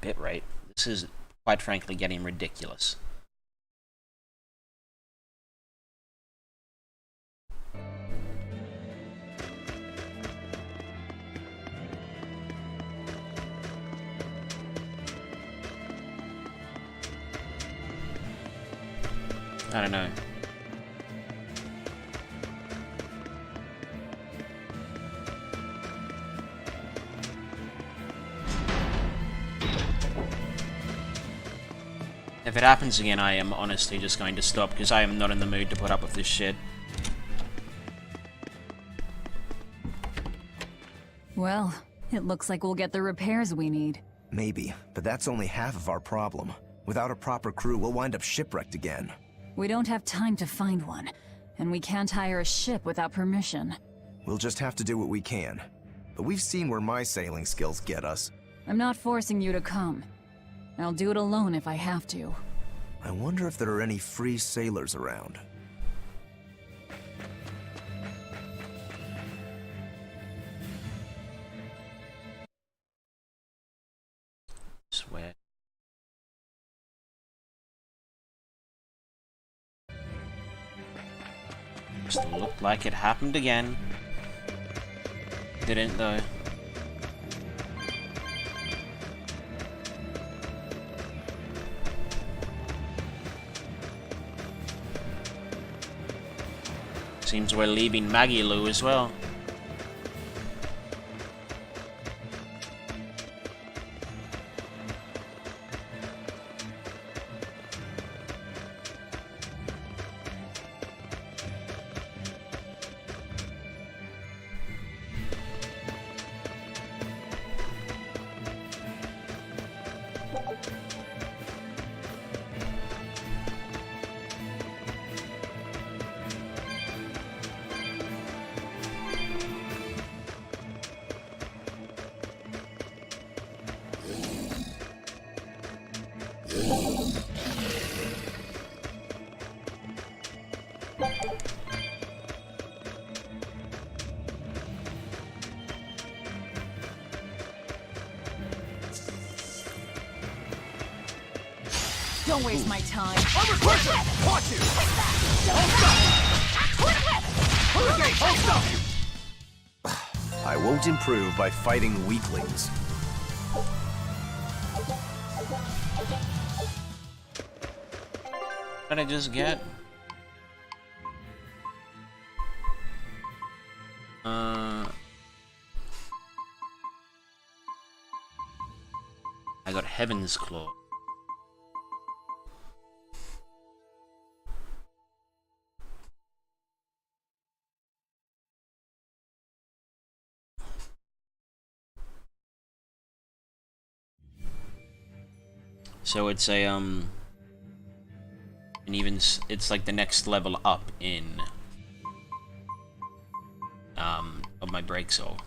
bitrate. This is, quite frankly, getting ridiculous. I don't know. If it happens again, I am honestly just going to stop, because I am not in the mood to put up with this shit. Well, it looks like we'll get the repairs we need. Maybe, but that's only half of our problem. Without a proper crew, we'll wind up shipwrecked again. We don't have time to find one, and we can't hire a ship without permission. We'll just have to do what we can. But we've seen where my sailing skills get us. I'm not forcing you to come. I'll do it alone if I have to. I wonder if there are any free sailors around. Swear. Just looked like it happened again. Didn't though. Seems we're leaving Maggie Lou as well. Don't waste my time. Armor pressure! Watch it! Hold stop! I won't improve by fighting weaklings. What did I just get? I got Heaven's Claw. So it's a it's like the next level up in of my break soul.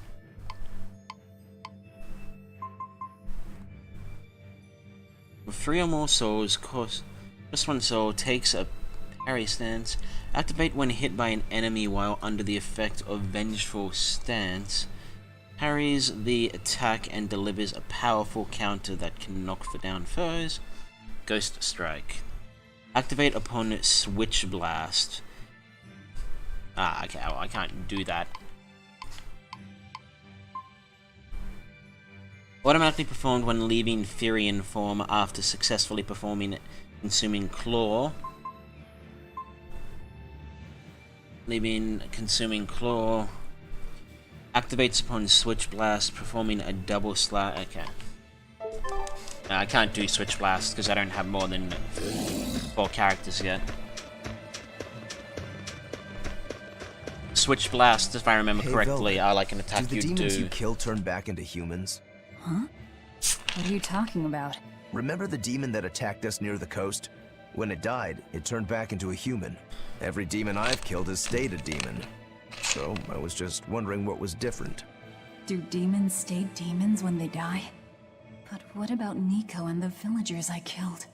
With 3 or more souls, cost just 1 soul takes a parry stance. Activate when hit by an enemy while under the effect of vengeful stance. Parries the attack and delivers a powerful counter that can knock for down foes. Ghost Strike. Activate upon Switch Blast. Okay, well, I can't do that. Automatically performed when leaving Furion form after successfully performing Consuming Claw. Leaving Consuming Claw. Activates upon Switch Blast, performing a double slash. Okay. I can't do Switch Blast because I don't have more than 4 characters yet. Switch Blast, if I remember correctly, are like an attack you do. Do the demons you kill turn back into humans? Huh? What are you talking about? Remember the demon that attacked us near the coast? When it died, it turned back into a human. Every demon I've killed has stayed a demon. So, I was just wondering what was different. Do demons stay demons when they die? But what about Nico and the villagers I killed?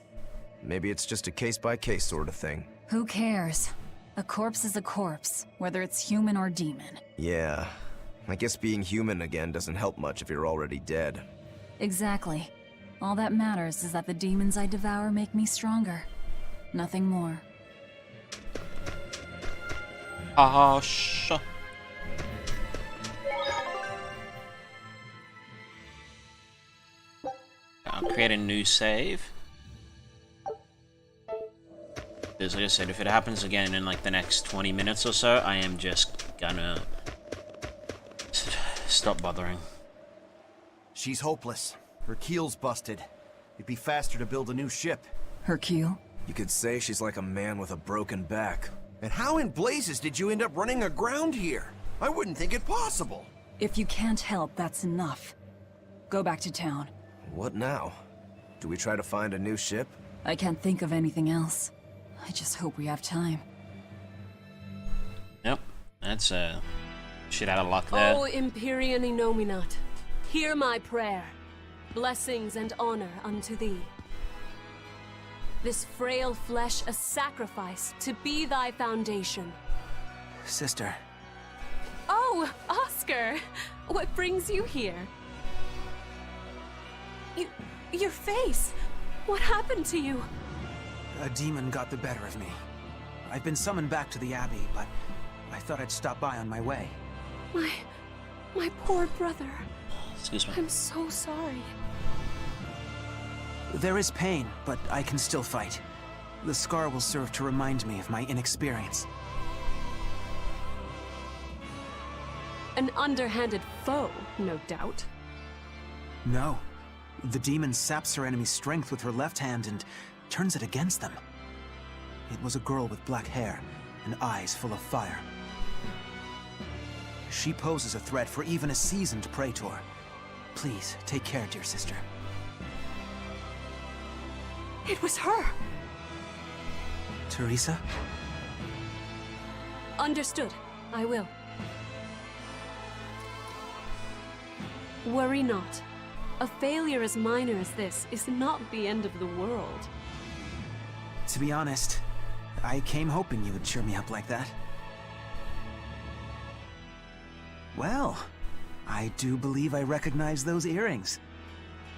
Maybe it's just a case-by-case sort of thing. Who cares? A corpse is a corpse, whether it's human or demon. Yeah. I guess being human again doesn't help much if you're already dead. Exactly. All that matters is that the demons I devour make me stronger. Nothing more. Ah, sure. I'll create a new save. Because like I said, if it happens again in like the next 20 minutes or so, I am just gonna stop bothering. She's hopeless. Her keel's busted. It'd be faster to build a new ship. Her keel? You could say she's like a man with a broken back. And how in blazes did you end up running aground here? I wouldn't think it possible. If you can't help, that's enough. Go back to town. What now? Do we try to find a new ship? I can't think of anything else. I just hope we have time. Yep, that's shit out of luck there. O Empyrean Inominat, hear my prayer. Blessings and honor unto thee. This frail flesh a sacrifice to be thy foundation. Sister. Oh, Oscar! What brings you here? Your face! What happened to you? A demon got the better of me. I've been summoned back to the Abbey, but I thought I'd stop by on my way. My poor brother. Excuse me. I'm so sorry. There is pain, but I can still fight. The scar will serve to remind me of my inexperience. An underhanded foe, no doubt. No. The demon saps her enemy's strength with her left hand and turns it against them. It was a girl with black hair and eyes full of fire. She poses a threat for even a seasoned praetor. Please, take care, dear sister. It was her! Teresa? Understood. I will. Worry not. A failure as minor as this is not the end of the world. To be honest, I came hoping you would cheer me up like that. Well, I do believe I recognize those earrings.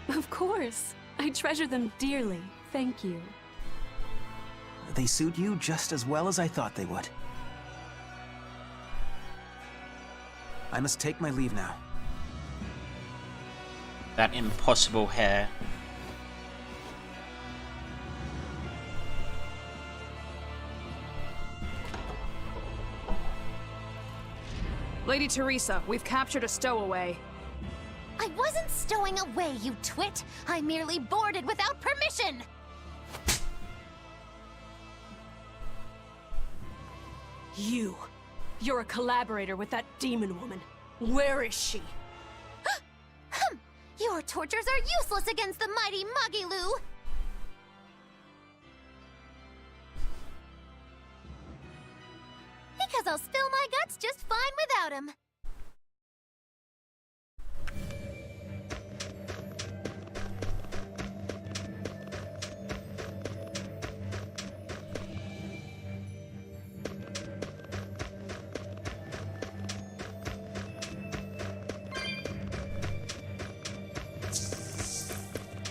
Of course. I treasure them dearly. Thank you. They suit you just as well as I thought they would. I must take my leave now. That impossible hair. Lady Teresa, we've captured a stowaway. I wasn't stowing away, you twit! I merely boarded without permission! You're a collaborator with that demon woman. Where is she? Your tortures are useless against the mighty Magilu! Because I'll spill my guts just fine without him.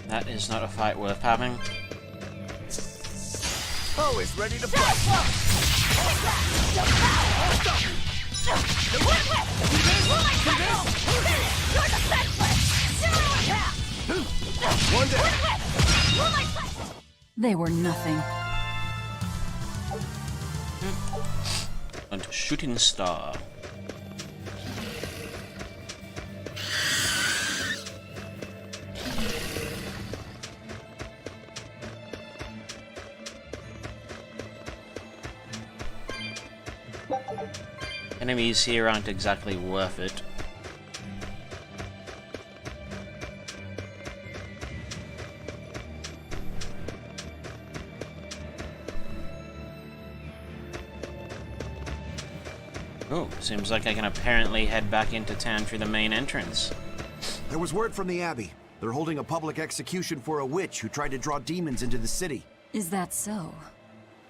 That is not a fight worth having. Oh, it's ready to blast! One down! They were nothing. And shooting star. Enemies here aren't exactly worth it. Oh, seems like I can apparently head back into town through the main entrance. There was word from the Abbey. They're holding a public execution for a witch who tried to draw demons into the city. Is that so?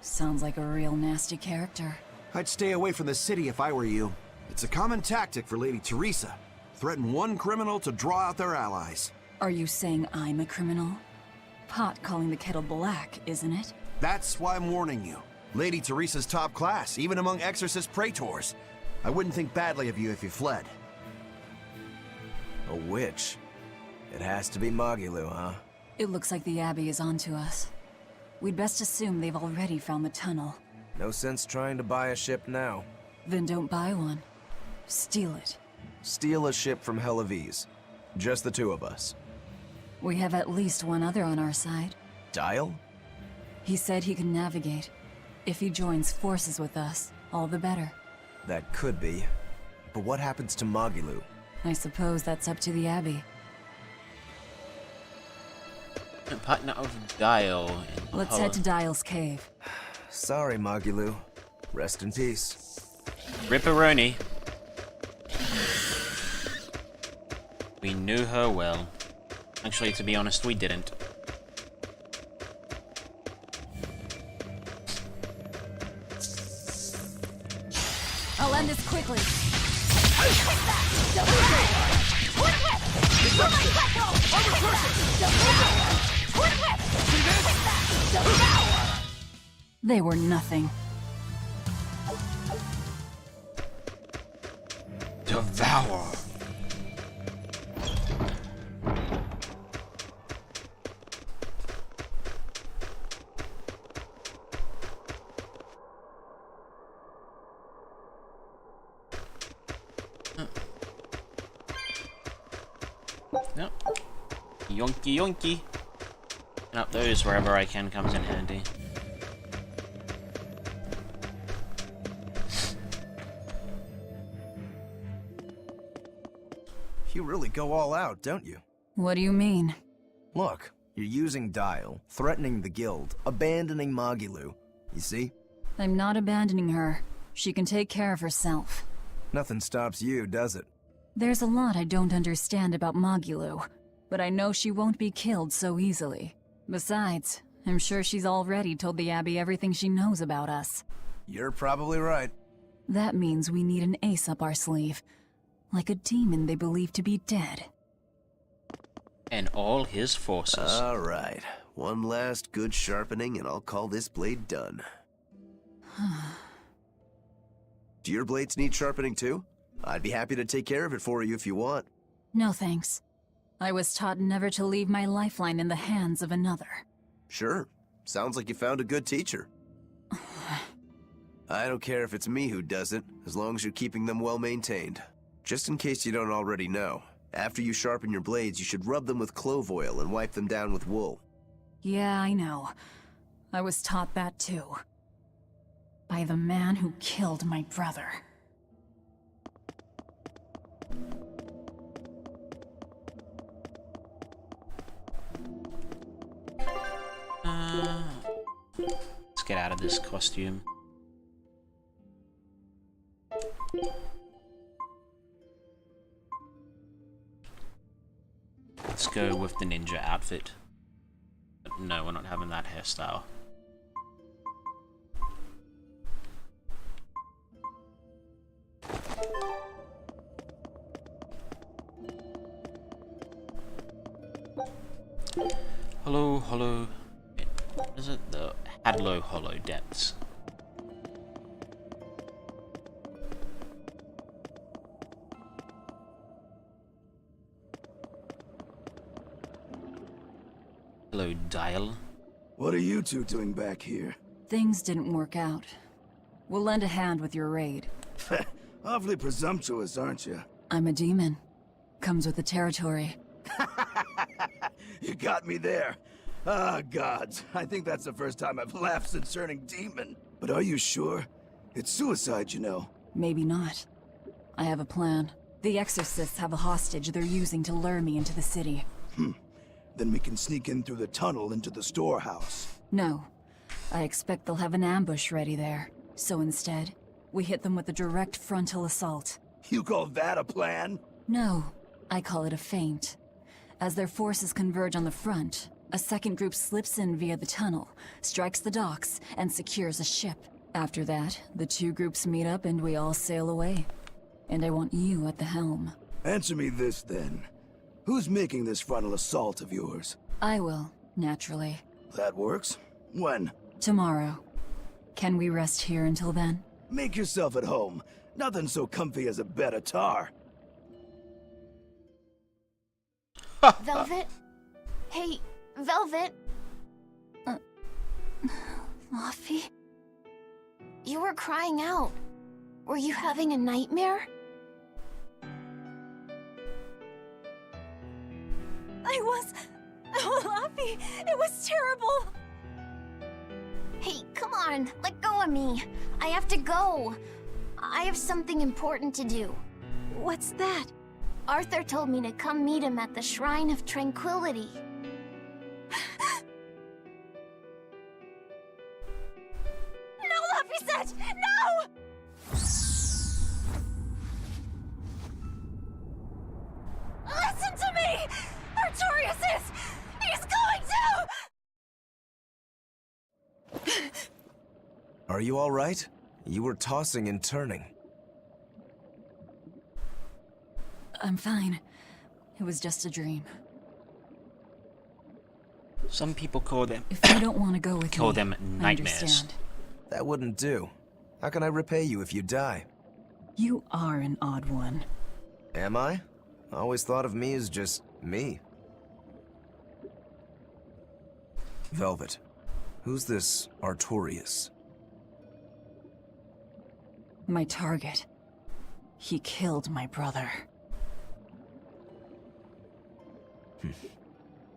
Sounds like a real nasty character. I'd stay away from the city if I were you. It's a common tactic for Lady Teresa. Threaten one criminal to draw out their allies. Are you saying I'm a criminal? Pot calling the kettle black, isn't it? That's why I'm warning you. Lady Teresa's top class, even among exorcist praetors. I wouldn't think badly of you if you fled. A witch. It has to be Magilu, huh? It looks like the Abbey is onto us. We'd best assume they've already found the tunnel. No sense trying to buy a ship now. Then don't buy one. Steal it. Steal a ship from Helavis. Just the two of us. We have at least one other on our side. Dial? He said he can navigate. If he joins forces with us, all the better. That could be. But what happens to Magilu? I suppose that's up to the Abbey. Partner of Dial. Let's head to Dial's cave. Sorry, Magilu. Rest in peace. Ripperoni. We knew her well. Actually, to be honest, we didn't. I'll end this quickly. They were nothing. Devour. Yep. Yonky yonky. And up those wherever I can comes in handy. You really go all out, don't you? What do you mean? Look, you're using Dial, threatening the guild, abandoning Magilu. You see? I'm not abandoning her. She can take care of herself. Nothing stops you, does it? There's a lot I don't understand about Magilu, but I know she won't be killed so easily. Besides, I'm sure she's already told the Abbey everything she knows about us. You're probably right. That means we need an ace up our sleeve. Like a demon they believe to be dead. And all his forces. All right. One last good sharpening and I'll call this blade done. Do your blades need sharpening too? I'd be happy to take care of it for you if you want. No thanks. I was taught never to leave my lifeline in the hands of another. Sure. Sounds like you found a good teacher. I don't care if it's me who does it, as long as you're keeping them well maintained. Just in case you don't already know, after you sharpen your blades, you should rub them with clove oil and wipe them down with wool. Yeah, I know. I was taught that too. By the man who killed my brother. Let's get out of this costume. Let's go with the ninja outfit. But no, we're not having that hairstyle. Hello, hello. Is it the Hadlow Hollow Depths? Hello, Dial. What are you two doing back here? Things didn't work out. We'll lend a hand with your raid. Awfully presumptuous, aren't you? I'm a demon. Comes with the territory. You got me there. Ah, gods. I think that's the first time I've laughed since turning demon. But are you sure? It's suicide, you know. Maybe not. I have a plan. The exorcists have a hostage they're using to lure me into the city. Then we can sneak in through the tunnel into the storehouse. No. I expect they'll have an ambush ready there. So instead, we hit them with a direct frontal assault. You call that a plan? No. I call it a feint. As their forces converge on the front, a second group slips in via the tunnel, strikes the docks, and secures a ship. After that, the two groups meet up and we all sail away. And I want you at the helm. Answer me this, then. Who's making this frontal assault of yours? I will, naturally. That works. When? Tomorrow. Can we rest here until then? Make yourself at home. Nothing so comfy as a bed of tar. Velvet? Hey, Velvet? Luffy? You were crying out. Were you having a nightmare? I was... Oh, Luffy! It was terrible! Hey, come on, let go of me. I have to go. I have something important to do. What's that? Arthur told me to come meet him at the Shrine of Tranquility. No, Luffy said! No! Listen to me! Artorias is... He's going to... Are you all right? You were tossing and turning. I'm fine. It was just a dream. Some people call them If you don't want to go with call me, them I nightmares. understand. That wouldn't do. How can I repay you if you die? You are an odd one. Am I? I always thought of me as just me. Velvet, who's this Artorias? My target. He killed my brother.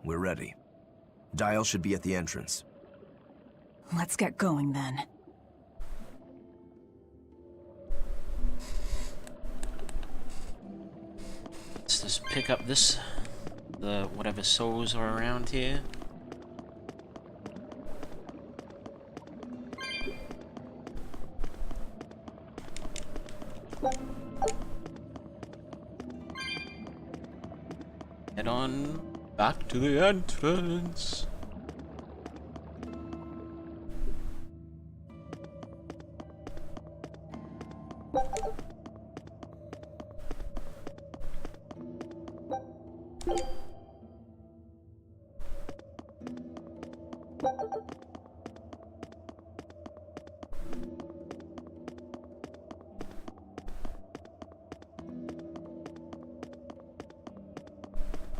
We're ready. Dial should be at the entrance. Let's get going then. Let's just pick up this, the whatever souls are around here. Head on back to the entrance.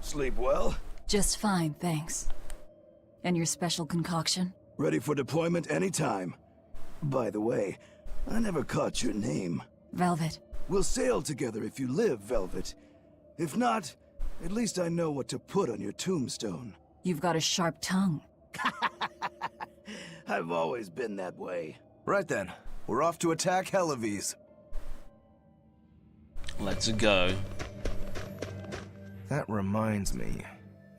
Sleep well? Just fine, thanks. And your special concoction? Ready for deployment anytime. By the way, I never caught your name. Velvet. We'll sail together if you live, Velvet. If not, at least I know what to put on your tombstone. You've got a sharp tongue. I've always been that way. Right then, we're off to attack Helives. Let's go. That reminds me.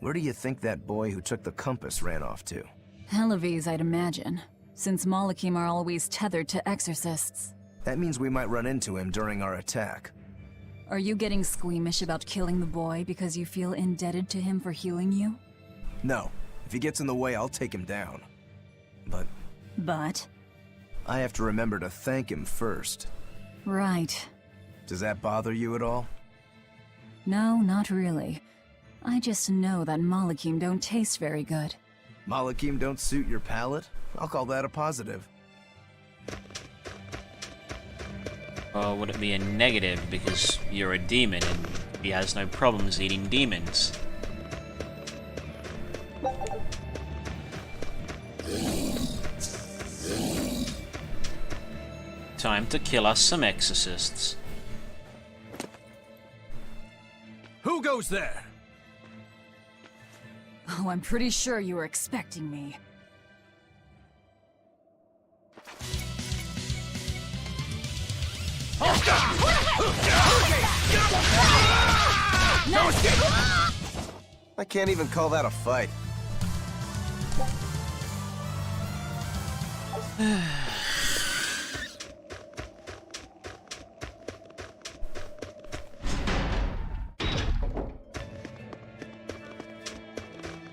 Where do you think that boy who took the compass ran off to? Helives, I'd imagine, since Malakim are always tethered to exorcists. That means we might run into him during our attack. Are you getting squeamish about killing the boy because you feel indebted to him for healing you? No. If he gets in the way, I'll take him down. But? I have to remember to thank him first. Right. Does that bother you at all? No, not really. I just know that Malakim don't taste very good. Malakim don't suit your palate? I'll call that a positive. Or would it be a negative because you're a demon and he has no problems eating demons? Time to kill us some exorcists. Who goes there? Oh, I'm pretty sure you were expecting me. I can't even call that a fight.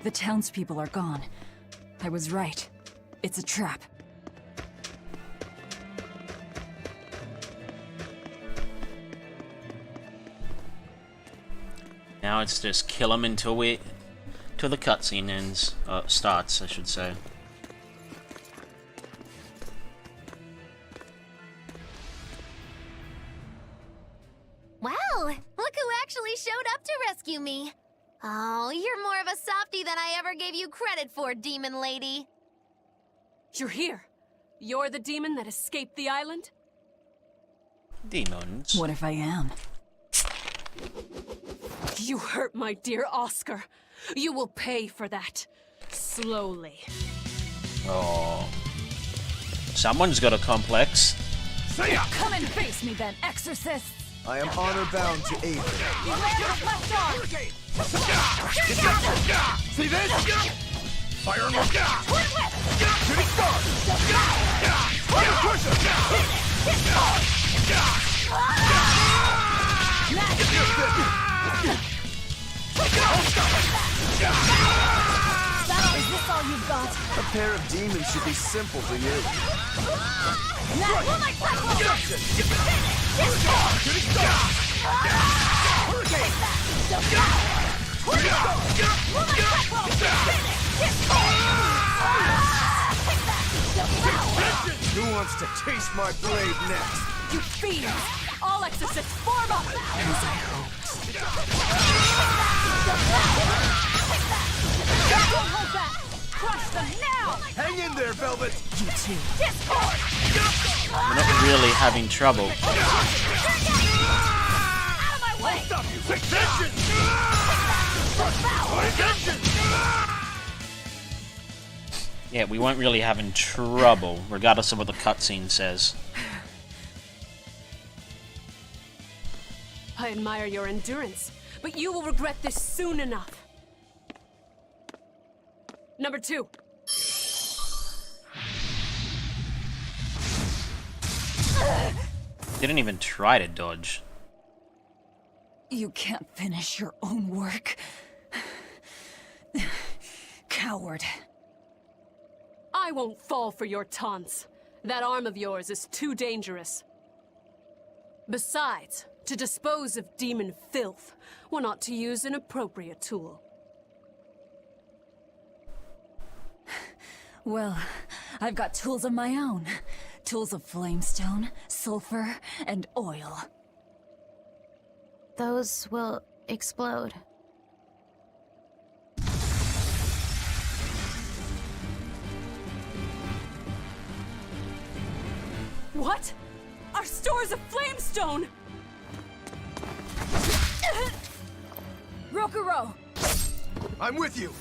The townspeople are gone. I was right. It's a trap. Now it's just kill him until the cutscene ends. Starts, I should say. Wow, look who actually showed up to rescue me. Oh, you're more of a softie than I ever gave you credit for, demon lady. You're here. You're the demon that escaped the island? Demons. What if I am? You hurt my dear Oscar. You will pay for that. Slowly. Oh. Someone's got a complex. Come and face me then, exorcists! I am honor-bound to aid you. See this? Fire on Shooting star! Is this all you've got? A pair of demons should be simple to you. Who wants to taste my blade next? You fiends! All exorcists form up! Don't hold back! Crush them now! Hang in there, Velvet! You too. We're not really having trouble. Out of my way! Stop you! Take vengeance! Vengeance! Yeah, we weren't really having trouble, regardless of what the cutscene says. I admire your endurance, but you will regret this soon enough. Number 2. Didn't even try to dodge. You can't finish your own work. Coward. I won't fall for your taunts. That arm of yours is too dangerous. Besides, to dispose of demon filth, one ought to use an appropriate tool. Well, I've got tools of my own. Tools of flamestone, sulfur, and oil. Those will explode. What? Our stores of flamestone! Rokuro! I'm with you!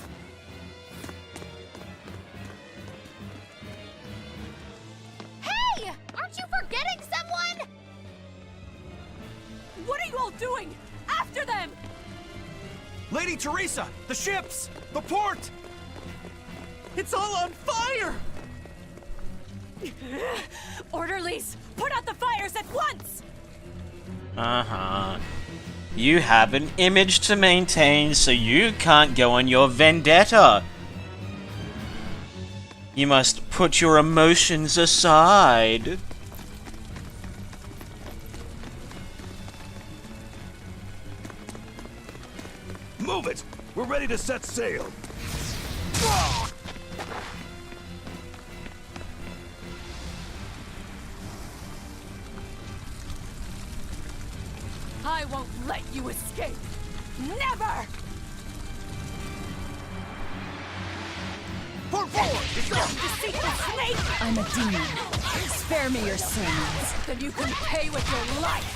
Hey! Aren't you forgetting someone? What are you all doing? After them! Lady Teresa! The ships! The port! It's all on fire! Orderlies, put out the fires at once! Uh-huh. You have an image to maintain, so you can't go on your vendetta. You must put your emotions aside. Move it! We're ready to set sail! I won't let you escape! Never! Port forward! Deceitful snake! I'm a demon. Spare me your sermons. Then you can pay with your life!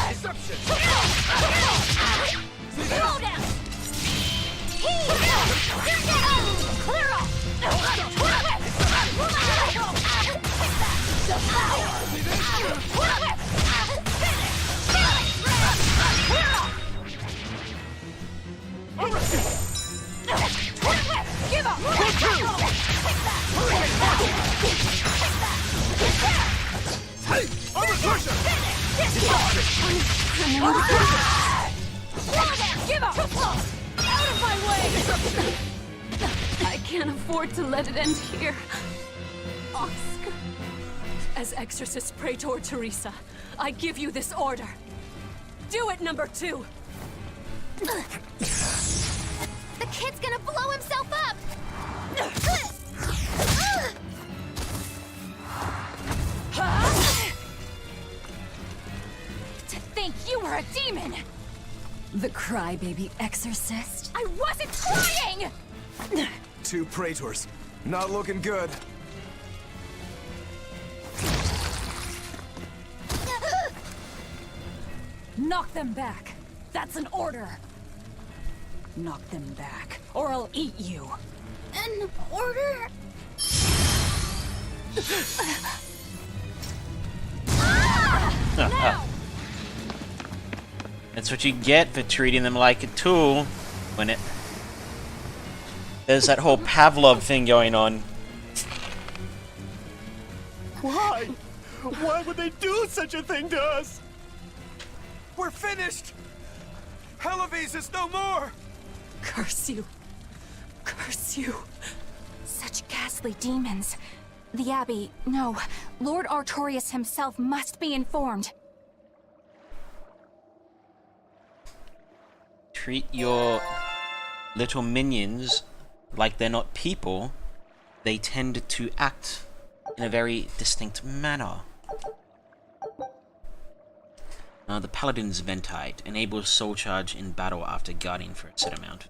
Deception! Slow down! Clear off! Give up! Hey! Armor crusher! Give up! Out of my way! I can't afford to let it end here. Oscar. As Exorcist Praetor Teresa, I give you this order. do it, number 2! The kid's gonna blow himself up! To think you were a demon! The crybaby exorcist? I wasn't crying! 2 praetors. Not looking good. Knock them back. That's an order. Knock them back, or I'll eat you. An order? That's what you get for treating them like a tool. When it... There's that whole Pavlov thing going on. Why? Why would they do such a thing to us? We're finished! Helives is no more! Curse you. Curse you. Such ghastly demons. The Abbey, no. Lord Artorias himself must be informed. Treat your little minions like they're not people. They tend to act in a very distinct manner. The Paladin's Ventite enables Soul Charge in battle after guarding for a set amount.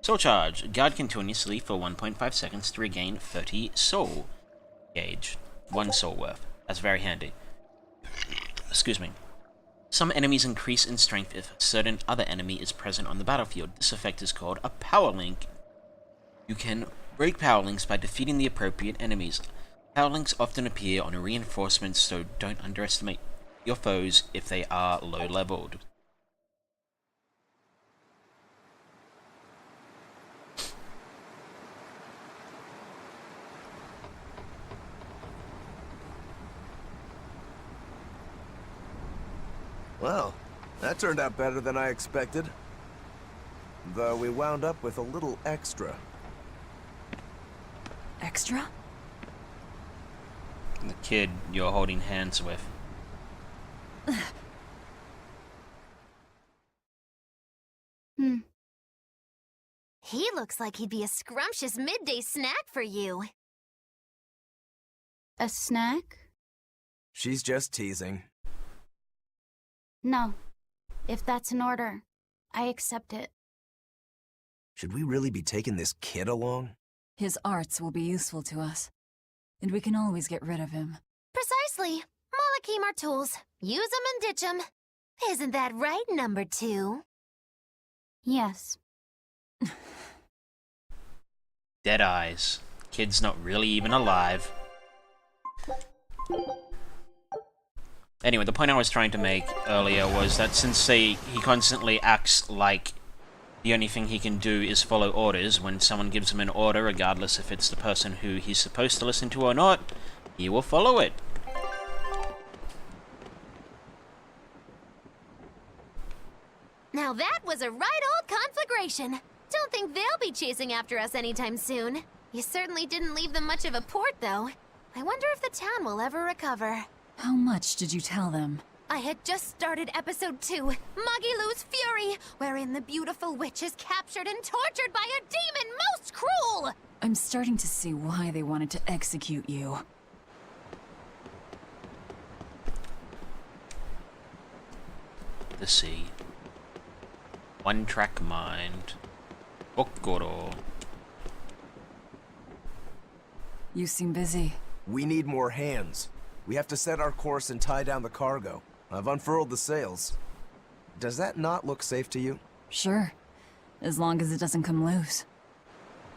Soul Charge. Guard continuously for 1.5 seconds to regain 30 soul gauge. 1 soul worth. That's very handy. Excuse me. Some enemies increase in strength if a certain other enemy is present on the battlefield. This effect is called a power link. You can break power links by defeating the appropriate enemies. Power links often appear on reinforcements, so don't underestimate your foes if they are low leveled. Well, that turned out better than I expected. Though we wound up with a little extra. Extra? The kid you're holding hands with. He looks like he'd be a scrumptious midday snack for you. A snack? She's just teasing. No. If that's an order, I accept it. Should we really be taking this kid along? His arts will be useful to us. And we can always get rid of him. Precisely. Malakim are tools. Use them and ditch them. Isn't that right, number 2? Yes. Dead eyes. Kid's not really even alive. Anyway, the point I was trying to make earlier was that since he constantly acts like the only thing he can do is follow orders, when someone gives him an order, regardless if it's the person who he's supposed to listen to or not, he will follow it. Now that was a right old conflagration. Don't think they'll be chasing after us anytime soon. You certainly didn't leave them much of a port, though. I wonder if the town will ever recover. How much did you tell them? I had just started episode 2, Magilou's Fury, wherein the beautiful witch is captured and tortured by a demon most cruel! I'm starting to see why they wanted to execute you. The sea. One-track mind. Okoro. You seem busy. We need more hands. We have to set our course and tie down the cargo. I've unfurled the sails. Does that not look safe to you? Sure. As long as it doesn't come loose.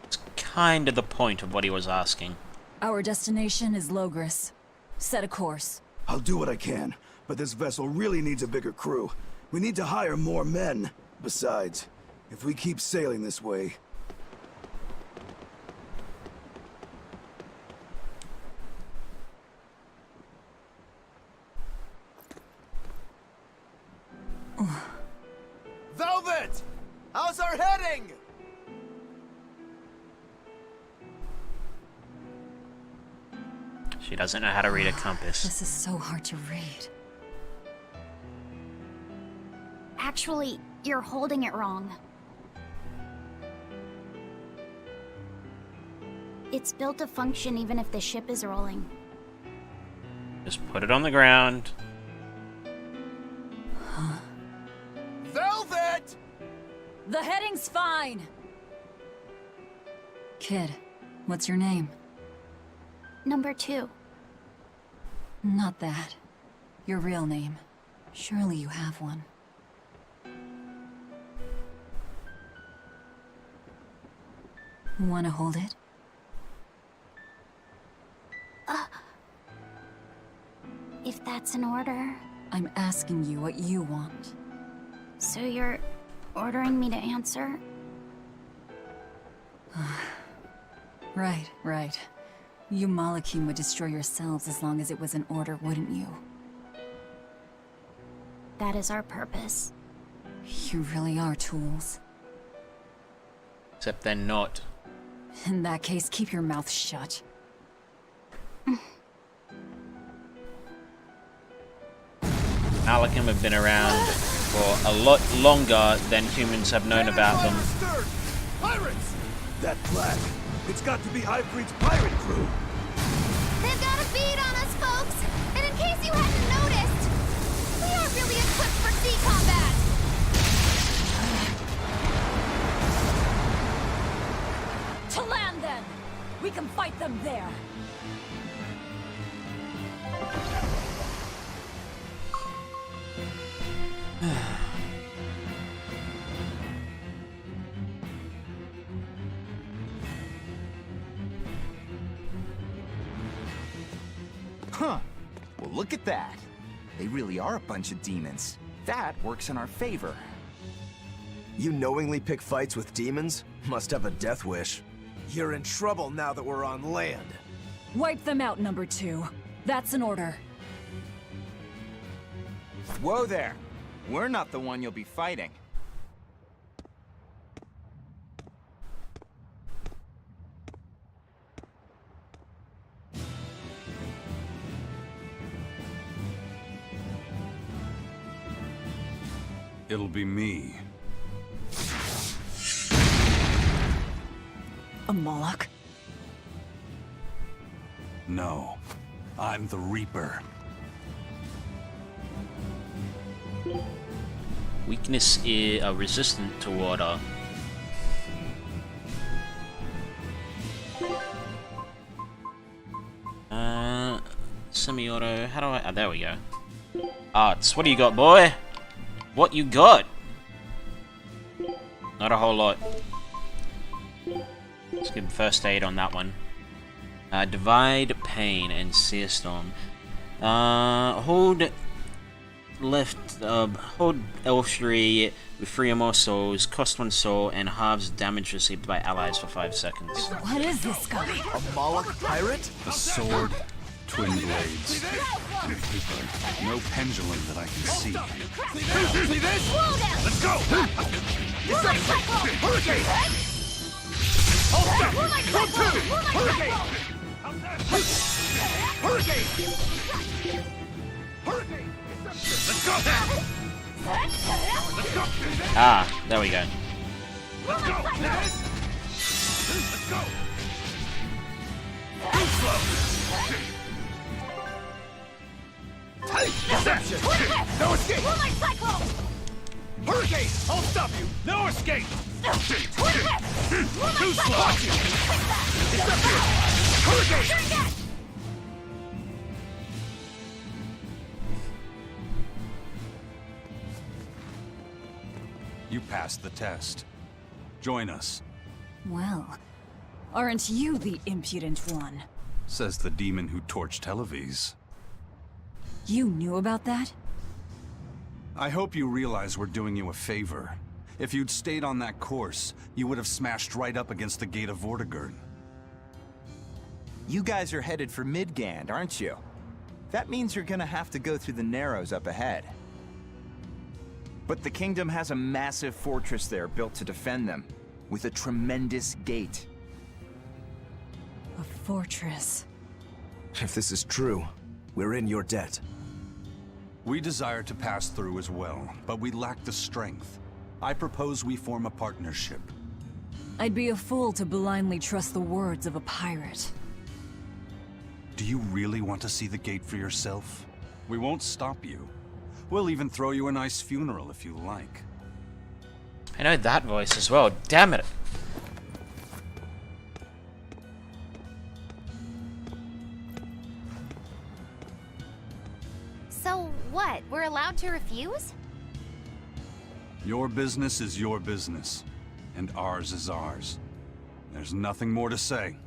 It's kind of the point of what he was asking. Our destination is Logris. Set a course. I'll do what I can, but this vessel really needs a bigger crew. We need to hire more men. Besides, if we keep sailing this way... Velvet! How's our heading? She doesn't know how to read a compass. This is so hard to read. Actually, you're holding it wrong. It's built to function even if the ship is rolling. Just put it on the ground. Velvet! The heading's fine! Kid, what's your name? Number 2. Not that. Your real name. Surely you have one. Wanna hold it? If that's an order. I'm asking you what you want. So you're ordering me to answer? Right. You Malakim would destroy yourselves as long as it was an order, wouldn't you? That is our purpose. You really are tools. Except they're not. In that case, keep your mouth shut. Malakim have been around for a lot longer than humans have known about them. Pirates! That flag. It's got to be Ifrit's pirate crew. They've got a bead on us, folks! And in case you hadn't noticed, we aren't really equipped for sea combat! To land, then! We can fight them there! Huh. Well, look at that. They really are a bunch of demons. That works in our favor. You knowingly pick fights with demons? Must have a death wish. You're in trouble now that we're on land. Wipe them out, number 2. That's an order. Whoa there. We're not the one you'll be fighting. It'll be me. A Moloch? No. I'm the Reaper. Weakness is resistant to water. Semi-auto. How do I? Oh, there we go. Arts. What do you got, boy? What you got? Not a whole lot. Let's give first aid on that one. Divide Pain and Sear Storm. Hold left. Hold L3 with 3 or more souls. Cost 1 soul and halves damage received by allies for 5 seconds. What is this guy? A Moloch pirate? A sword, twin blades, and paper. No pendulum that I can see. See this? Let's go! Hurricane! Hold up! Go two! Hurricane! Hurricane! Hurricane! Let's go! Let's go! Ah, there we go. Let's go! Let's go! Too slow! Deception! No escape! Hurricane! I'll stop you! No escape! Too slow! Deception! Hurricane! You passed the test. Join us, Well, aren't you the impudent one? says the demon who torched Televes. You knew about that? I hope you realize we're doing you a favor. If you'd stayed on that course, you would have smashed right up against the gate of Vortigern. You guys are headed for Midgand, aren't you? That means you're gonna have to go through the Narrows up ahead. But the kingdom has a massive fortress there built to defend them, with a tremendous gate. A fortress. If this is true, we're in your debt. We desire to pass through as well, but we lack the strength. I propose we form a partnership. I'd be a fool to blindly trust the words of a pirate. Do you really want to see the gate for yourself? We won't stop you. We'll even throw you a nice funeral if you like. I know that voice as well. Damn it. So what? We're allowed to refuse? Your business is your business, and ours is ours. There's nothing more to say.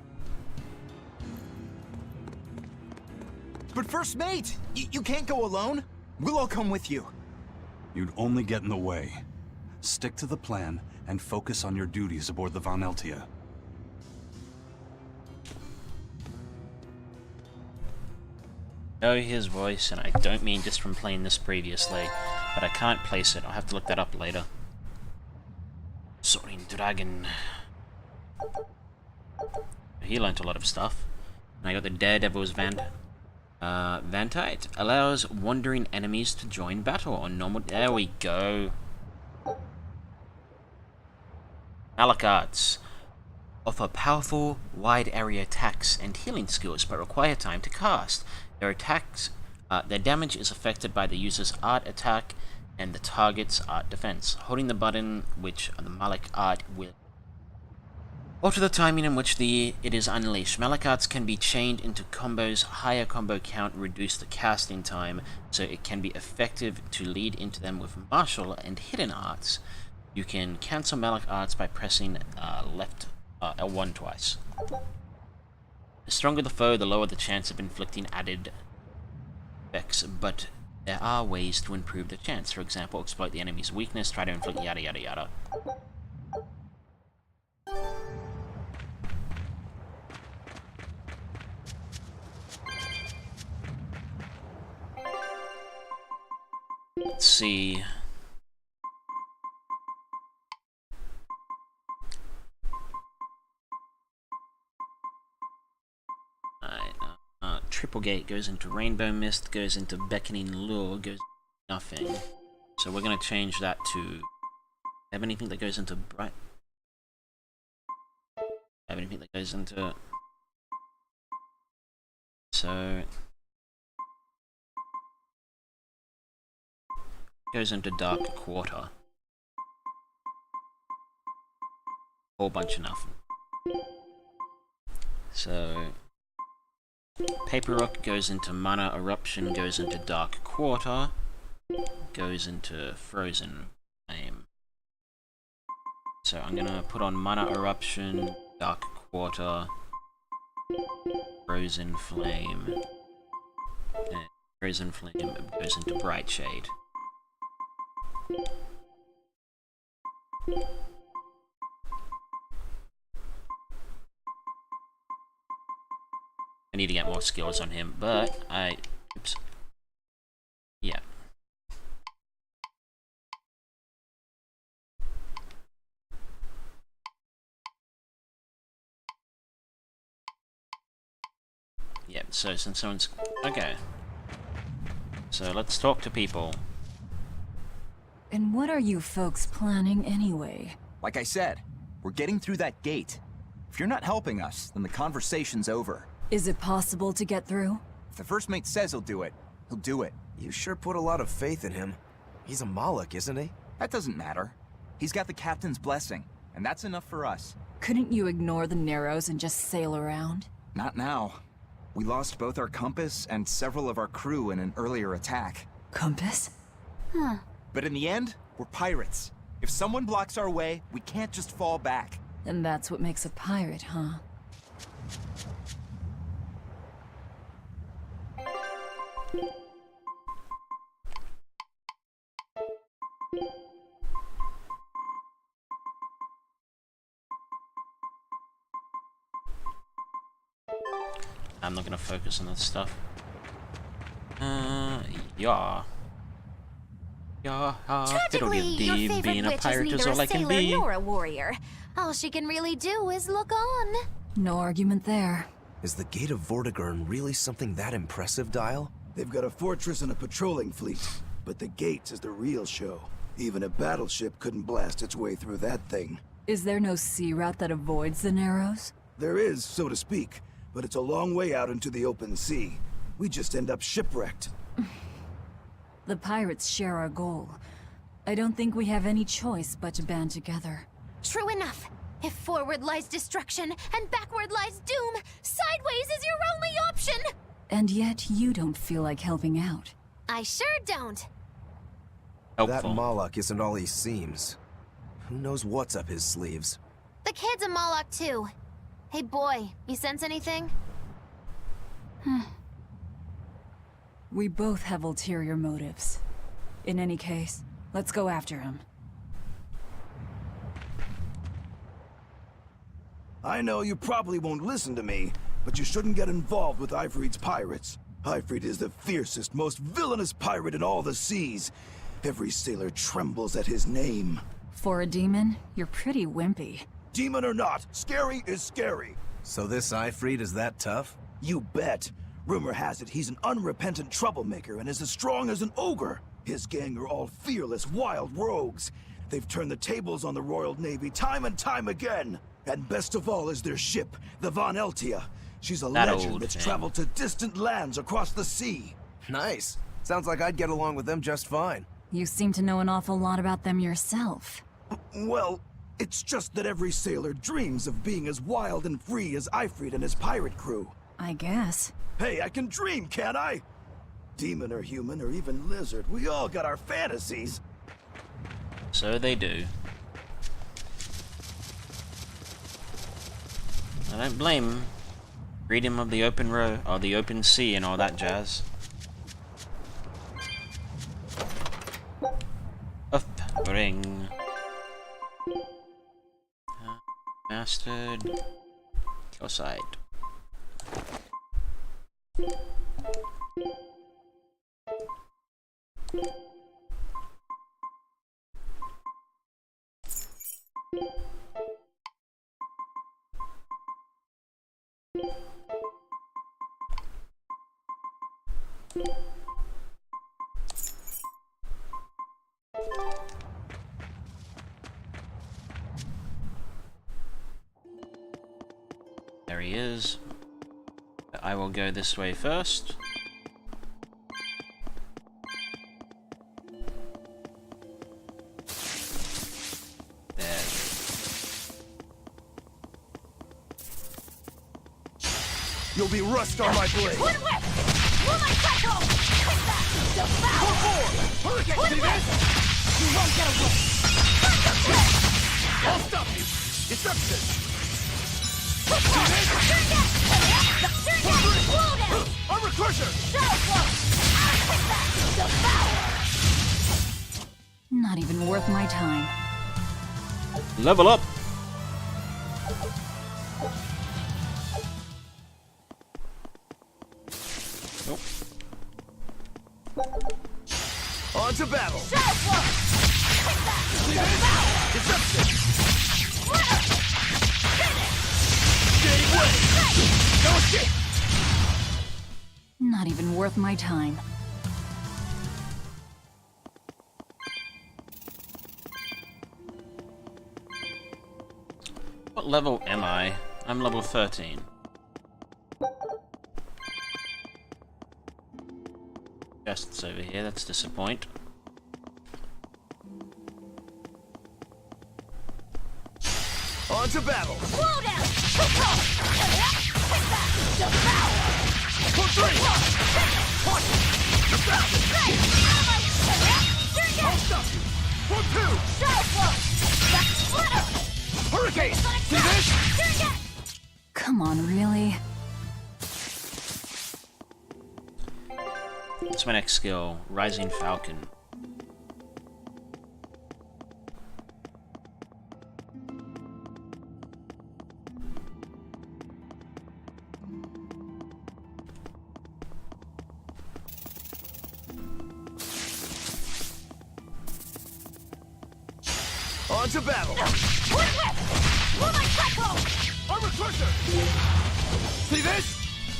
But First Mate, you can't go alone. We'll all come with you. You'd only get in the way. Stick to the plan and focus on your duties aboard the Von Eltia. Know his voice, and I don't mean just from playing this previously, but I can't place it. I'll have to look that up later. Soaring Dragon. He learnt a lot of stuff. And I got the Daredevil's Vantite. Allows wandering enemies to join battle on normal... There we go. Malakarts offer powerful, wide-area attacks and healing skills, but require time to cast. Their attacks, their damage is affected by the user's art attack and the target's art defense. Holding the button, which the Malak art will alter the timing in which it is unleashed. Malakarts can be chained into combos. Higher combo count reduce the casting time, so it can be effective to lead into them with martial and hidden arts. You can cancel Malak arts by pressing left L1 twice. The stronger the foe, the lower the chance of inflicting added effects, but there are ways to improve the chance. For example, exploit the enemy's weakness, try to inflict yada yada yada. Let's see. Triple Gate goes into Rainbow Mist, goes into Beckoning Lure, goes into nothing. So we're going to change that to... Have anything that goes into Bright... Have anything that goes into... So... Goes into Dark Quarter. Whole bunch of nothing. So... Paper Rock goes into Mana Eruption, goes into Dark Quarter, goes into Frozen Flame. So I'm gonna put on Mana Eruption, Dark Quarter, Frozen Flame, and Frozen Flame goes into Bright Shade. I need to get more skills on him, but oops. Yeah. Yeah, so since someone's... Okay. So let's talk to people. And what are you folks planning anyway? Like I said, we're getting through that gate. If you're not helping us, then the conversation's over. Is it possible to get through? If the First Mate says he'll do it, he'll do it. You sure put a lot of faith in him. He's a Malak, isn't he? That doesn't matter. He's got the captain's blessing, and that's enough for us. Couldn't you ignore the Narrows and just sail around? Not now. We lost both our compass and several of our crew in an earlier attack. Compass? Huh. But in the end, we're pirates. If someone blocks our way, we can't just fall back. And that's what makes a pirate, huh? I'm not gonna focus on that stuff. Yeah. Tragically, your favorite being a witch pirate is is neither all a I can sailor be. nor a warrior. All she can really do is look on. No argument there. Is the Gate of Vortigern really something that impressive, Dial? They've got a fortress and a patrolling fleet, but the gates is the real show. Even a battleship couldn't blast its way through that thing. Is there no sea route that avoids the Narrows? There is, so to speak, but it's a long way out into the open sea. We just end up shipwrecked. The pirates share our goal. I don't think we have any choice but to band together. True enough. If forward lies destruction and backward lies doom, sideways is your only option! And yet you don't feel like helping out. I sure don't. That Moloch isn't all he seems. Who knows what's up his sleeves? The kid's a Moloch too. Hey boy, you sense anything? We both have ulterior motives. In any case, let's go after him. I know you probably won't listen to me, but you shouldn't get involved with Ifrit's pirates. Ifrit is the fiercest, most villainous pirate in all the seas. Every sailor trembles at his name. For a demon, you're pretty wimpy. Demon or not, scary is scary. So this Ifrit is that tough? You bet. Rumor has it he's an unrepentant troublemaker and is as strong as an ogre. His gang are all fearless, wild rogues. They've turned the tables on the Royal Navy time and time again. And best of all is their ship, the Von Eltia. She's a legend that's traveled to distant lands across the sea. Nice. Sounds like I'd get along with them just fine. You seem to know an awful lot about them yourself. Well, it's just that every sailor dreams of being as wild and free as Ifrit and his pirate crew. I guess. Hey, I can dream, can't I? Demon or human or even lizard, we all got our fantasies. So they do. I don't blame him. Freedom of the open road, or the open sea and all that jazz. Ring. Mastered. Kill site. There he is. I will go this way first. There. You'll be rust on my blade. One whip! Will my cycle! Take that! Devour! Hurricane, see this? You won't get away! I'll stop you! Deception! Armor crusher! Not even worth my time. Level up! Nope. On to battle! Deception! No escape! Not even worth my time. What level am I? I'm level 13. Chests over here, that's disappoint. On to battle! Slow down! Take that! Devour! For three! I'll stop you! For two! Hurricane! See this? Come on, really? What's my next skill? Rising Falcon. On to battle! One whip! Will my cycle! Armor crusher! See this?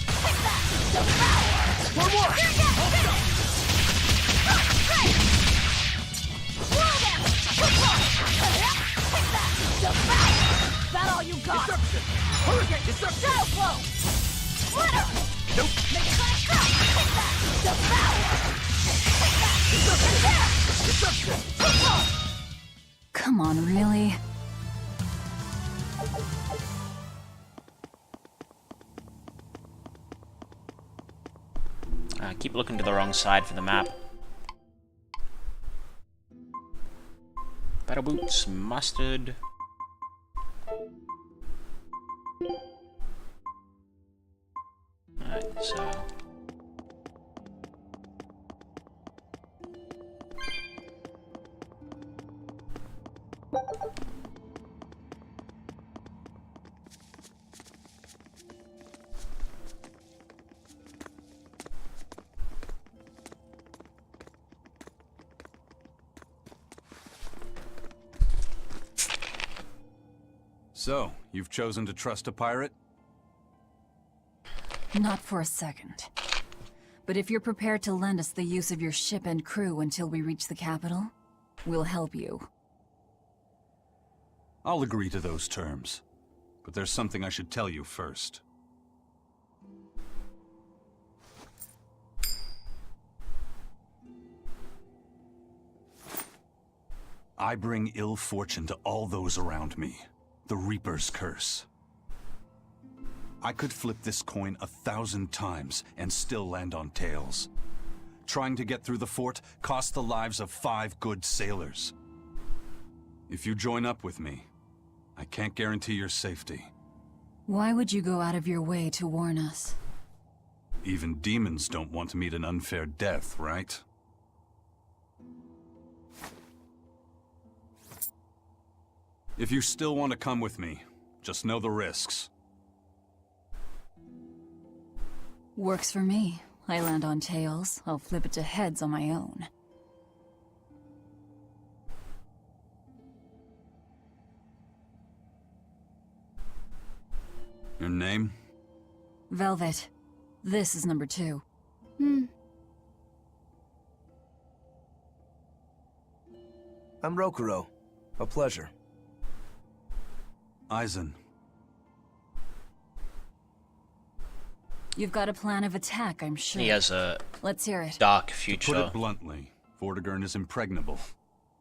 Take that! Devour! One more! That all you got? Destruction! Hurricane destruction! Shadow flow! Splitter! Nope! Megasonic trap! Take that! Devour! Destruction! Take that! Destruction! Come on, really? Keep looking to the wrong side for the map. Battle boots, mustard. Alright, so... So, you've chosen to trust a pirate? Not for a second. But if you're prepared to lend us the use of your ship and crew until we reach the capital, we'll help you. I'll agree to those terms. But there's something I should tell you first. I bring ill fortune to all those around me. The Reaper's curse. I could flip this coin 1,000 times and still land on tails. Trying to get through the fort cost the lives of 5 good sailors. If you join up with me, I can't guarantee your safety. Why would you go out of your way to warn us? Even demons don't want to meet an unfair death, right? If you still want to come with me, just know the risks. Works for me. I land on tails, I'll flip it to heads on my own. Your name? Velvet. This is number 2. I'm Rokuro. A pleasure. Aizen. You've got a plan of attack, I'm sure. He has a Let's hear it. dark To future. put it bluntly, Vortigern is impregnable.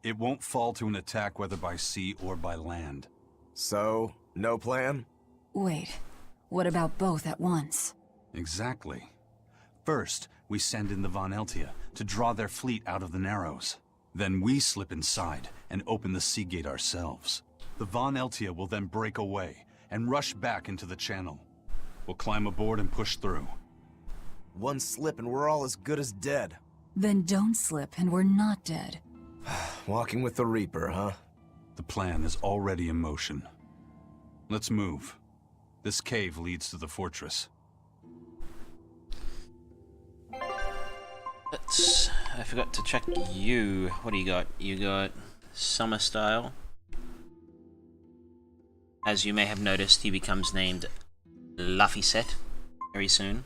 It won't fall to an attack whether by sea or by land. So, no plan? Wait, what about both at once? Exactly. First, we send in the Von Eltia to draw their fleet out of the Narrows. Then we slip inside and open the sea gate ourselves. The Von Eltia will then break away and rush back into the channel. We'll climb aboard and push through. One slip and we're all as good as dead. Then don't slip and we're not dead. Walking with the Reaper, huh? The plan is already in motion. Let's move. This cave leads to the fortress. I forgot to check you. What do you got? You got Summer Style. As you may have noticed, he becomes named Laphicet very soon.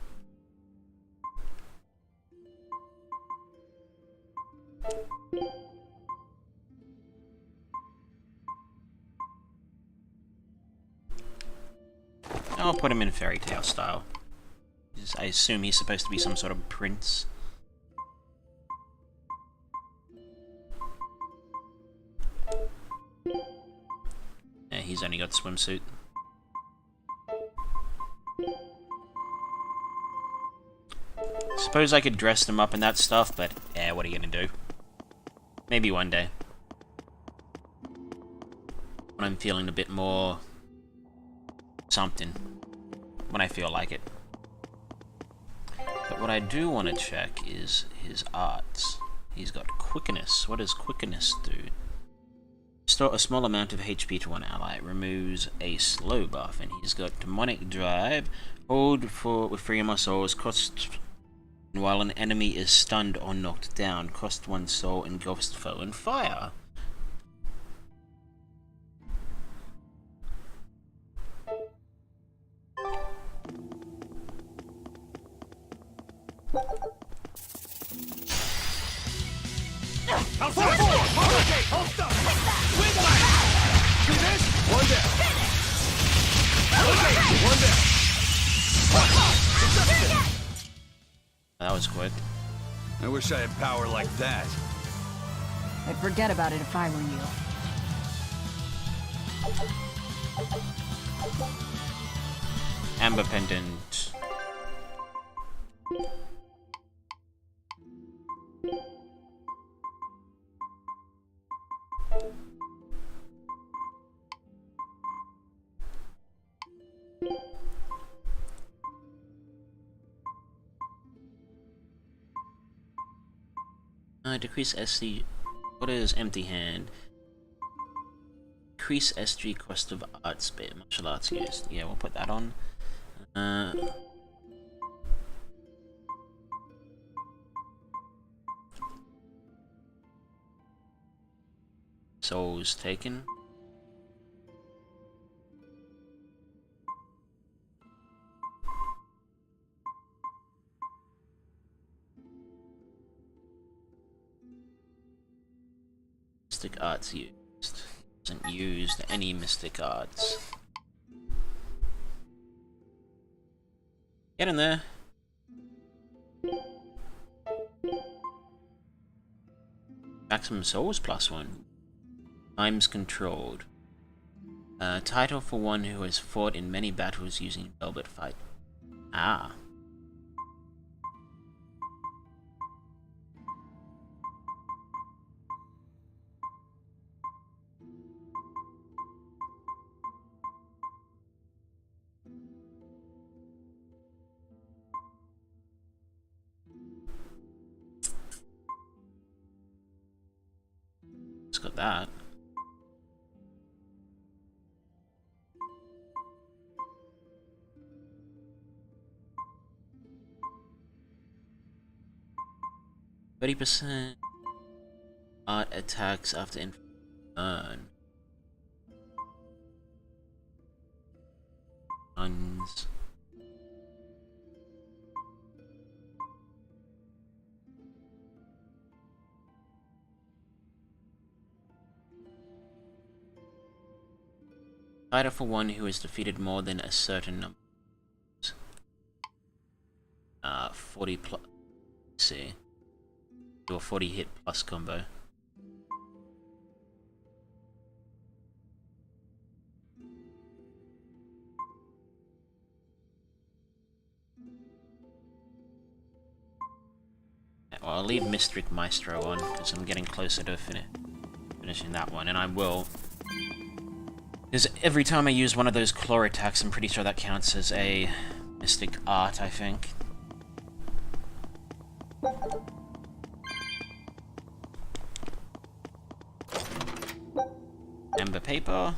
I'll put him in fairy tale style. I assume he's supposed to be some sort of prince. Yeah, he's only got swimsuit. Suppose I could dress them up in that stuff, but yeah, what are you gonna do? Maybe one day. When I'm feeling a bit more something. When I feel like it. But what I do want to check is his arts. He's got quickness. What does quickness do? Restore a small amount of HP to one ally. Removes a slow buff. And he's got demonic drive. Hold for with 3 more souls. Cost while an enemy is stunned or knocked down. Cost 1 soul. Engulfs the foe in fire. That was quick. I wish I had power like that. I'd forget about it if I were you. Amber pendant. Decrease SC. What is empty hand? Increase SG cost of arts bit. Martial arts used. Yeah, we'll put that on. Souls taken. Mystic arts used. Hasn't used any mystic arts. Get in there. Maximum souls +1. Times controlled. Title for one who has fought in many battles using velvet fight. Ah. It's got that. %. Art attacks after burn. Guns. Title for one who has defeated more than a certain number. 40 plus. Let's see. Do a 40 hit plus combo. Yeah, well, I'll leave Mystic Maestro on because I'm getting closer to finishing that one, and I will. Because every time I use one of those claw attacks, I'm pretty sure that counts as a mystic art, I think. Ember paper.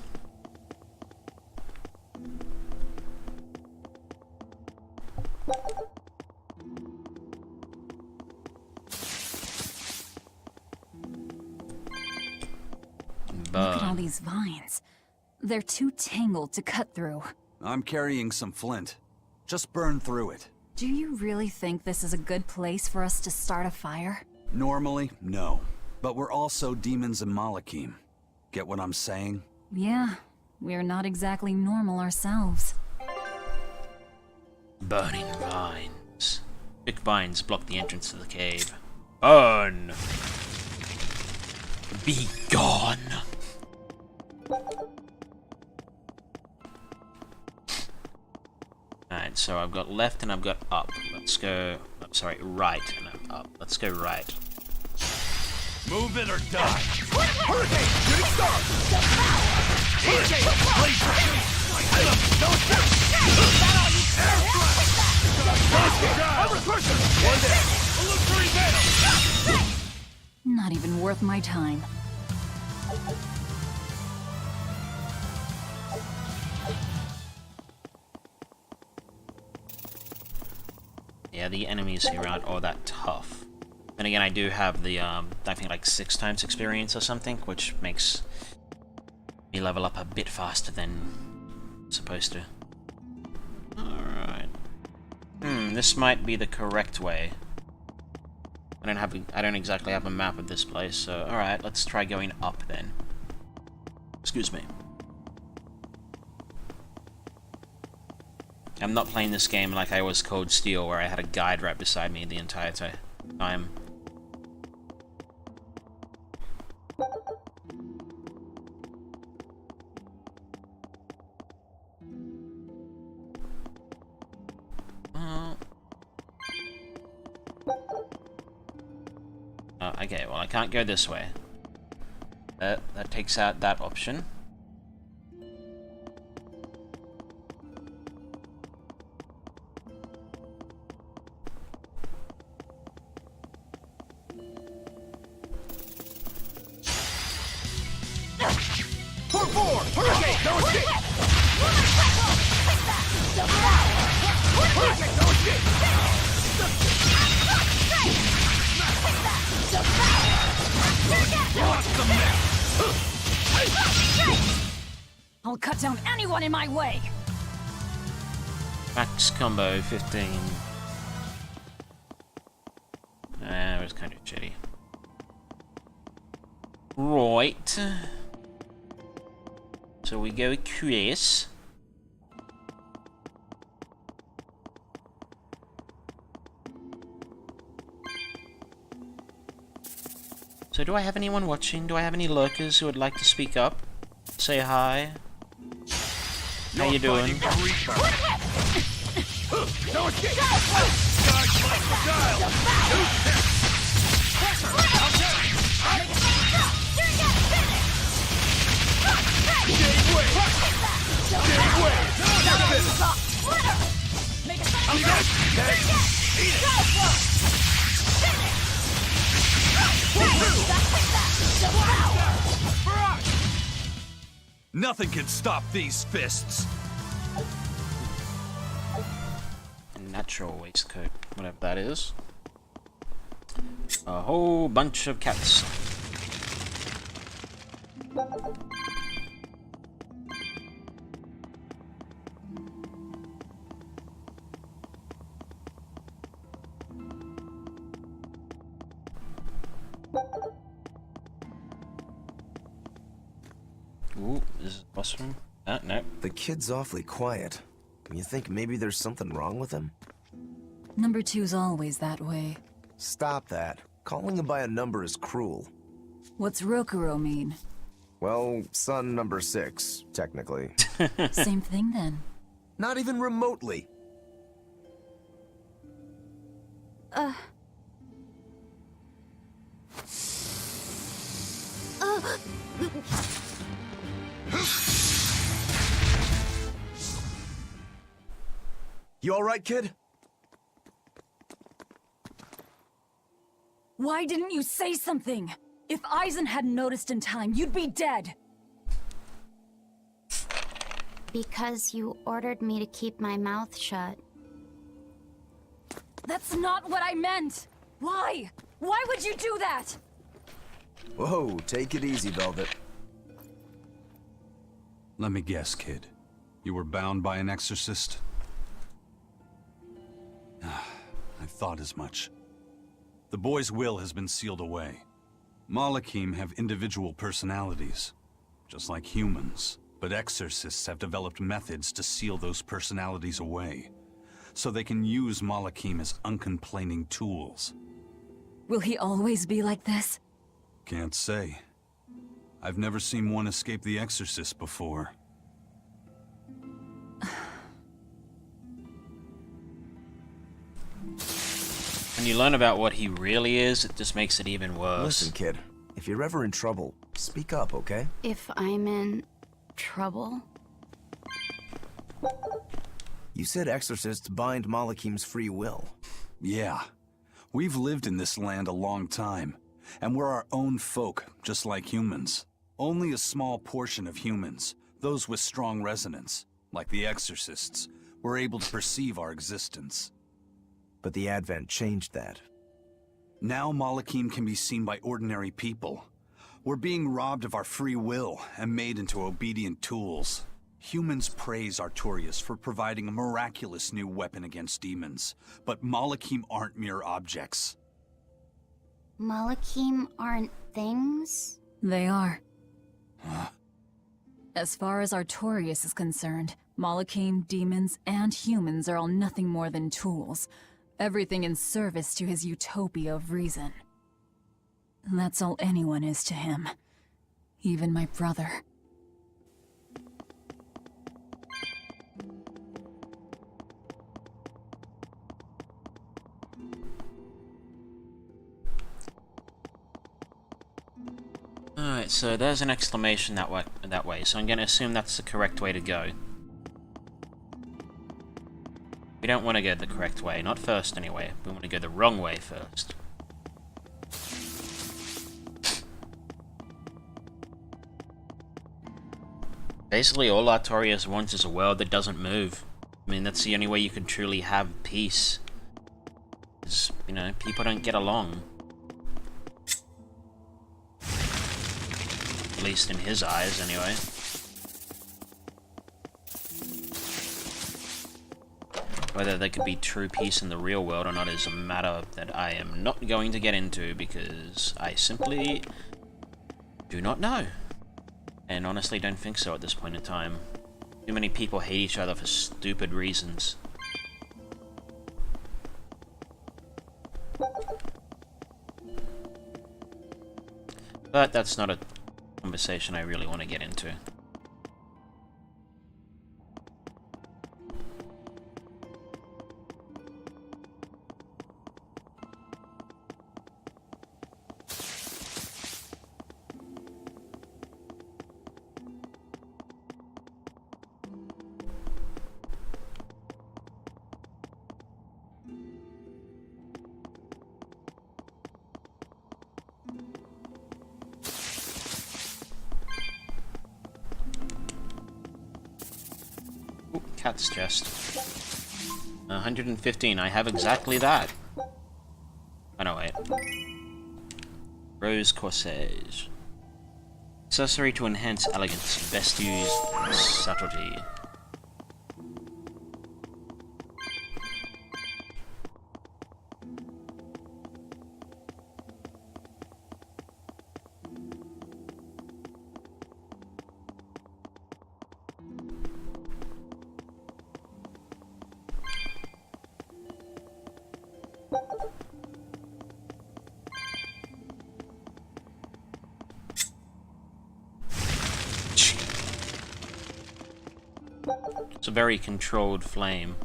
Look at all these vines. They're too tangled to cut through. I'm carrying some flint. Just burn through it. Do you really think this is a good place for us to start a fire? Normally, no. But we're also demons in Malakim. Get what I'm saying? Yeah, we're not exactly normal ourselves. Burning vines. Thick vines block the entrance to the cave. Burn! Be gone! Alright, so I've got left and I've got up. Let's go... oh, sorry, right and I'm up. Let's go right. Move it or die! Hurricane! Shooting star! Hurricane! Laser! Armor crusher! One down! Illusory veil! Not even worth my time. Yeah, the enemies here aren't all that tough. And again, I do have the, I think like 6 times experience or something, which makes me level up a bit faster than I'm supposed to. Alright. This might be the correct way. I don't exactly have a map of this place, so alright, let's try going up then. Excuse me. I'm not playing this game like I was Code Steel, where I had a guide right beside me the entire time. Okay, well I can't go this way. That takes out that option. I'll cut down anyone in my way! Max combo 15. That was kind of shitty. Right. So we go Chris. So do I have anyone watching? Do I have any lurkers who would like to speak up? Say hi. How you doing? Nothing can stop these fists. Natural waistcoat, whatever that is. A whole bunch of cats. Ooh, is it boss room? No. The kid's awfully quiet. You think maybe there's something wrong with him? Number 2's always that way. Stop that. Calling him by a number is cruel. What's Rokuro mean? Well, son number 6, technically. Same thing then. Not even remotely. You alright, kid? Why didn't you say something? If Eisen hadn't noticed in time, you'd be dead. Because you ordered me to keep my mouth shut. That's not what I meant! Why? Why would you do that? Whoa, take it easy, Velvet. Let me guess, kid. You were bound by an exorcist? I thought as much. The boy's will has been sealed away. Malakim have individual personalities, just like humans. But exorcists have developed methods to seal those personalities away, so they can use Malakim as uncomplaining tools. Will he always be like this? Can't say. I've never seen one escape the exorcist before. When you learn about what he really is, it just makes it even worse. Listen, kid. If you're ever in trouble, speak up, okay? If I'm in trouble? You said exorcists bind Malakim's free will. Yeah. We've lived in this land a long time, and we're our own folk, just like humans. Only a small portion of humans, those with strong resonance, like the exorcists, were able to perceive our existence. But the Advent changed that. Now Malakim can be seen by ordinary people. We're being robbed of our free will and made into obedient tools. Humans praise Artorias for providing a miraculous new weapon against demons, but Malakim aren't mere objects. Malakim aren't things? They are. As far as Artorias is concerned, Malakim, demons, and humans are all nothing more than tools. Everything in service to his utopia of reason. That's all anyone is to him. Even my brother. Alright, so there's an exclamation that way, so I'm going to assume that's the correct way to go. We don't want to go the correct way, not first anyway. We want to go the wrong way first. Basically, all Artorias wants is a world that doesn't move. I mean, that's the only way you can truly have peace. Is, you know, people don't get along. At least in his eyes, anyway. Whether there could be true peace in the real world or not is a matter that I am not going to get into because I simply do not know. And honestly don't think so at this point in time. Too many people hate each other for stupid reasons. But that's not a conversation I really want to get into. Cat's chest. 115, I have exactly that. Oh no, wait. Rose Corsage. Accessory to enhance elegance, best used subtlety. It's a very controlled flame.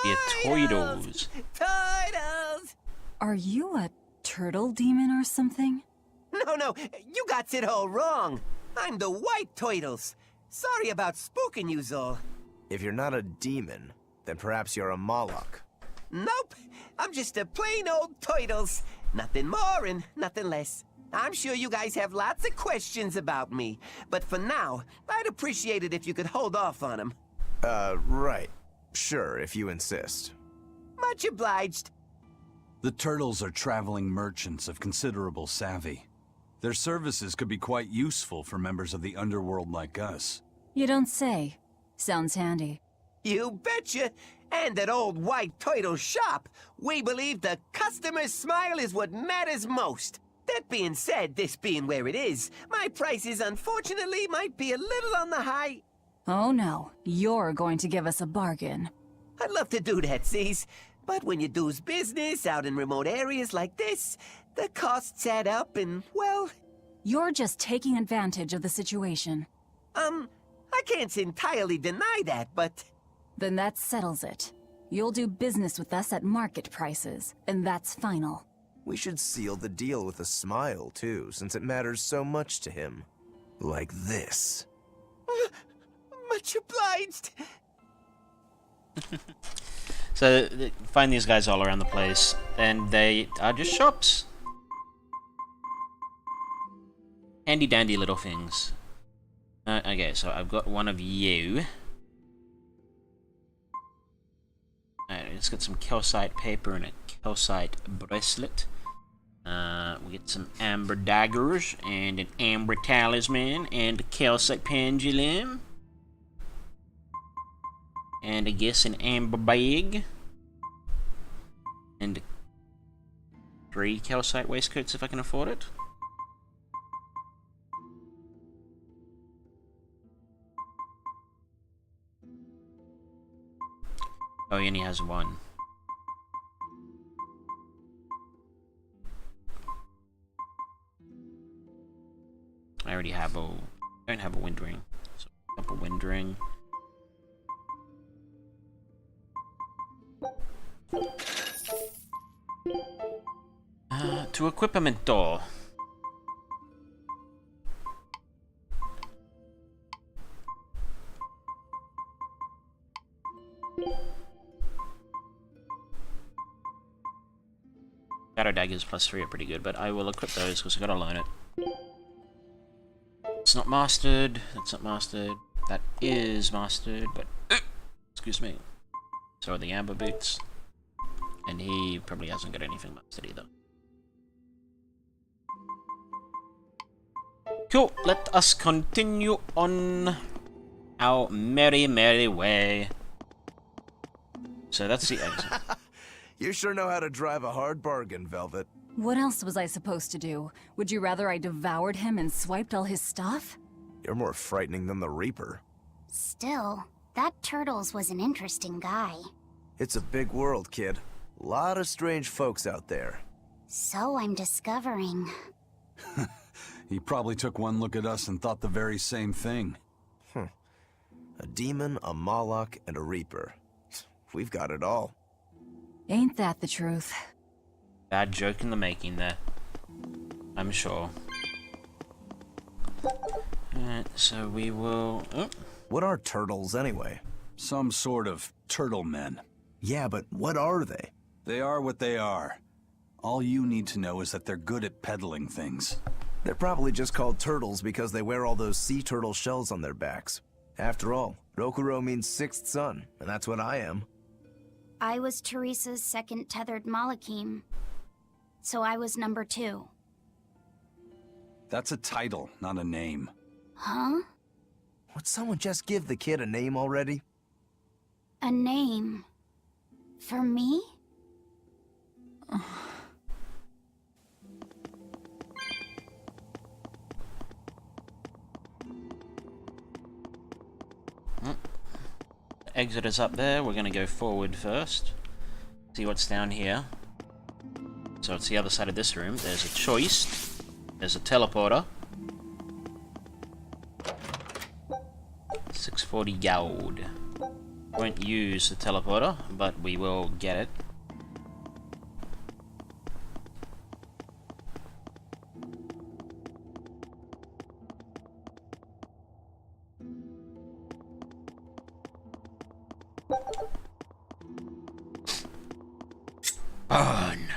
The Toidles. Turtles! Are you a turtle demon or something? No, you got it all wrong. I'm the White Turtles. Sorry about spooking you, Zol. If you're not a demon, then perhaps you're a Moloch. Nope, I'm just a plain old Turtles. Nothing more and nothing less. I'm sure you guys have lots of questions about me, but for now, I'd appreciate it if you could hold off on them. Right. Sure, if you insist. Much obliged. The Turtles are traveling merchants of considerable savvy. Their services could be quite useful for members of the underworld like us. You don't say. Sounds handy. You betcha. And at old White Turtle shop, we believe the customer's smile is what matters most. That being said, this being where it is, my prices unfortunately might be a little on the high. Oh no, you're going to give us a bargain. I'd love to do that, C's. But when you do's business out in remote areas like this, the costs add up and, well... You're just taking advantage of the situation. I can't entirely deny that, but... Then that settles it. You'll do business with us at market prices, and that's final. We should seal the deal with a smile, too, since it matters so much to him. Like this. Much obliged. So, find these guys all around the place, and they are just shops. Handy dandy little things. Okay, so I've got one of you. let's get some calcite paper and a calcite bracelet. We get some amber daggers and an amber talisman and a calcite pendulum. And I guess an amber bag. And 3 calcite waistcoats if I can afford it. Oh, he only has 1. I already have a... don't have a wind ring. So, up a wind ring. To equipamento. Shadow daggers +3 are pretty good, but I will equip those because I gotta learn it. It's not mastered. That's not mastered. That is mastered, but excuse me. So are the amber boots, and he probably hasn't got anything mastered either. Cool. Let us continue on our merry way. So that's the exit. You sure know how to drive a hard bargain, Velvet. What else was I supposed to do? Would you rather I devoured him and swiped all his stuff? You're more frightening than the Reaper. Still, that Turtles was an interesting guy. It's a big world, kid. A lot of strange folks out there. So I'm discovering. He probably took one look at us and thought the very same thing. A demon, a Moloch, and a Reaper. We've got it all. Ain't that the truth? Bad joke in the making there. I'm sure. Alright, so we will... Oh. What are turtles, anyway? Some sort of turtle men. Yeah, but what are they? They are what they are. All you need to know is that they're good at peddling things. They're probably just called turtles because they wear all those sea turtle shells on their backs. After all, Rokuro means 6th son, and that's what I am. I was Teresa's second tethered Malachim. So I was number 2. That's a title, not a name. Huh? Would someone just give the kid a name already? A name? For me? Exit is up there. We're gonna go forward first. See what's down here. So it's the other side of this room. There's a choice. There's a teleporter. 640 gold. Won't use the teleporter, but we will get it. Burn.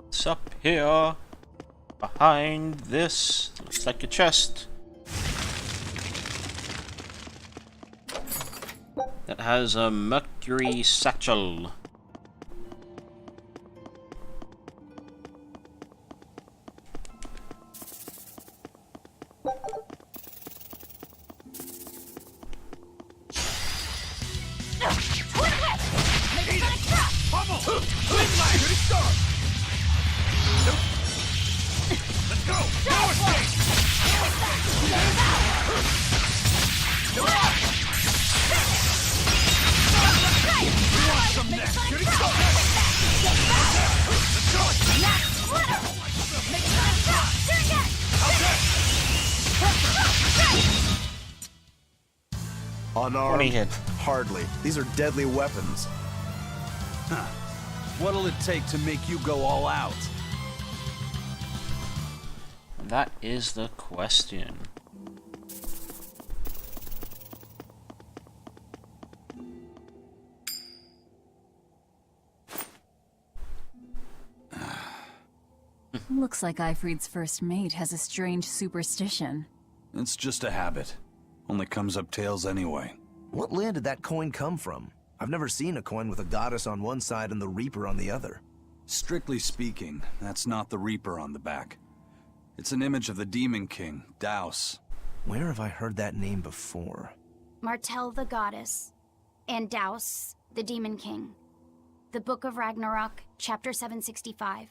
It's up here, behind this. Looks like a chest. That has a mercury satchel. Unarmed? Hardly. These are deadly weapons. Huh. What'll it take to make you go all out? That is the question. Looks like Ifrid's first mate has a strange superstition. It's just a habit. Only comes up tails anyway. What land did that coin come from? I've never seen a coin with a goddess on one side and the Reaper on the other. Strictly speaking, that's not the Reaper on the back. It's an image of the Demon King, Daus. Where have I heard that name before? Martel the goddess, and Daus the demon king. The Book of Ragnarok, chapter 765.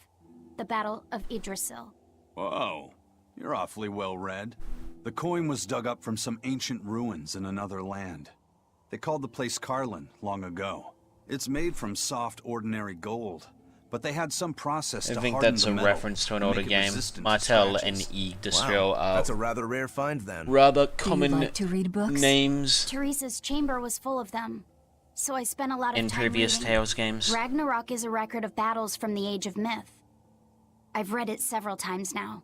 The Battle of Yggdrasil. Whoa, you're awfully well read. The coin was dug up from some ancient ruins in another land. They called the place Karlin long ago. It's made from soft, ordinary gold, but they had some process to harden the metal. I think that's a reference to an older game. Martel and Yggdrasil are that's a rather rare find then. rather common Do you like to read books? names Teresa's chamber was full of them, so I spent a lot of in time previous reading. Tales games. Ragnarok is a record of battles from the Age of Myth. I've read it several times now.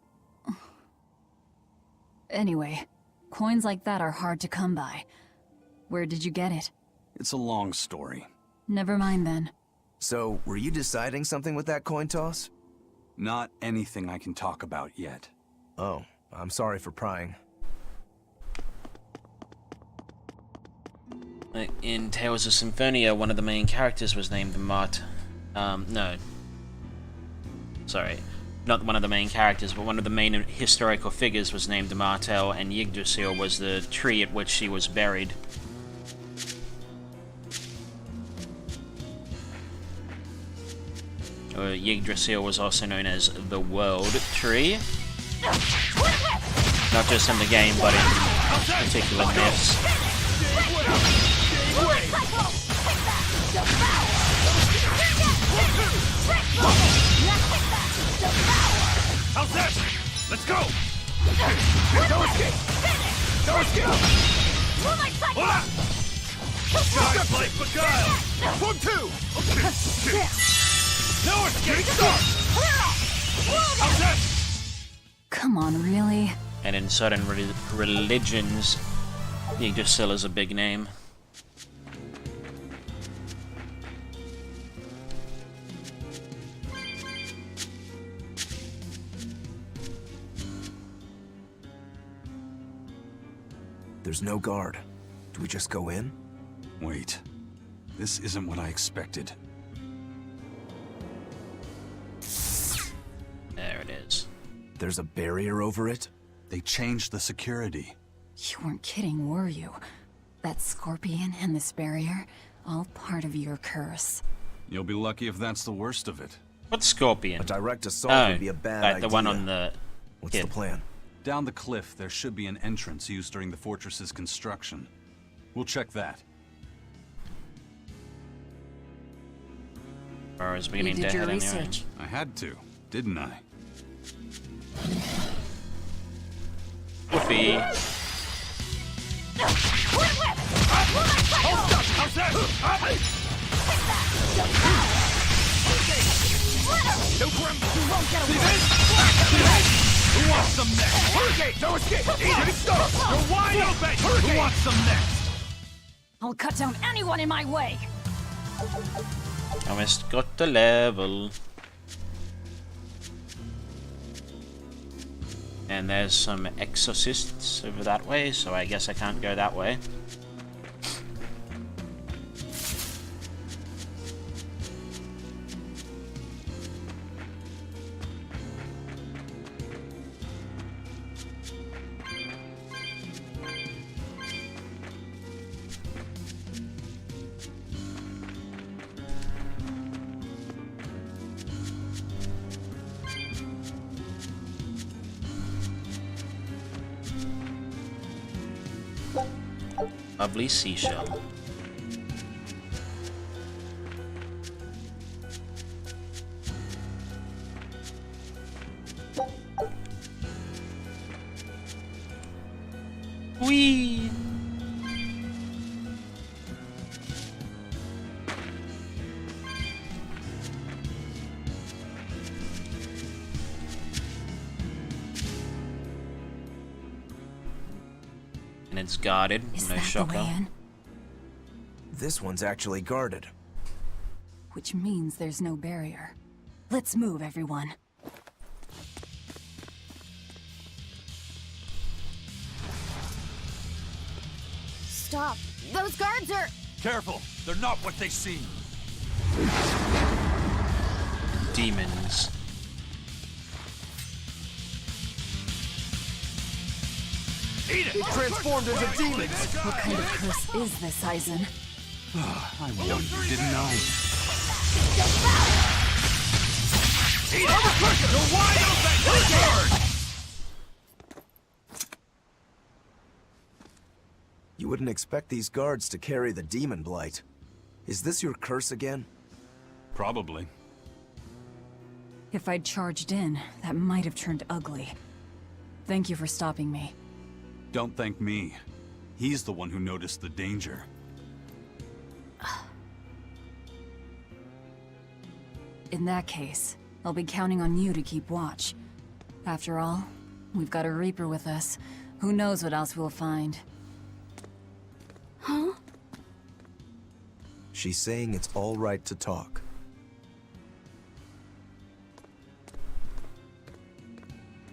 Anyway, coins like that are hard to come by. Where did you get it? It's a long story. Never mind then. So, were you deciding something with that coin toss? Not anything I can talk about yet. Oh, I'm sorry for prying. In Tales of Symphonia, one of the main characters was named not one of the main characters, but one of the main historical figures was named Martel, and Yggdrasil was the tree at which she was buried. Yggdrasil was also known as the World Tree. Not just in the game, but in particular myths. How's that? Let's go! Don't escape! Don't escape! Hola! Sky's like beguile! 1, 2! No escape! Stop! How's that? Come on, really? And in certain religions, Yggdrasil is a big name. There's no guard. Do we just go in? Wait. This isn't what I expected. There it is. There's a barrier over it? They changed the security. You weren't kidding, were you? That scorpion and this barrier, all part of your curse. You'll be lucky if that's the worst of it. What scorpion? A direct assault would be a bad idea. The one on the... What's the plan? Down the cliff, there should be an entrance used during the fortress's construction. We'll check that. Or is beginning You did to your head anyway. research. I had to, didn't I? Woofy. How's that? No grumble! You won't get away! Who wants some next? Hurricane! No escape! Easy stop! You're wide open! Hurricane! Who wants some next? I'll cut down anyone in my way! Almost got the level. And there's some exorcists over that way, so I guess I can't go that way. Lovely seashell. Whee! And it's guarded, Is no that the shocker. way in? This one's actually guarded. Which means there's no barrier. Let's move, everyone. Stop. Those guards are... Careful, they're not what they seem. Demons. It transformed into demons! What kind of curse is this, Eisen? I warned you, didn't I? You're wide open! You wouldn't expect these guards to carry the demon blight. Is this your curse again? Probably. If I'd charged in, that might have turned ugly. Thank you for stopping me. Don't thank me. He's the one who noticed the danger. In that case, I'll be counting on you to keep watch. After all, we've got a Reaper with us. Who knows what else we'll find. Huh? She's saying it's all right to talk.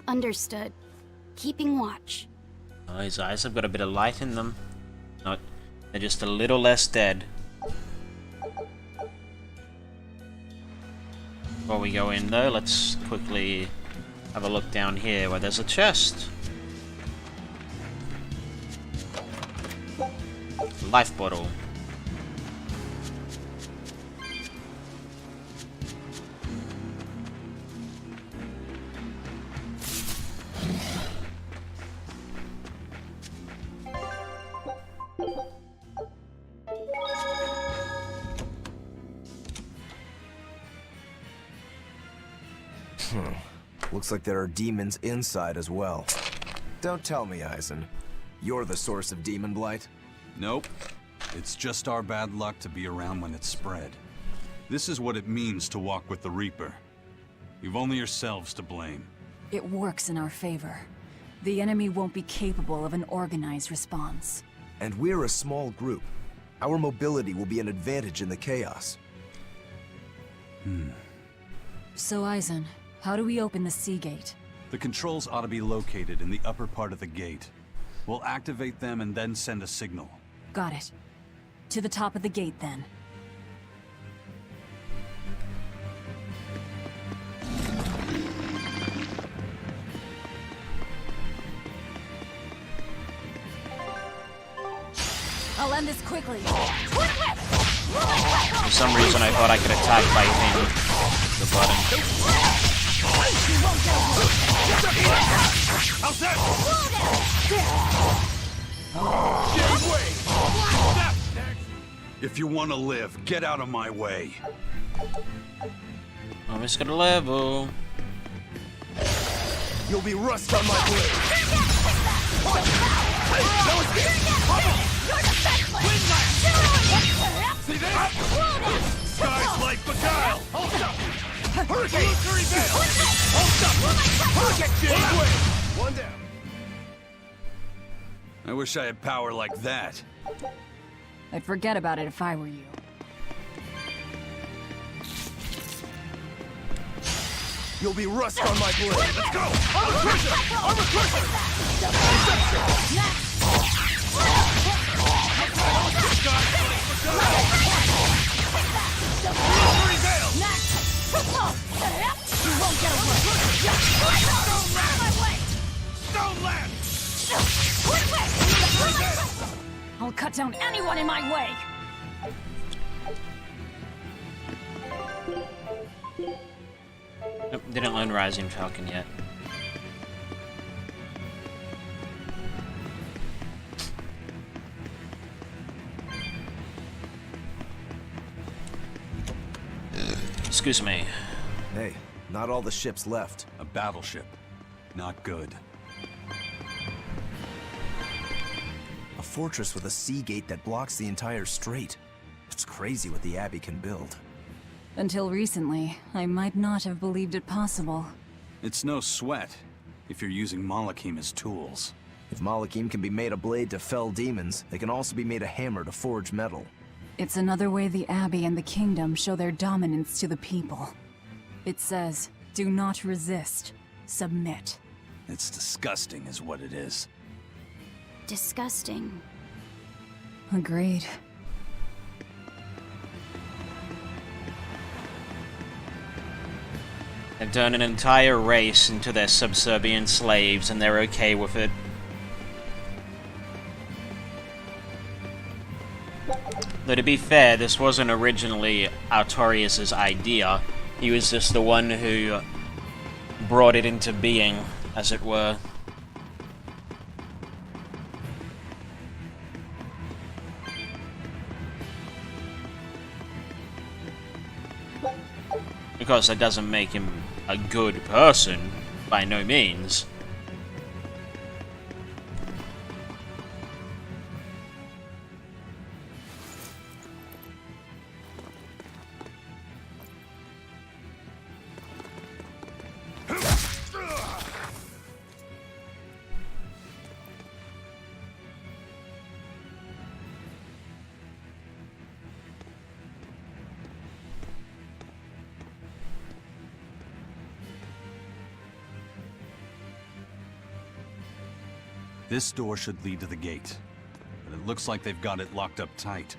Understood. Keeping watch. Oh, his eyes have got a bit of light in them. Not, they're just a little less dead. Before we go in though, let's quickly have a look down here where there's a chest. Life bottle. Looks like there are demons inside as well. Don't tell me, Eisen. You're the source of demon blight? Nope. It's just our bad luck to be around when it's spread. This is what it means to walk with the Reaper. You've only yourselves to blame. It works in our favor. The enemy won't be capable of an organized response. And we're a small group. Our mobility will be an advantage in the chaos. So, Eisen, how do we open the sea gate? The controls ought to be located in the upper part of the gate. We'll activate them and then send a signal. Got it. To the top of the gate, then. I'll end this quickly. For some reason I thought I could attack by hitting the button. How's that? If you want to live, get out of my way. I'm just gonna level. You'll be rust on my blade. See that? Sky's like beguile. Hold up. Hurricane. Hold up. Hurricane. One down. I wish I had power like that. I'd forget about it if I were you. You'll be rust on my blade. Let's go. Armor crusher. Armor crusher. I'll cut down anyone in my way! Nope, didn't learn Rising Falcon yet. Excuse me. Hey, not all the ships left. A battleship. Not good. A fortress with a sea gate that blocks the entire strait. It's crazy what the Abbey can build. Until recently, I might not have believed it possible. It's no sweat, if you're using Malachim as tools. If Malachim can be made a blade to fell demons, it can also be made a hammer to forge metal. It's another way the Abbey and the Kingdom show their dominance to the people. It says, do not resist, submit. It's disgusting is what it is. Disgusting. Agreed. They've turned an entire race into their subservient slaves, and they're okay with it. Though to be fair, this wasn't originally Artorias' idea. He was just the one who brought it into being, as it were. Of course, that doesn't make him a good person, by no means. This door should lead to the gate, but it looks like they've got it locked up tight.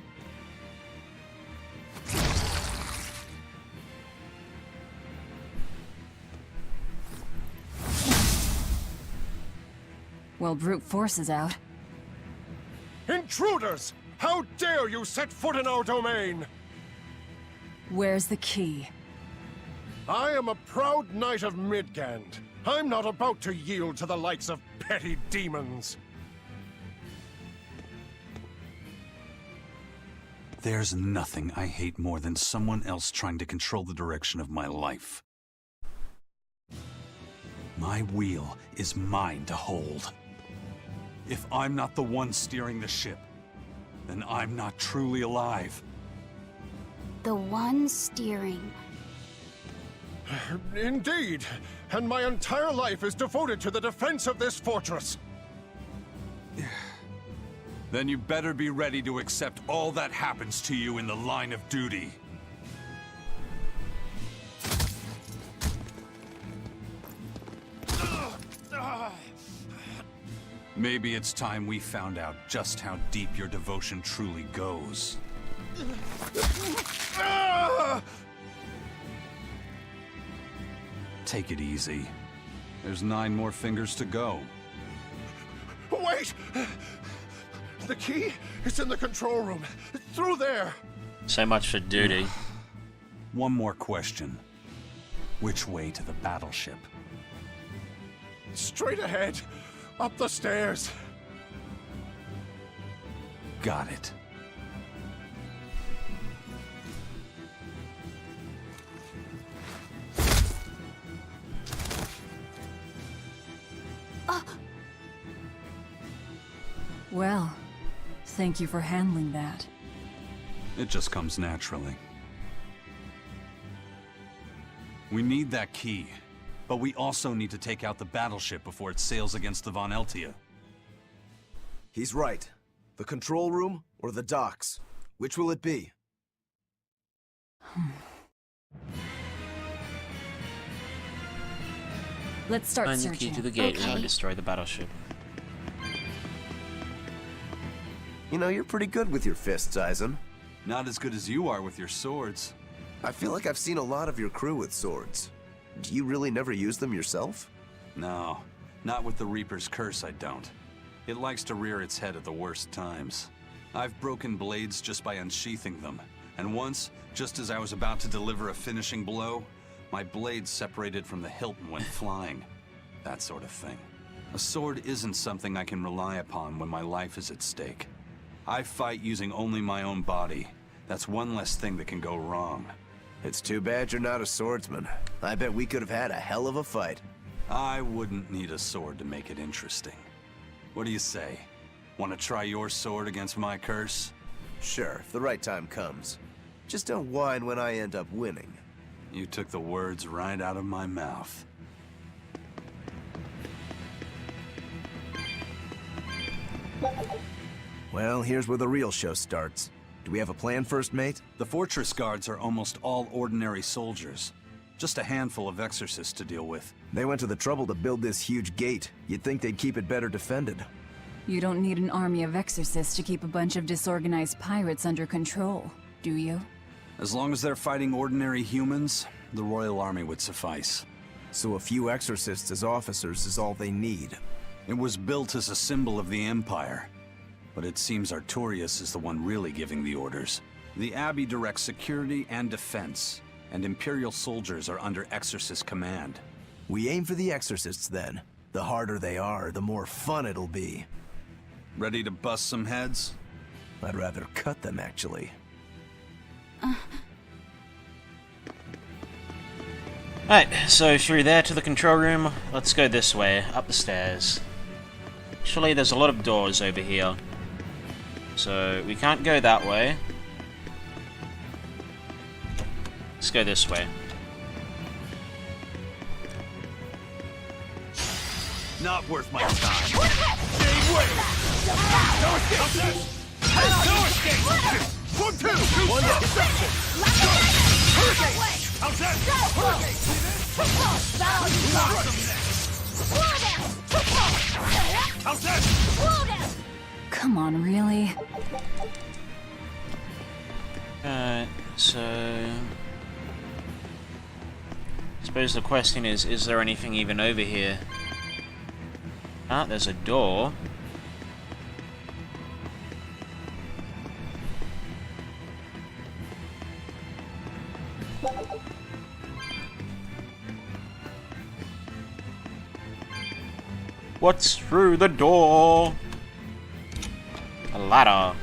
Well, brute force is out. Intruders! How dare you set foot in our domain! Where's the key? I am a proud knight of Midgand. I'm not about to yield to the likes of petty demons. There's nothing I hate more than someone else trying to control the direction of my life. My wheel is mine to hold. If I'm not the one steering the ship, then I'm not truly alive. The one steering. Indeed, and my entire life is devoted to the defense of this fortress. Then you better be ready to accept all that happens to you in the line of duty. Maybe it's time we found out just how deep your devotion truly goes. Take it easy. There's 9 more fingers to go. Wait! The key is in the control room. Through there. So much for duty. One more question. Which way to the battleship? Straight ahead. Up the stairs. Got it. Well, thank you for handling that. It just comes naturally. We need that key, but we also need to take out the battleship before it sails against the Von Eltia. He's right. The control room or the docks? Which will it be? Let's start Find the searching. key to the gate and destroy the battleship. You know, you're pretty good with your fists, Eisen. Not as good as you are with your swords. I feel like I've seen a lot of your crew with swords. Do you really never use them yourself? No, not with the Reaper's curse, I don't. It likes to rear its head at the worst times. I've broken blades just by unsheathing them, and once, just as I was about to deliver a finishing blow, my blade separated from the hilt and went flying. That sort of thing. A sword isn't something I can rely upon when my life is at stake. I fight using only my own body. That's one less thing that can go wrong. It's too bad you're not a swordsman. I bet we could have had a hell of a fight. I wouldn't need a sword to make it interesting. What do you say? Want to try your sword against my curse? Sure, if the right time comes. Just don't whine when I end up winning. You took the words right out of my mouth. Well, here's where the real show starts. Do we have a plan, First Mate? The fortress guards are almost all ordinary soldiers. Just a handful of exorcists to deal with. They went to the trouble to build this huge gate. You'd think they'd keep it better defended. You don't need an army of exorcists to keep a bunch of disorganized pirates under control, do you? As long as they're fighting ordinary humans, the Royal Army would suffice. So a few exorcists as officers is all they need. It was built as a symbol of the Empire, but it seems Artorias is the one really giving the orders. The Abbey directs security and defense, and Imperial soldiers are under Exorcist command. We aim for the exorcists then. The harder they are, the more fun it'll be. Ready to bust some heads? I'd rather cut them, actually. Alright, so through there to the control room. Let's go this way, up the stairs. Actually, there's a lot of doors over here. So, we can't go that way. Let's go this way. Not worth my time. Stay away! No escape! No escape! 1, 2! One deception! Hurricane! How's that? Hurricane! How's that? Come on, really? Alright, so... I suppose the question is there anything even over here? Ah, there's a door. What's through the door? A ladder.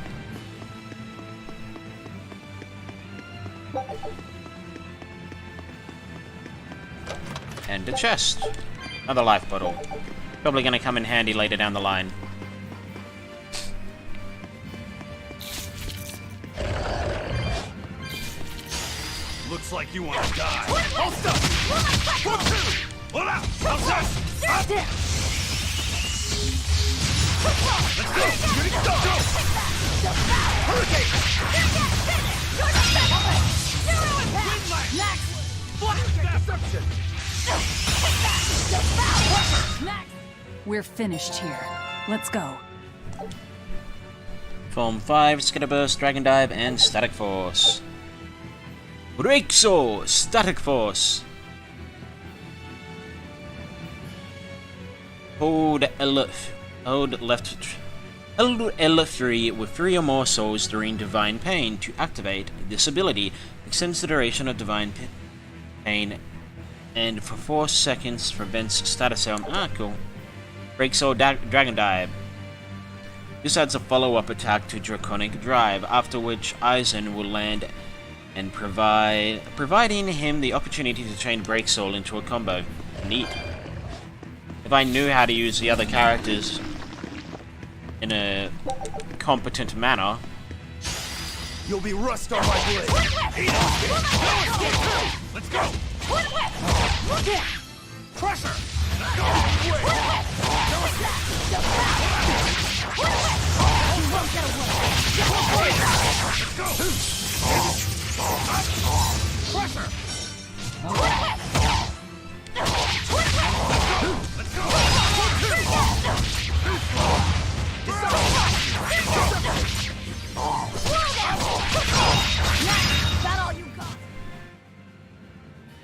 And a chest. Another life bottle. Probably gonna come in handy later down the line. Looks like you want to die. Hold up! 1, 2! Hold up! How's that? Up! Let's go! Shooting star! Go! Hurricane! We're finished here. Let's go. Form 5, Skitter Burst, Dragon Dive, and Static Force. Breaksaw! Static Force! Hold L3 with 3 or more souls during Divine Pain. To activate this ability, extends the duration of Divine Pain and for 4 seconds prevents status ailment. Ah, cool. Breaksaw Dragon Dive. This adds a follow-up attack to Draconic Drive, after which Aizen will land and providing him the opportunity to chain Breaksaw into a combo. Neat. If I knew how to use the other characters in a competent manner. You'll be rust on my blade. Let's go! Pressure! Let's go! Pressure! Let's go!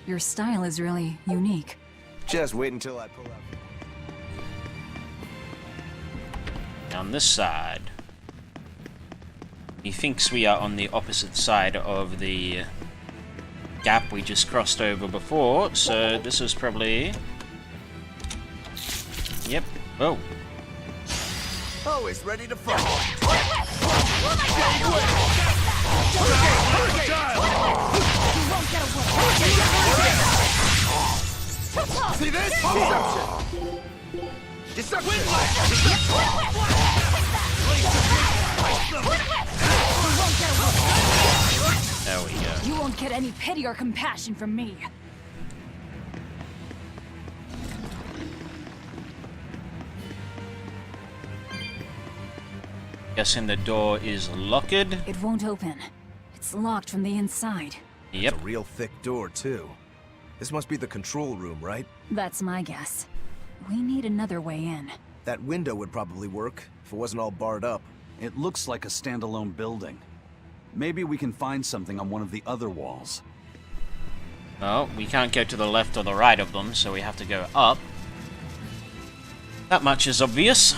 Your style is really unique. Just wait until I pull out. On this side. He thinks we are on the opposite side of the gap we just crossed over before, so this is probably... Yep. Oh. Always ready to fight. See this? Deception! There we go. You won't get any pity or compassion from me. Guessing the door is locked. It won't open. It's locked from the inside. Yep. It's a real thick door, too. This must be the control room, right? That's my guess. We need another way in. That window would probably work, if it wasn't all barred up. It looks like a standalone building. Maybe we can find something on one of the other walls. Well, we can't go to the left or the right of them, so we have to go up. That much is obvious.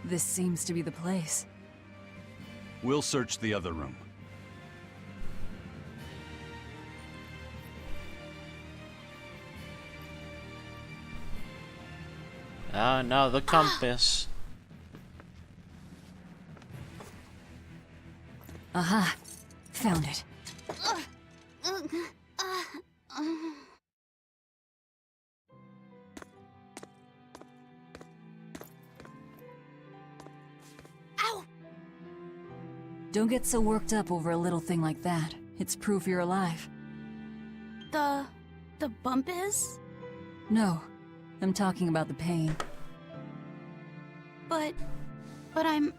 This seems to be the place. We'll search the other room. Ah, no, the compass. Aha! Found it. Ow! Don't get so worked up over a little thing like that. It's proof you're alive. The bump is? No, I'm talking about the pain. But I'm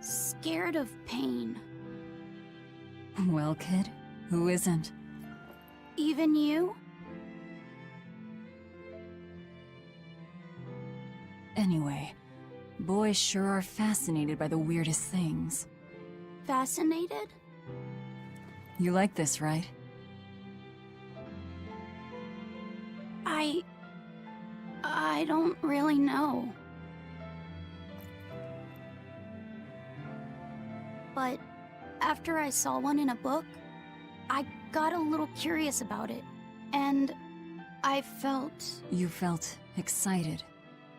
scared of pain. Well, kid, who isn't? Even you? Anyway, boys sure are fascinated by the weirdest things. Fascinated? You like this, right? I don't really know. But after I saw one in a book, I got a little curious about it, and I felt... You felt excited,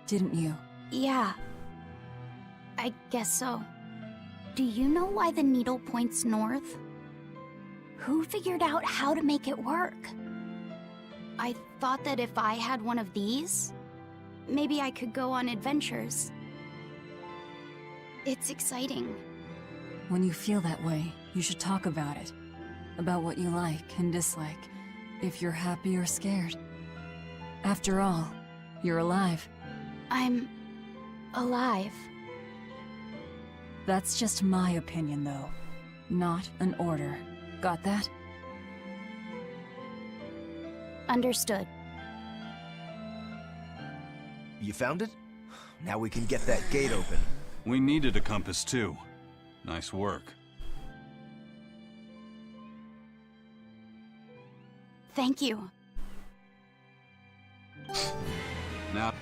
didn't you? Yeah. I guess so. Do you know why the needle points north? Who figured out how to make it work? I thought that if I had one of these, maybe I could go on adventures. It's exciting. When you feel that way, you should talk about it. About what you like and dislike, if you're happy or scared. After all, you're alive. I'm... alive. That's just my opinion, though. Not an order. Got that? Understood. You found it? Now we can get that gate open. We needed a compass too. Nice work. Thank you. Now...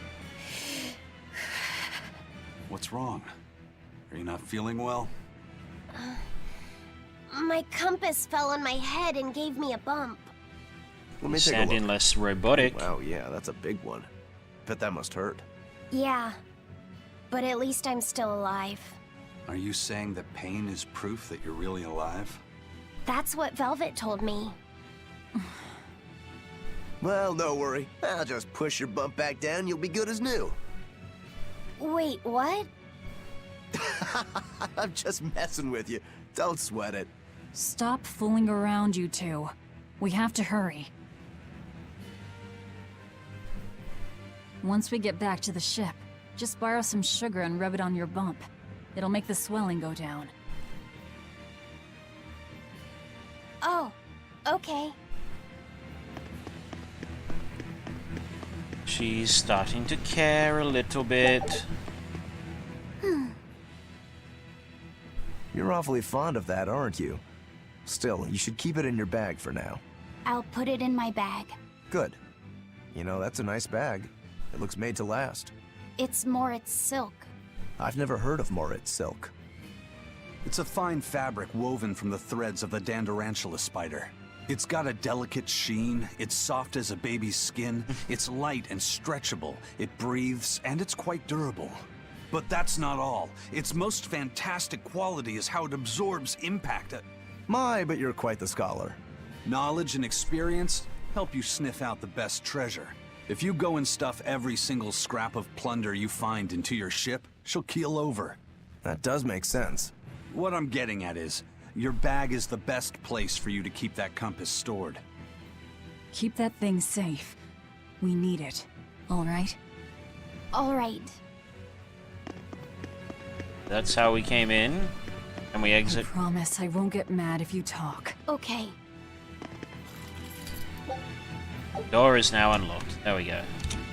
What's wrong? Are you not feeling well? My compass fell on my head and gave me a bump. Let me take a look. Sounding less robotic. Wow, yeah, that's a big one. Bet that must hurt. Yeah, but at least I'm still alive. Are you saying that pain is proof that you're really alive? That's what Velvet told me. Well, don't worry. I'll just push your bump back down, you'll be good as new. Wait, what? I'm just messing with you. Don't sweat it. Stop fooling around, you two. We have to hurry. Once we get back to the ship, just borrow some sugar and rub it on your bump. It'll make the swelling go down. Oh, okay. She's starting to care a little bit. You're awfully fond of that, aren't you? Still, you should keep it in your bag for now. I'll put it in my bag. Good. You know, that's a nice bag. It looks made to last. It's Moritz silk. I've never heard of Moritz silk. It's a fine fabric woven from the threads of the Dandarantula spider. It's got a delicate sheen, it's soft as a baby's skin, it's light and stretchable, it breathes, and it's quite durable. But that's not all. Its most fantastic quality is how it absorbs impact. My, but you're quite the scholar. Knowledge and experience help you sniff out the best treasure. If you go and stuff every single scrap of plunder you find into your ship, she'll keel over. That does make sense. What I'm getting at is, your bag is the best place for you to keep that compass stored. Keep that thing safe. We need it. All right? All right. That's how we came in. And we I exit. promise I won't get mad if you talk. Okay. Door is now unlocked. There we go.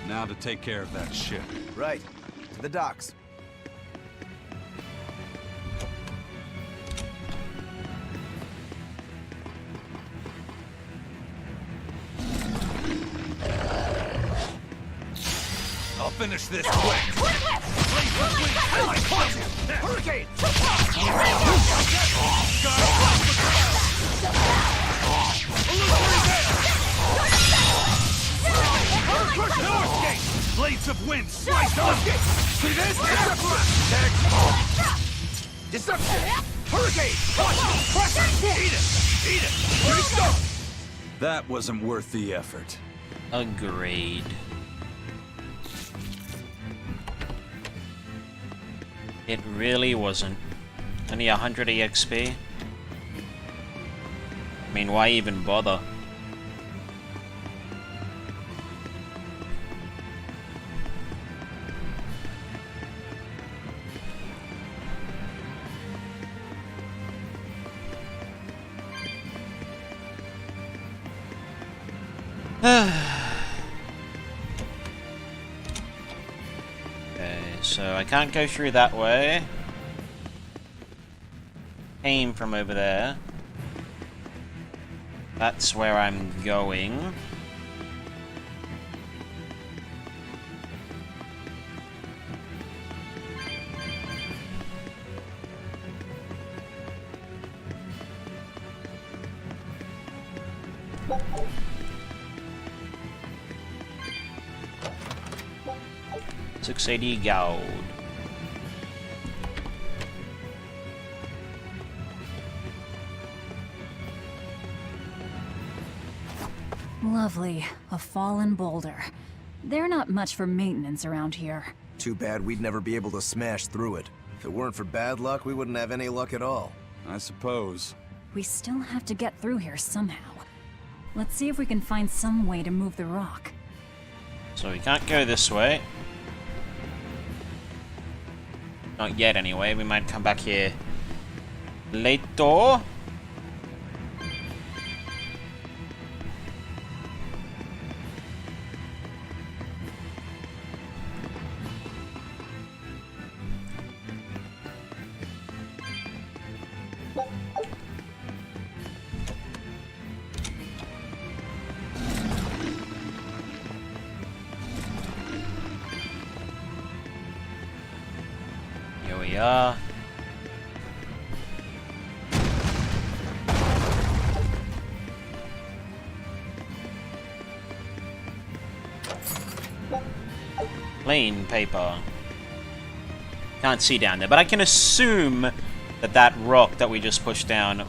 Now to take care of that ship. Right. To the docks. I'll finish this quick. Hurricane! No escape! Blades of wind slice on! See this? Deception! Hurricane! Pressure! Eat it! Eat it! Here we go! That wasn't worth the effort. Agreed. It really wasn't. Only 100 EXP. I mean, why even bother? Okay, so I can't go through that way. Came from over there. That's where I'm going. $680 gold. Lovely. A fallen boulder. They're not much for maintenance around here. Too bad we'd never be able to smash through it. If it weren't for bad luck, we wouldn't have any luck at all. I suppose. We still have to get through here somehow. Let's see if we can find some way to move the rock. So we can't go this way. Not yet, anyway. We might come back here later. Here we are. Plain paper. Can't see down there, but I can assume that that rock that we just pushed down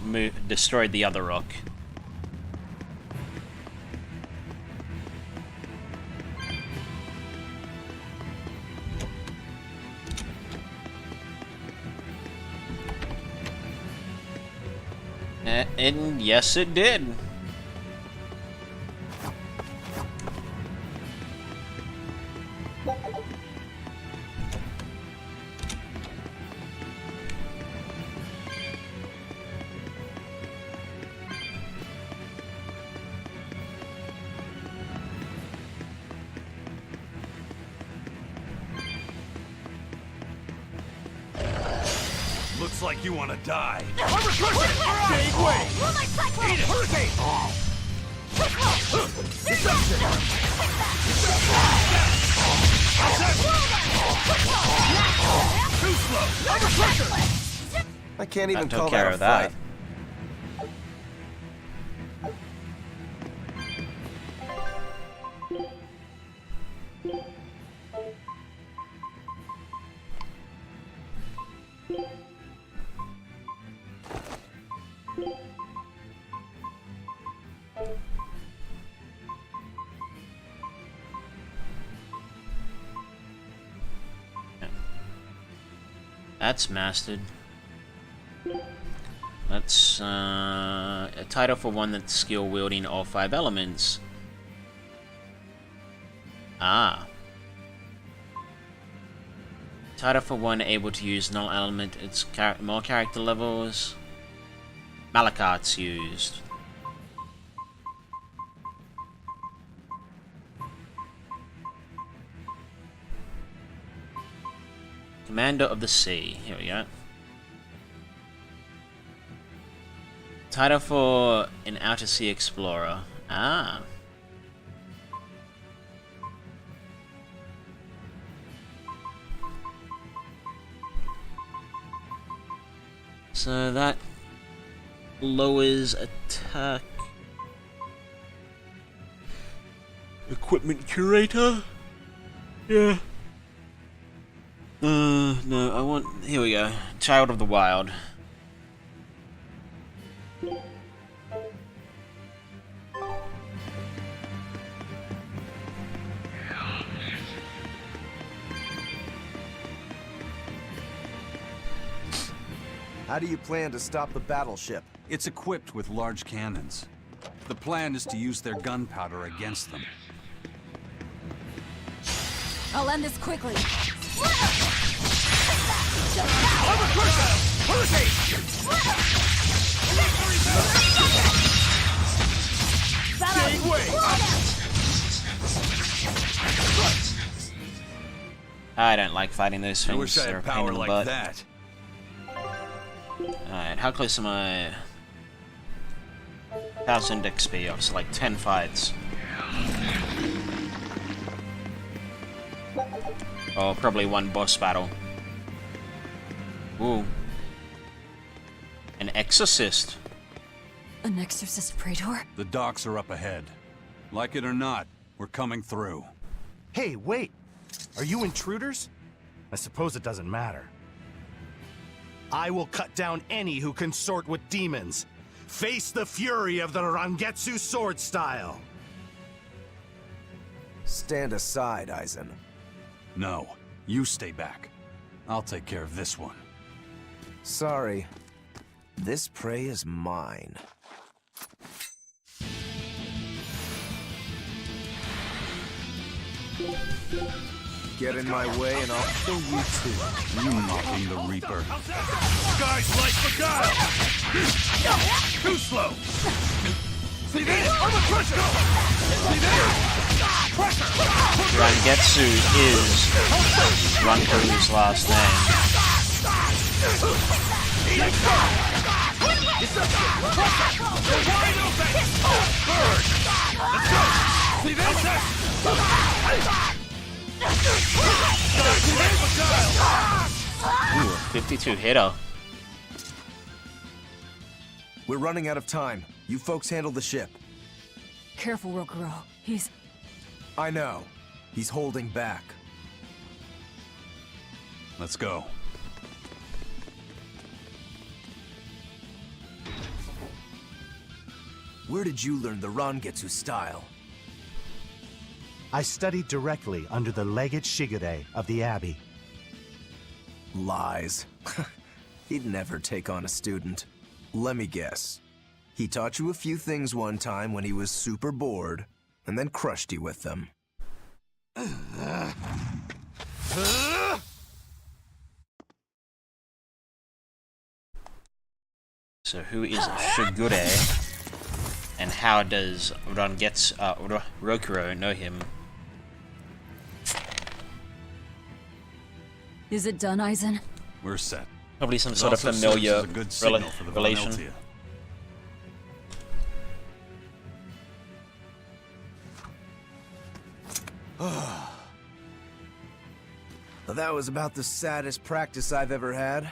destroyed the other rock. And yes, it did. Looks like you want to die. Big way! Eat it! Hurricane! Deception! Too slow! Under pressure! I can't even That call took care that a of that. fight. That's mastered. That's a title for one that's skill wielding all 5 elements. Ah. Title for one able to use null element. It's more character levels. Malakat's used. Commander of the Sea. Here we go. Title for an Outer Sea Explorer. Ah. So that lowers attack. Equipment curator? Yeah. No, I want... Here we go. Child of the Wild. How do you plan to stop the battleship? It's equipped with large cannons. The plan is to use their gunpowder against them. I'll end this quickly. I don't like fighting those things. I wish I They're a had pain power in the like butt. that. Alright, how close am I? 1000 XP off, so like 10 fights. Oh, probably one boss battle. Ooh. An exorcist. An exorcist praetor? The docks are up ahead. Like it or not, we're coming through. Hey, wait! Are you intruders? I suppose it doesn't matter. I will cut down any who consort with demons. Face the fury of the Rangetsu sword style. Stand aside, Aizen. No, you stay back. I'll take care of this one. Sorry. This prey is mine. Get in my way and I'll kill you too. You mocking the Reaper. Guys like the guy! Too slow! See this? I'm a crusher! See this? Pressure! Rangetsu is Ranku's last See this? Ooh, 52 hitter. We're running out of time. You folks handle the ship. Careful, Rokuro. He's... I know. He's holding back. Let's go. Where did you learn the Rangetsu style? I studied directly under the Legate Shigure of the Abbey. Lies. He'd never take on a student. Let me guess. He taught you a few things one time when he was super bored, and then crushed you with them. So who is Shigure? And how does Rokuro know him? Is it done, Aizen? We're set. Probably some It sort of also serves familiar as a good signal for the relation. Von Eltia. That was about the saddest practice I've ever had.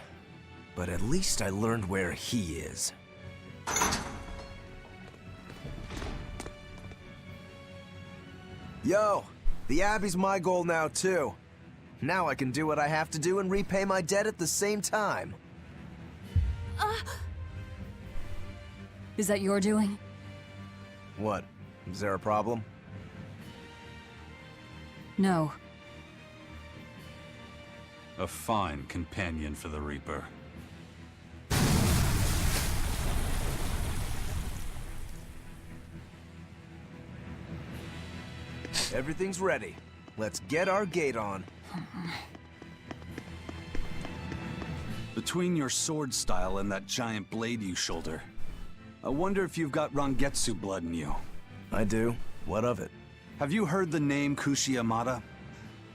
But at least I learned where he is. Yo, the Abbey's my goal now too. Now I can do what I have to do and repay my debt at the same time. Is that your doing? What? Is there a problem? No. A fine companion for the Reaper. Everything's ready. let's get our gate on. Between your sword style and that giant blade you shoulder, I wonder if you've got Rangetsu blood in you. I do. What of it? Have you heard the name Kushi-Yamada?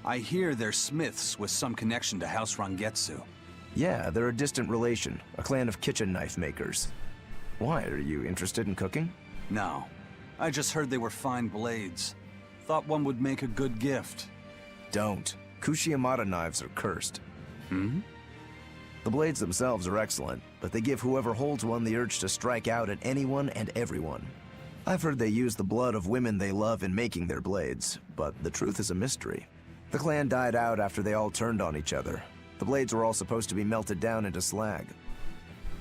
I hear they're smiths with some connection to House Rangetsu. Yeah, they're a distant relation, a clan of kitchen knife makers. Why, are you interested in cooking? No. I just heard they were fine blades. Thought one would make a good gift. Don't. Kushi-Yamada knives are cursed. Hmm? The blades themselves are excellent, but they give whoever holds one the urge to strike out at anyone and everyone. I've heard they use the blood of women they love in making their blades, but the truth is a mystery. The clan died out after they all turned on each other. The blades were all supposed to be melted down into slag.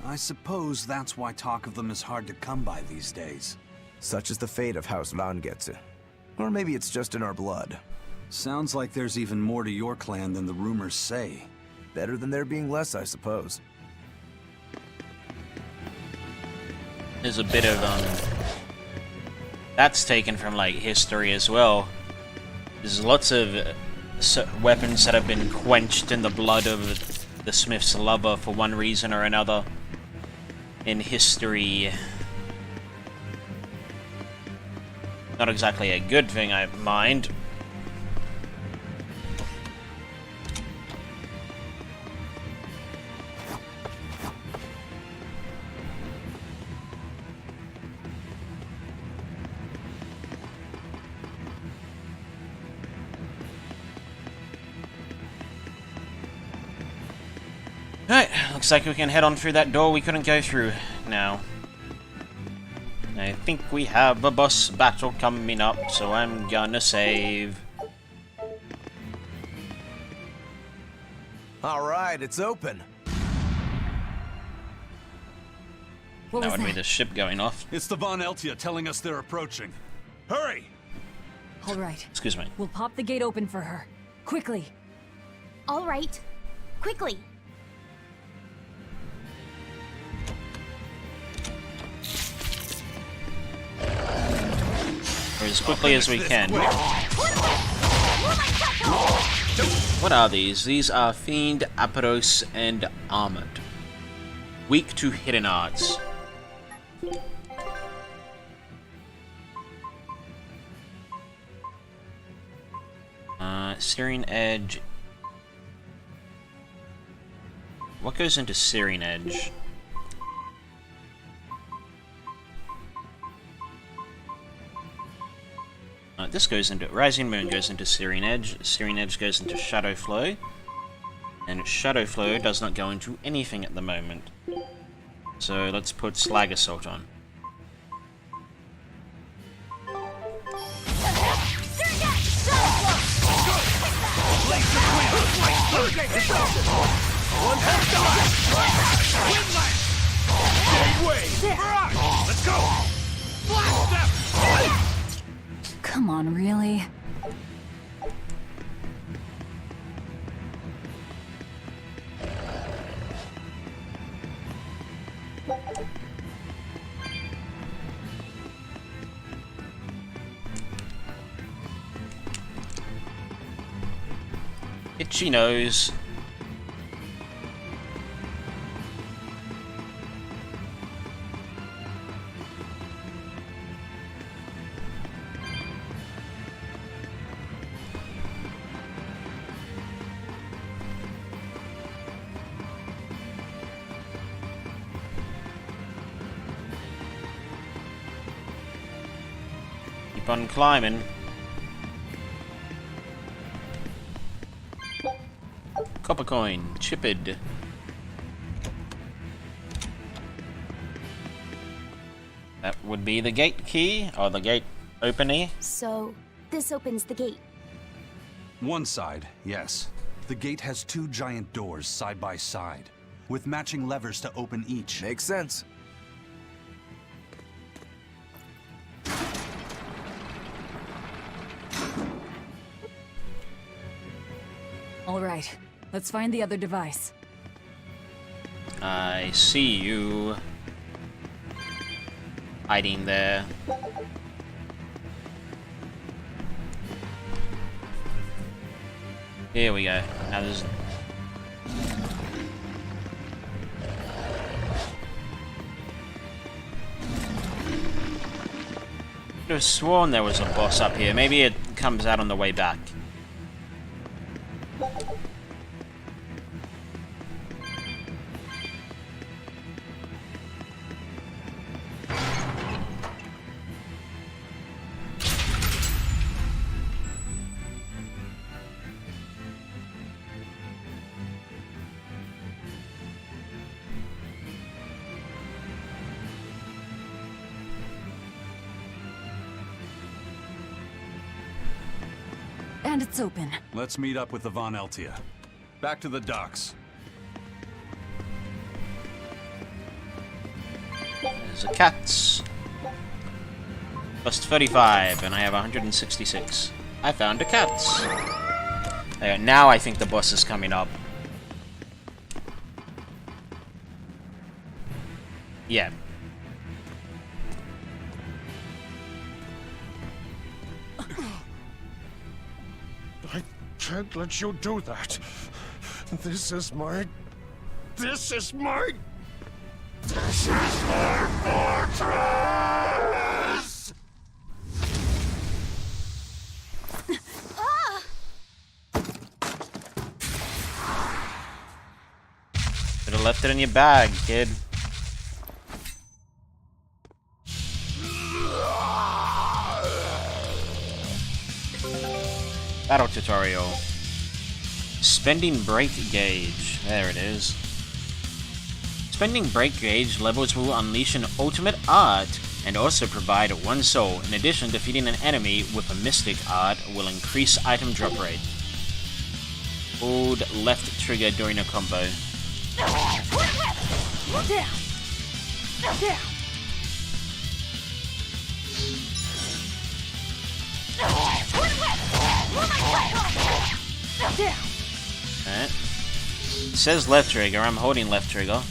I suppose that's why talk of them is hard to come by these days. Such is the fate of House Rangetsu. Or maybe it's just in our blood. Sounds like there's even more to your clan than the rumors say. Better than there being less, I suppose. There's a bit of, that's taken from, like, history as well. There's lots of weapons that have been quenched in the blood of the smith's lover for one reason or another in history. Not exactly a good thing, I mind. Right, looks like we can head on through that door we couldn't go through now. I think we have a boss battle coming up, so I'm gonna save. Alright, it's open. That would be the ship going off. It's the Von Eltia telling us they're approaching. Hurry! All right. Excuse me. We'll pop the gate open for her. Quickly. All right. Quickly. Or as quickly as we can. What are these? These are Fiend, Aperos, and Armored. Weak to hidden arts. Searing Edge. What goes into Searing Edge? This goes into Rising Moon goes into Searing Edge. Searing Edge goes into Shadow Flow, and Shadow Flow does not go into anything at the moment. So let's put Slag Assault on. Let's go! Come on, really? Itchy nose. Keep on climbing. Copper coin, chipped. That would be the gate key, or the gate opener. So, this opens the gate. One side, yes. The gate has two giant doors side by side, with matching levers to open each. Makes sense. All right. Let's find the other device. I see you hiding there. Here we go. Now there's... I could have sworn there was a boss up here. Maybe it comes out on the way back. And it's open. Let's meet up with the Von Eltia. Back to the docks. There's a cat. Plus 35, and I have 166. I found a cat. There, now I think the boss is coming up. Yeah. I can't let you do that. This is my fortress! Should have left it in your bag, kid. Battle tutorial. Spending break gauge. There it is. Spending break gauge levels will unleash an ultimate art and also provide 1 soul. In addition, defeating an enemy with a mystic art will increase item drop rate. Hold left trigger during a combo. Alright. It says left trigger, I'm holding left trigger.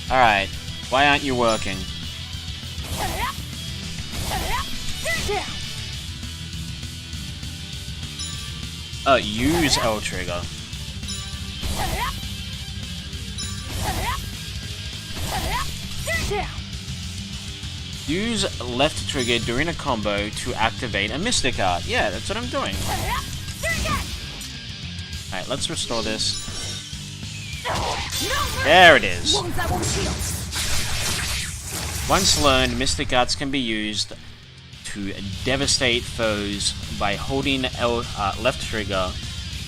Alright, why aren't you working? Use L trigger. Use left trigger during a combo to activate a mystic art. Yeah, that's what I'm doing. Alright, let's restore this. There it is. Once learned, mystic arts can be used to devastate foes by holding left trigger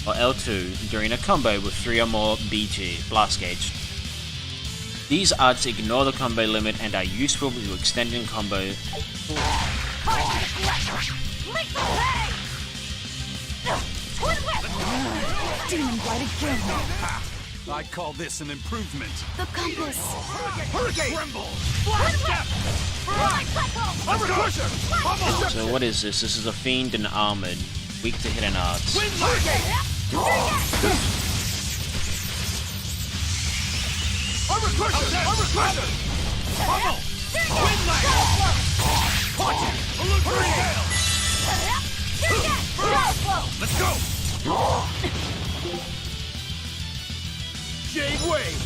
or L2 during a combo with 3 or more BG, blast gauge. These arts ignore the combo limit and are useful to extending combo. Demon Blight again. I call this an improvement. The compass. Hurricane! So what is this? This is a fiend and armored, weak to hidden arts. Let's go! Jade Wave!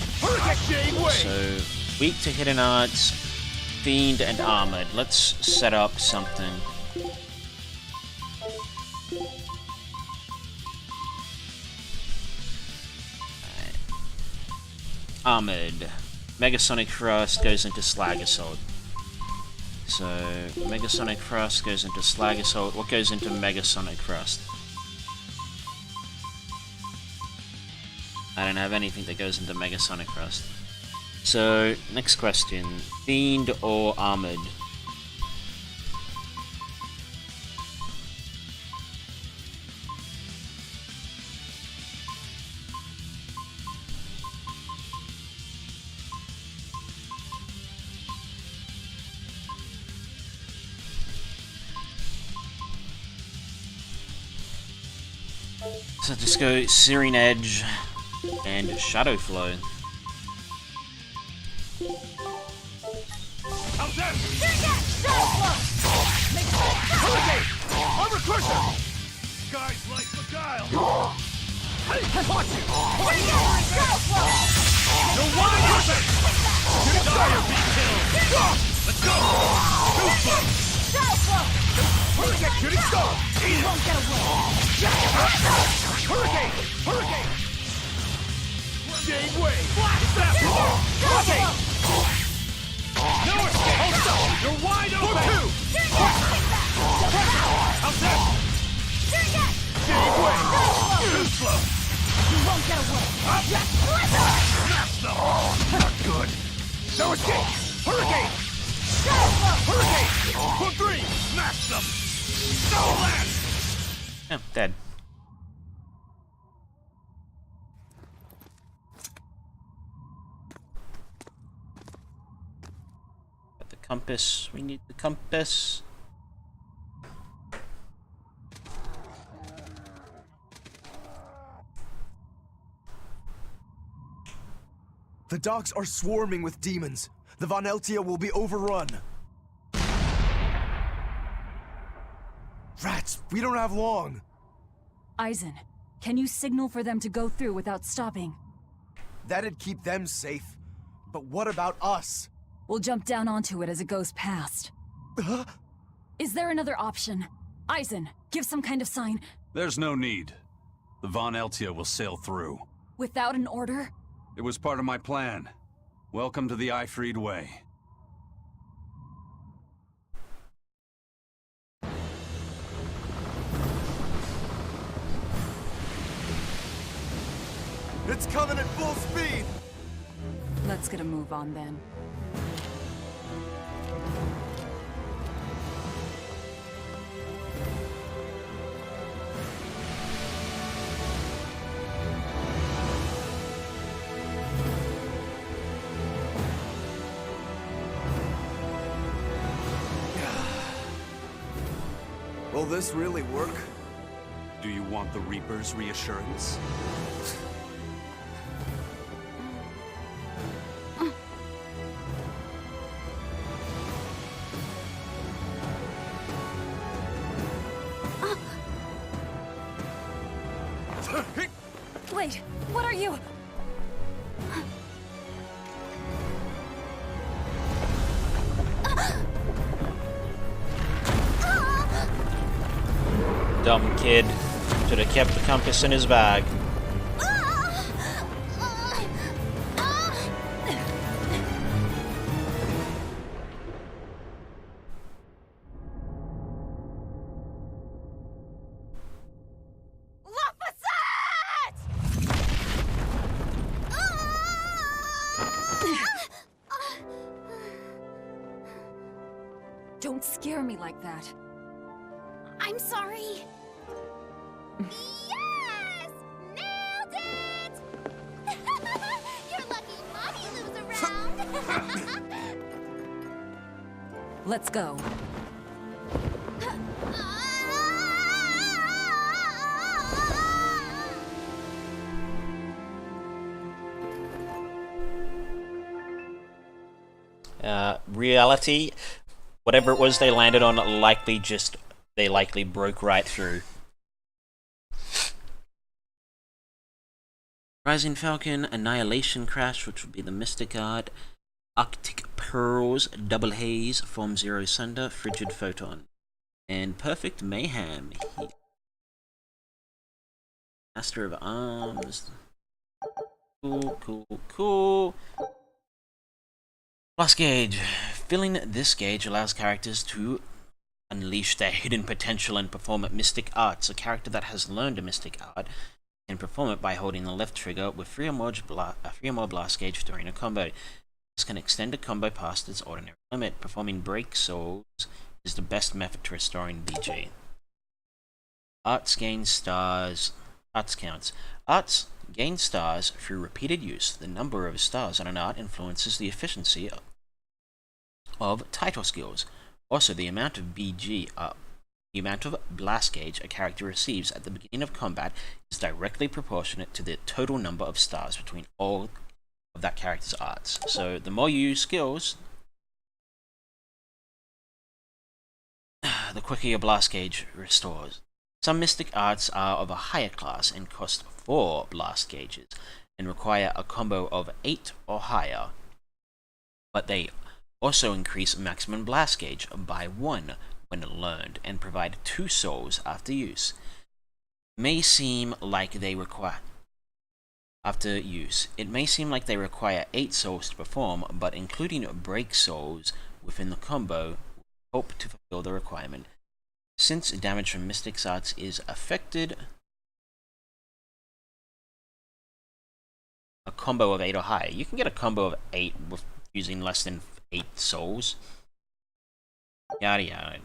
Jade Wave! So weak to hidden arts, fiend and armored. Let's set up something. Armored. Megasonic Thrust goes into Slag Assault. So, Megasonic Thrust goes into Slag Assault. What goes into Megasonic Thrust? I don't have anything that goes into Megasonic Thrust. So, next question. Fiend or Armored? So just go Searing Edge and Shadow Flow. How's that? Hurricane! Armor Crusher! Guys like beguile! Hey, watch it! No one crusher! Desire be killed! Let's go! Hurricane shooting star! You won't get away! Hurricane! Hurricane! Shade wave! Snap! Hurricane! No escape! Hold up! You're wide open! How's that? Shade wave! Too slow! You won't get away! Snap them! Not good! No escape! Hurricane! Hurricane! Put three! Smash them! No land! Oh, dead. Got the compass. We need the compass. The docks are swarming with demons. The Von Eltia will be overrun. Rats, we don't have long. Eisen, can you signal for them to go through without stopping? That'd keep them safe. But what about us? We'll jump down onto it as it goes past. Is there another option? Eisen, give some kind of sign. There's no need. The Von Eltia will sail through. Without an order? It was part of my plan. Welcome to the Ifried Way. It's coming at full speed! Let's get a move on then. Will this really work? Do you want the Reaper's reassurance? Wait, what are you? Dumb kid. Should have kept the compass in his bag. Don't scare me like that. I'm sorry. Yes! Nailed it! You're lucky Mommy Lou's around. Let's go. Reality, whatever it was they landed on, they likely broke right through. Rising Falcon, Annihilation Crash, which would be the Mystic Art, Arctic Pearls, Double Haze, Form Zero Sunder, Frigid Photon, and Perfect Mayhem. Master of Arms. Cool, cool, cool. Plus gauge. Filling this gauge allows characters to unleash their hidden potential and perform Mystic Arts. A character that has learned a Mystic Art can perform it by holding the left trigger with 3 or more blast gauge during a combo. This can extend a combo past its ordinary limit. Performing Break Souls is the best method to restoring BG. Arts gain stars. Arts counts. Arts gain stars through repeated use. The number of stars on an art influences the efficiency of title skills. Also, the amount of BG The amount of blast gauge a character receives at the beginning of combat is directly proportionate to the total number of stars between all of that character's arts. So the more you use skills, the quicker your blast gauge restores. Some mystic arts are of a higher class and cost 4 blast gauges and require a combo of 8 or higher, but they also increase maximum blast gauge by 1 when learned and provide 2 souls after use. May seem like they require after use. It may seem like they require 8 souls to perform, but including break souls within the combo help to fulfill the requirement. Since damage from Mystic's Arts is affected, a combo of 8 or higher. You can get a combo of 8 with using less than 8 souls. Yada yada.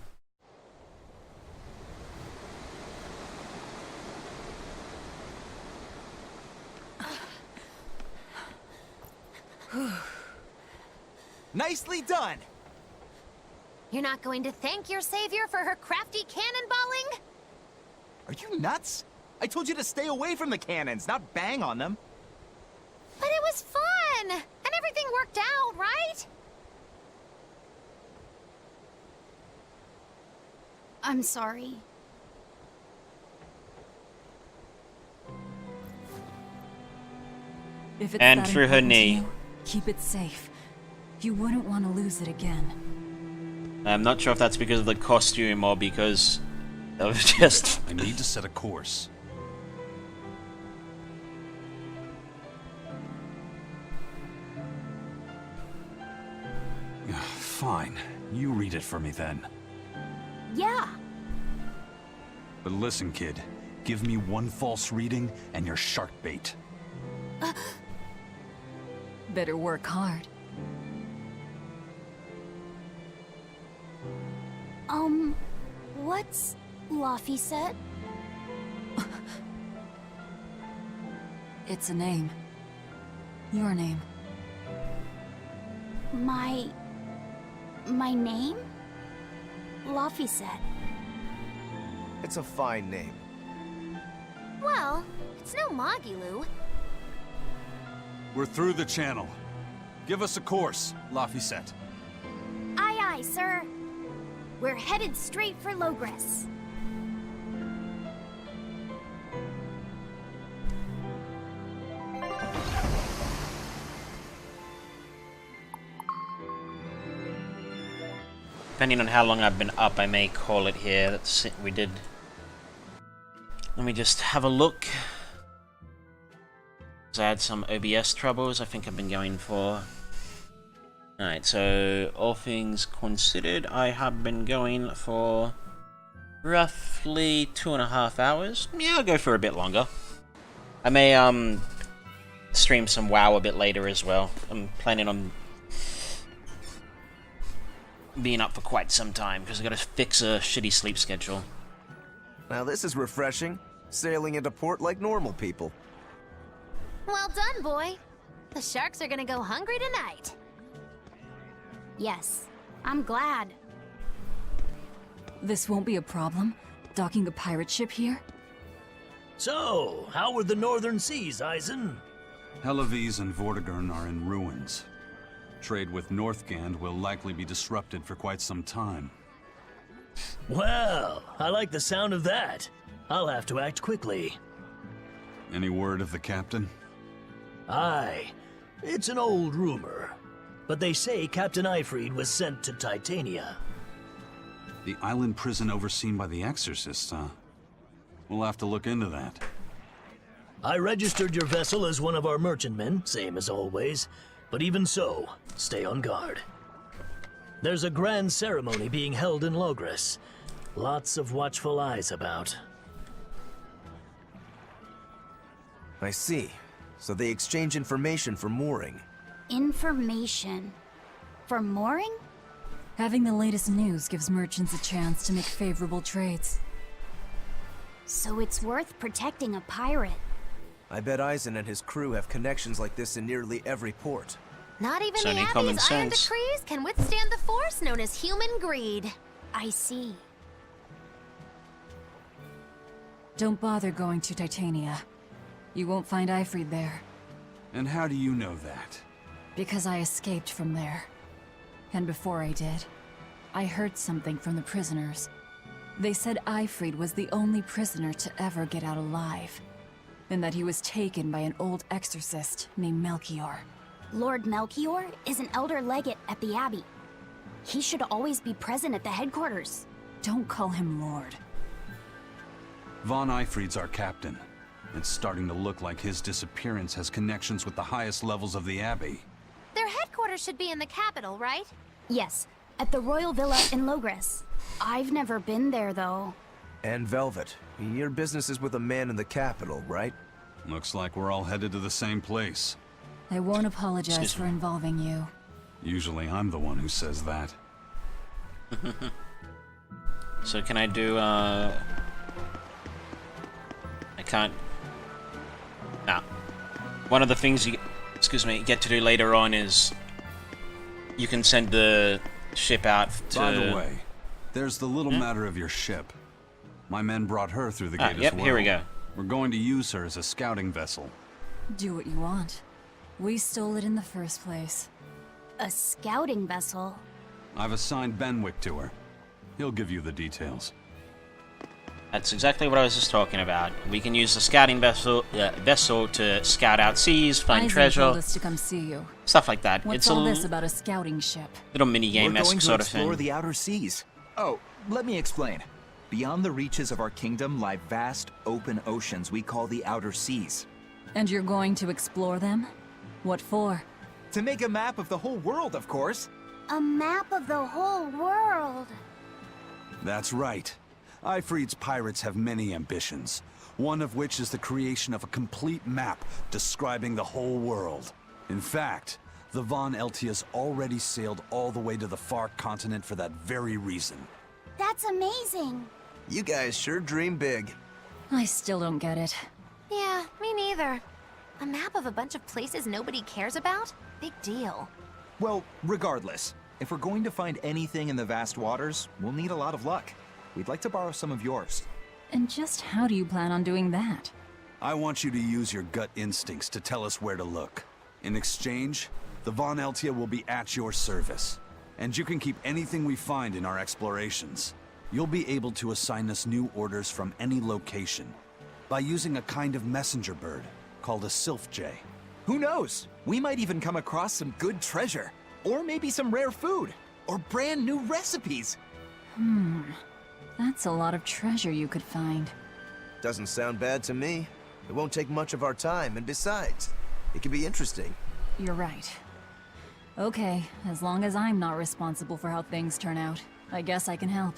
Nicely done! You're not going to thank your savior for her crafty cannonballing? Are you nuts? I told you to stay away from the cannons, not bang on them. But it was fun! And everything worked out, right? I'm sorry. If it's And that through her important to knee. you, keep it safe. You wouldn't want to lose it again. I'm not sure if that's because of the costume or because of just... I need to set a course. Fine. You read it for me then. Yeah. But listen, kid. Give me one false reading and you're shark bait. Better work hard. What's Laphicet? It's a name. Your name. My name? Laphicet. It's a fine name. Well, it's no Magilu. We're through the channel. Give us a course, Laphicet. Aye, aye, sir. We're headed straight for Logres. Depending on how long I've been up, I may call it here. That's it, we did. Let me just have a look. 'Cause I had some OBS troubles I think I've been going for. Alright, so all things considered, I have been going for roughly 2.5 hours. Yeah, I'll go for a bit longer. I may stream some WoW a bit later as well. I'm planning on being up for quite some time because I gotta fix a shitty sleep schedule. Now this is refreshing. Sailing into port like normal people. Well done, boy. The sharks are gonna go hungry tonight. Yes, I'm glad. This won't be a problem? Docking a pirate ship here? So, how were the northern seas, Eisen? Helavis and Vortigern are in ruins. Trade with Northgand will likely be disrupted for quite some time. Well, I like the sound of that. I'll have to act quickly. Any word of the captain? Aye. It's an old rumor. But they say Captain Ifrid was sent to Titania. The island prison overseen by the exorcists, huh? We'll have to look into that. I registered your vessel as one of our merchantmen, same as always. But even so, stay on guard. There's a grand ceremony being held in Logres. Lots of watchful eyes about. I see. So they exchange information for mooring. Information. For mooring? Having the latest news gives merchants a chance to make favorable trades. So it's worth protecting a pirate. I bet Eisen and his crew have connections like this in nearly every port. Not even So the any common Abbey's iron sense. decrees can withstand the force known as human greed. I see. Don't bother going to Titania. You won't find Ifrid there. And how do you know that? Because I escaped from there. And before I did, I heard something from the prisoners. They said Ifrid was the only prisoner to ever get out alive, and that he was taken by an old exorcist named Melchior. Lord Melchior is an elder legate at the Abbey. He should always be present at the headquarters. Don't call him Lord. Von Ifrid's our captain. It's starting to look like his disappearance has connections with the highest levels of the Abbey. Their headquarters should be in the capital, right? Yes, at the Royal Villa in Logres. I've never been there, though. And Velvet, your business is with a man in the capital, right? Looks like we're all headed to the same place. I won't apologize for involving you. Usually I'm the one who says that. So can I do, I can't... Nah. One of the things you, get to do later on is... You can send the ship out to... By the way, there's the little matter of your ship. My men brought her through the gate as well. Here we go. We're going to use her as a scouting vessel. Do what you want. We stole it in the first place. A scouting vessel? I've assigned Benwick to her. He'll give you the details. That's exactly what I was just talking about. We can use the scouting vessel to scout out seas, find Eisen treasure, told us to come see you. stuff like that. What's It's all a this about a scouting ship? little mini game-esque sort of thing. We're going to explore the outer seas. Oh, let me explain. Beyond the reaches of our kingdom lie vast, open oceans we call the outer seas. And you're going to explore them? What for? To make a map of the whole world, of course. A map of the whole world. That's right. Ifrid's pirates have many ambitions, one of which is the creation of a complete map describing the whole world. In fact, the Von Eltias already sailed all the way to the far continent for that very reason. That's amazing. You guys sure dream big. I still don't get it. Yeah, me neither. A map of a bunch of places nobody cares about? Big deal. Well, regardless, if we're going to find anything in the vast waters, we'll need a lot of luck. We'd like to borrow some of yours. And just how do you plan on doing that? I want you to use your gut instincts to tell us where to look. In exchange, the Von Eltia will be at your service, and you can keep anything we find in our explorations. You'll be able to assign us new orders from any location by using a kind of messenger bird called a sylph jay. Who knows? We might even come across some good treasure, or maybe some rare food, or brand new recipes. That's a lot of treasure you could find. Doesn't sound bad to me. It won't take much of our time, and besides, it could be interesting. You're right. Okay, as long as I'm not responsible for how things turn out, I guess I can help.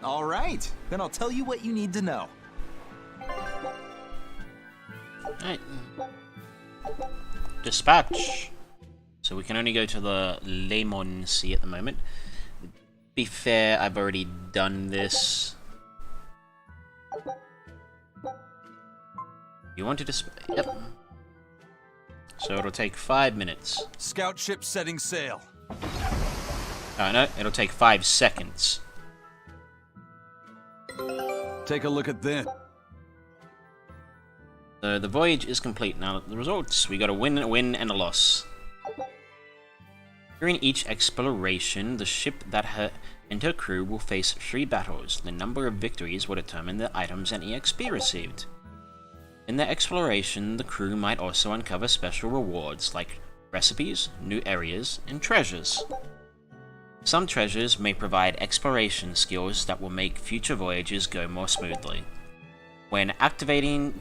All right, then I'll tell you what you need to know. Alright. Dispatch. So we can only go to the Lemon Sea at the moment. Be fair, I've already done this. You wanted to yep. So it'll take 5 minutes. Scout ship setting sail. Oh no, it'll take 5 seconds. Take a look at this. So the voyage is complete. Now the results, we got a win, and a loss. During each exploration, the ship and her crew will face 3 battles. The number of victories will determine the items and EXP received. In the exploration, the crew might also uncover special rewards like recipes, new areas, and treasures. Some treasures may provide exploration skills that will make future voyages go more smoothly. When activated,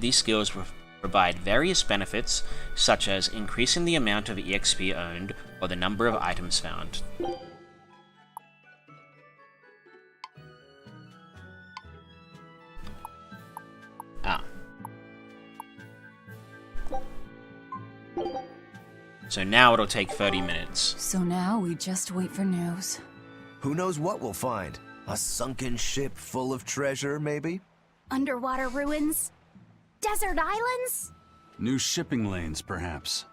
these skills will provide various benefits, such as increasing the amount of EXP owned or the number of items found. So now it'll take 30 minutes. So now we just wait for news. Who knows what we'll find? A sunken ship full of treasure, maybe? Underwater ruins? Desert islands? New shipping lanes, perhaps.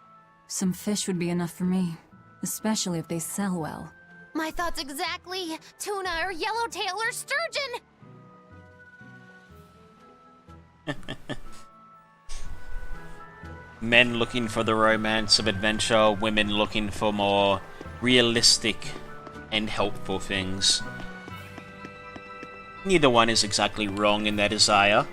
Some fish would be enough for me, especially if they sell well. My thoughts exactly. Tuna or yellowtail or sturgeon. Men looking for the romance of adventure, women looking for more realistic and helpful things. Neither one is exactly wrong in their desire.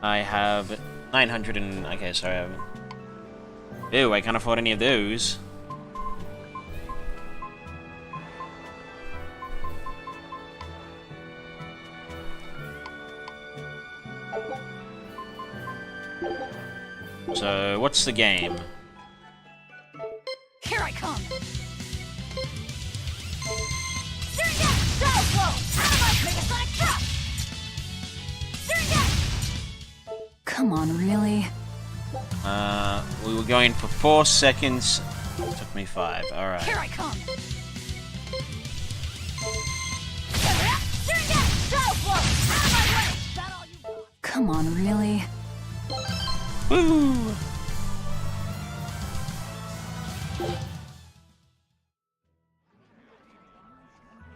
I have 900 and... okay, sorry, I haven't... Ew, I can't afford any of those. So, what's the game? Here I come! Shadow Flow! Out of my Megasonic Trap! Come on, really? We were going for 4 seconds. It took me 5. Alright. Here I come! Shadow Flow! Out of my way! Is that all you got? Come on, really? Woo!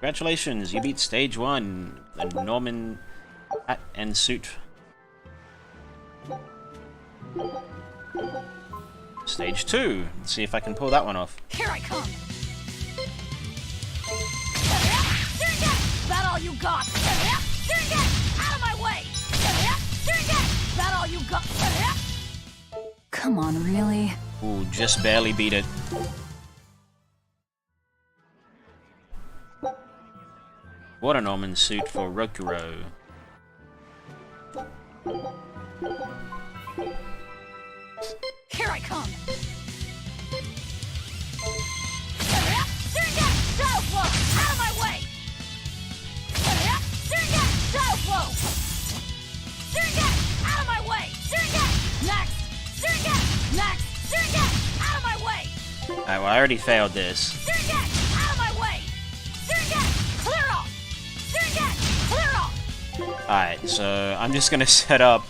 Congratulations, you beat stage 1, the Norman hat and suit. Stage 2, let's see if I can pull that one off. Here I come! Is that all you got? Out of my way! Is that all you got? Come on, really? Ooh, just barely beat it. What a Norman suit for Rokuro. Here I come! Shadow Flow! Out of my way! Shadow Flow! Out of my way! Next! Next! Out of my way! Alright, well, I already failed this. Out of my way! Clear off! Clear off! Alright, so I'm just gonna set up...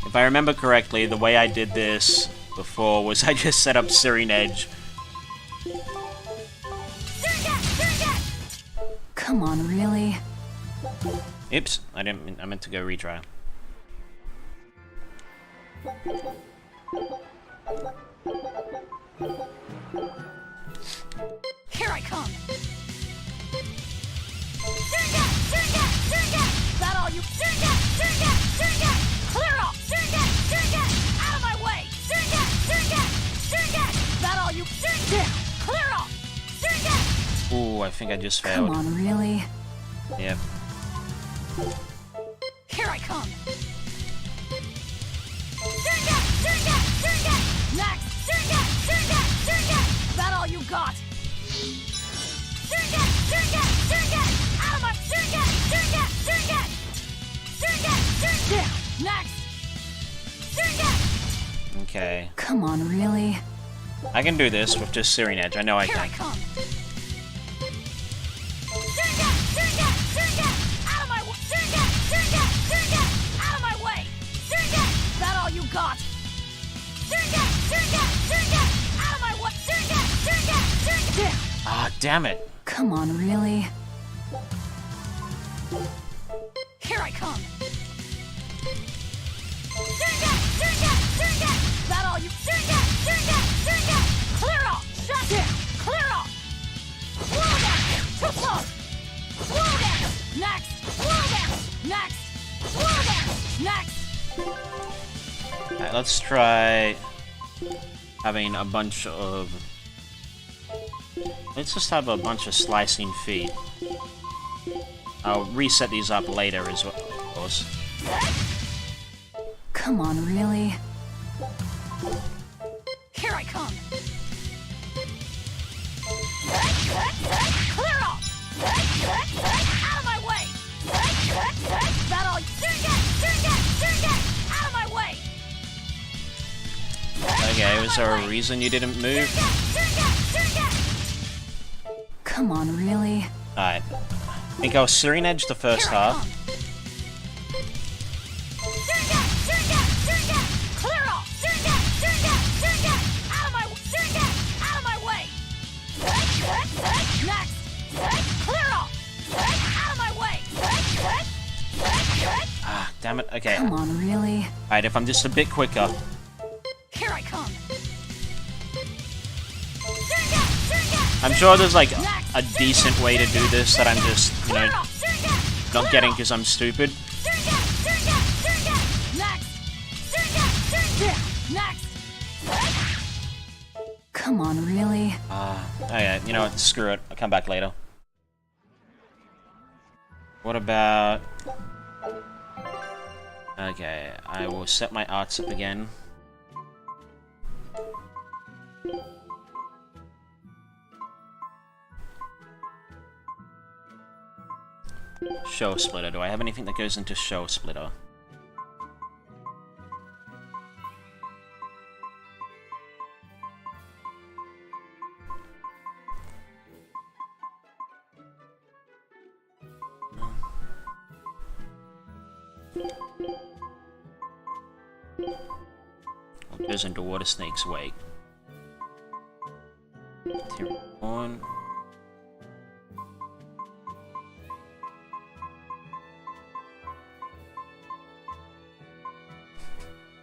if I remember correctly, the way I did this before was I just set up Searing Edge. Come on, really? Oops, I meant to go retry. Here I come! That all you... Clear off! Out of my way! That all you... Clear off! Ooh, I think I just failed. Come on, really? Yep. Here I come! Next! Is that all you got? Out of my... Next! Okay. Come on, really? I can do this with just Searing Edge. I know I Here I can. come! Out of my way! Out of my way! Is that all you got? Out of my way! Ah, damn it. Come on, really? Here I come! That all you... Clear off! Shut down! Clear off! Slow down! Too close! Slow down! Next! Slow down! Next! Slow down! Next! Alright, let's try having a bunch of... Let's just have a bunch of slicing feet. I'll reset these up later as well, of course. Come on, really? Here I come! Clear off! Out of my way! That all... Out of my way! Okay, was there a reason you didn't move? Come on, really? Alright. I think I was Searing Edge the first half. Damn it. Okay. Come on, really? Alright, if I'm just a bit quicker. Here I come. I'm sure there's like a decent way to do this that I'm just, you know, not getting because I'm stupid. Come on, really? Okay, you know what? Screw it. I'll come back later. What about... Okay, I will set my arts up again. Show splitter. Do I have anything that goes into show splitter? What goes into water snake's wake? One.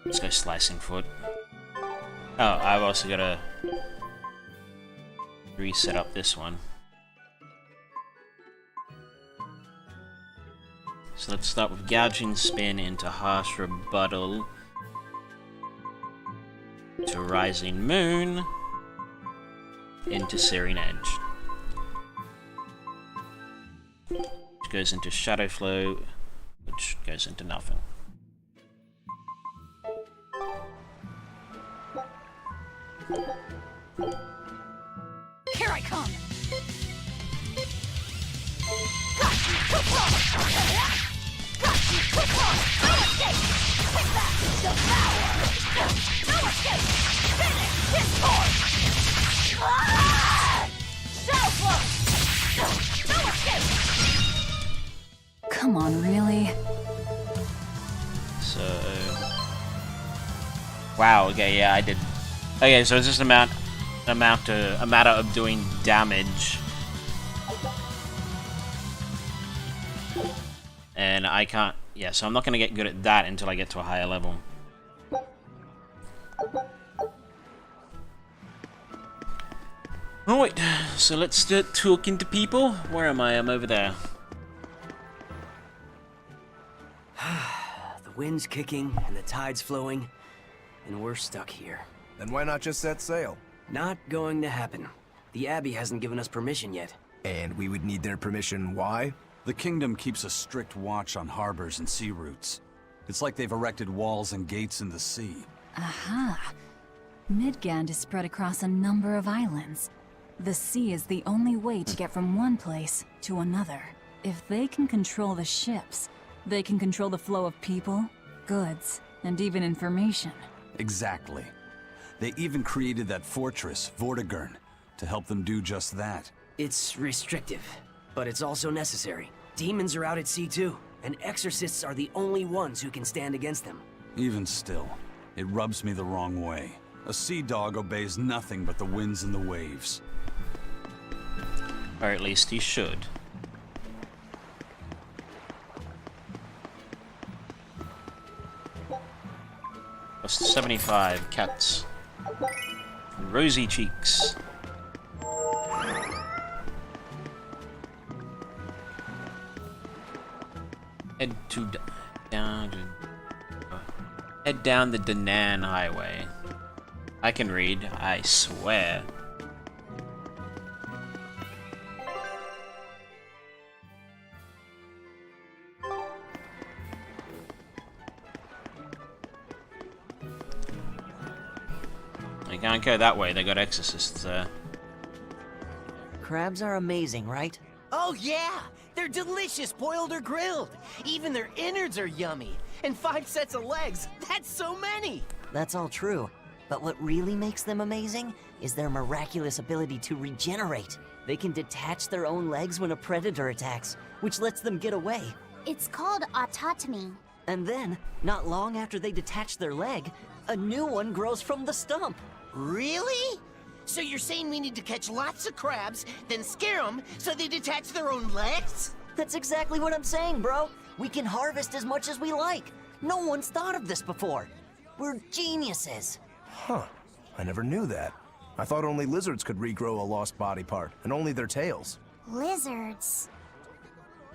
Let's go slicing foot. Oh, I've also got to reset up this one. So let's start with gouging spin into harsh rebuttal to rising moon into searing edge, which goes into shadow flow, which goes into nothing. Here I come. Come on, really? So... Wow, okay, yeah, I did... Okay, so it's just a matter of doing damage. And I can't... Yeah, so I'm not going to get good at that until I get to a higher level. Alright, so let's start talking to people. Where am I? I'm over there. The wind's kicking and the tide's flowing, and we're stuck here. Then why not just set sail? Not going to happen. The Abbey hasn't given us permission yet. And we would need their permission, why? The Kingdom keeps a strict watch on harbors and sea routes. It's like they've erected walls and gates in the sea. Aha. Midgand is spread across a number of islands. The sea is the only way to get from one place to another. If they can control the ships, they can control the flow of people, goods, and even information. Exactly. They even created that fortress, Vortigern, to help them do just that. It's restrictive, but it's also necessary. Demons are out at sea too, and exorcists are the only ones who can stand against them. Even still, it rubs me the wrong way. A sea dog obeys nothing but the winds and the waves. Or at least he should. Plus 75 cats. Rosy cheeks. Head down the Danan Highway. I can read, I swear. I can't go that way, they got exorcists there. Crabs are amazing, right? Oh yeah! They're delicious boiled or grilled! Even their innards are yummy! And 5 sets of legs! That's so many! That's all true. But what really makes them amazing is their miraculous ability to regenerate. They can detach their own legs when a predator attacks, which lets them get away. It's called autotomy. And then, not long after they detach their leg, a new one grows from the stump. Really? So you're saying we need to catch lots of crabs, then scare them so they detach their own legs? That's exactly what I'm saying, bro. We can harvest as much as we like. No one's thought of this before. We're geniuses. Huh. I never knew that. I thought only lizards could regrow a lost body part, and only their tails. Lizards.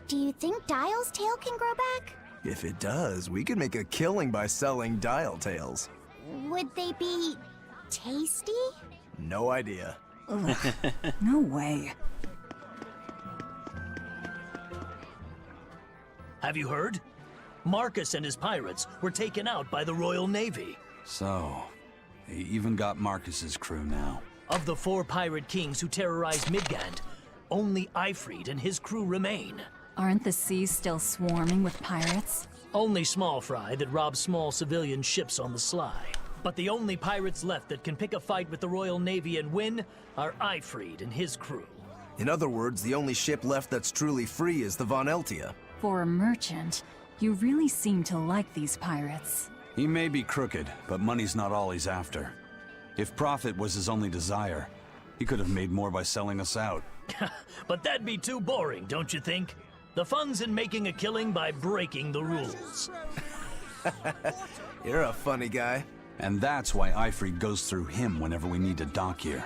Do you think Dial's tail can grow back? If it does, we could make a killing by selling dial tails. Would they be tasty? No idea. No way. Have you heard? Marcus and his pirates were taken out by the Royal Navy. So, they even got Marcus's crew now. Of the 4 pirate kings who terrorized Midgand, only Ifrid and his crew remain. Aren't the seas still swarming with pirates? Only small fry that rob small civilian ships on the sly. But the only pirates left that can pick a fight with the Royal Navy and win are Ifrid and his crew. In other words, the only ship left that's truly free is the Von Eltia. For a merchant, you really seem to like these pirates. He may be crooked, but money's not all he's after. If profit was his only desire, he could have made more by selling us out. But that'd be too boring, don't you think? The fun's in making a killing by breaking the rules. You're a funny guy. And that's why Ifrid goes through him whenever we need to dock here.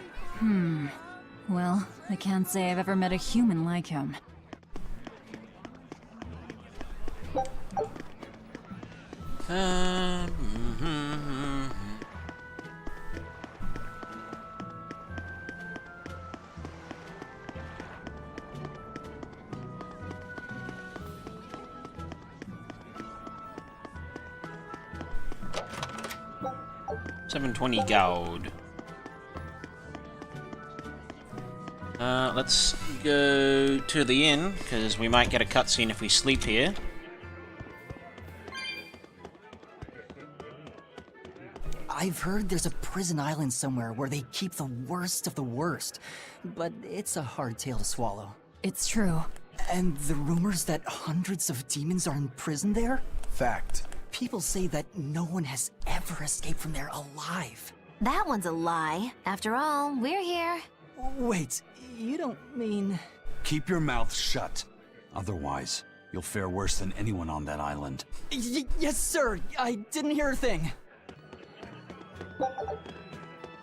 Well, I can't say I've ever met a human like him. $720 gold. Let's go to the inn, because we might get a cutscene if we sleep here. I've heard there's a prison island somewhere where they keep the worst of the worst, but it's a hard tale to swallow. It's true. And the rumors that hundreds of demons are in prison there? Fact. People say that no one has ever escaped from there alive. That one's a lie. After all, we're here. Wait, you don't mean... Keep your mouth shut. Otherwise, you'll fare worse than anyone on that island. Yes, sir. I didn't hear a thing.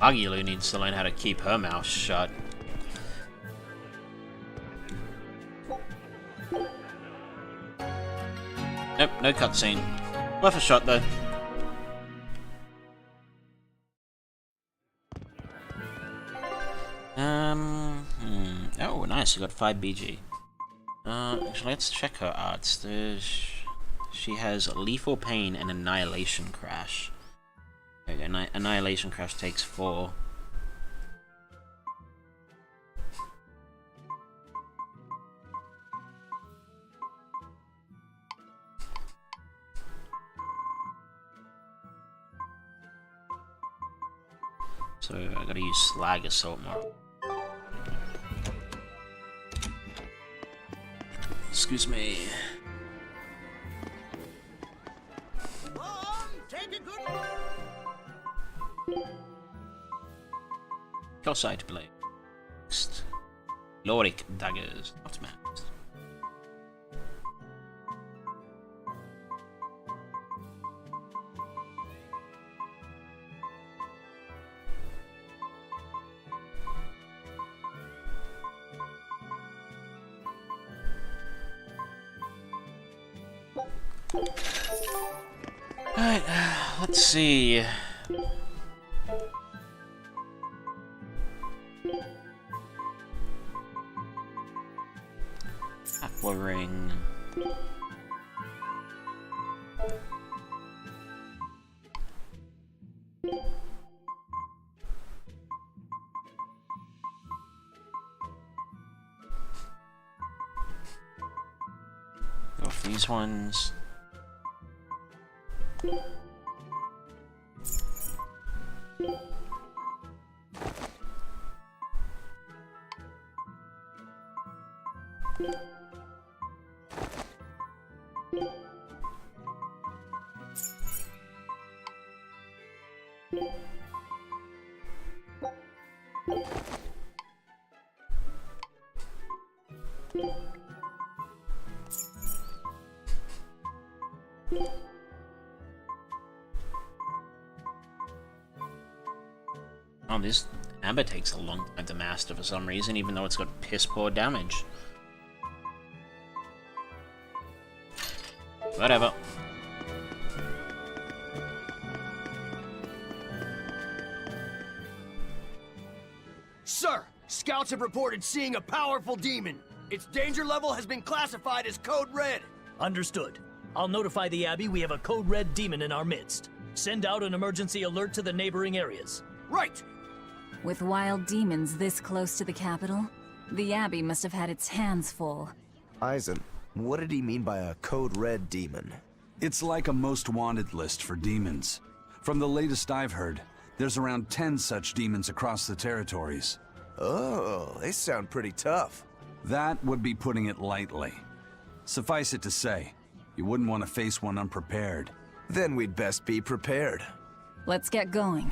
Agiloo needs to learn how to keep her mouth shut. Nope, no cutscene. Worth a shot though. Oh, nice. You got 5 BG. Actually, let's check her arts. She has Lethal Pain and Annihilation Crash. Okay, Annihilation Crash takes 4. So I gotta use Slag Assault more. Excuse me. Calcite Blade. Next. Loric Daggers. Not mapped. Alright, let's see. Aqua Ring. Go for these ones. Oh, this amber takes a long time to master for some reason, even though it's got piss poor damage. Whatever. Sir, scouts have reported seeing a powerful demon. Its danger level has been classified as Code Red. Understood. I'll notify the Abbey we have a Code Red demon in our midst. Send out an emergency alert to the neighboring areas. Right! With wild demons this close to the capital, the Abbey must have had its hands full. Eisen, what did he mean by a Code Red demon? It's like a most wanted list for demons. From the latest I've heard, there's around 10 such demons across the territories. Oh, they sound pretty tough. That would be putting it lightly. Suffice it to say, you wouldn't want to face one unprepared. Then we'd best be prepared. Let's get going.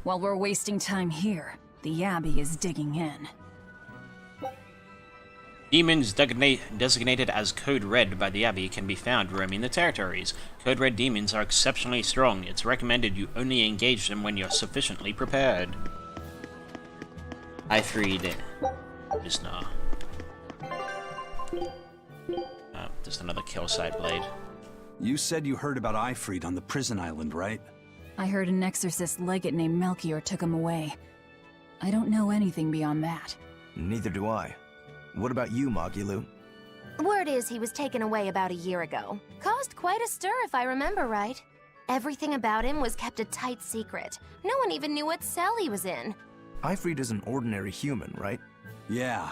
While we're wasting time here, the Abbey is digging in. Demons designated as Code Red by the Abbey can be found roaming the territories. Code Red demons are exceptionally strong. It's recommended you only engage them when you're sufficiently prepared. I freed just now. Just another kill side blade. You said you heard about Ifrit on the prison island, right? I heard an exorcist legate named Melchior took him away. I don't know anything beyond that. Neither do I. What about you, Magilu? Word is he was taken away about a year ago. Caused quite a stir if I remember right. Everything about him was kept a tight secret. No one even knew what cell he was in. Ifrit is an ordinary human, right? Yeah.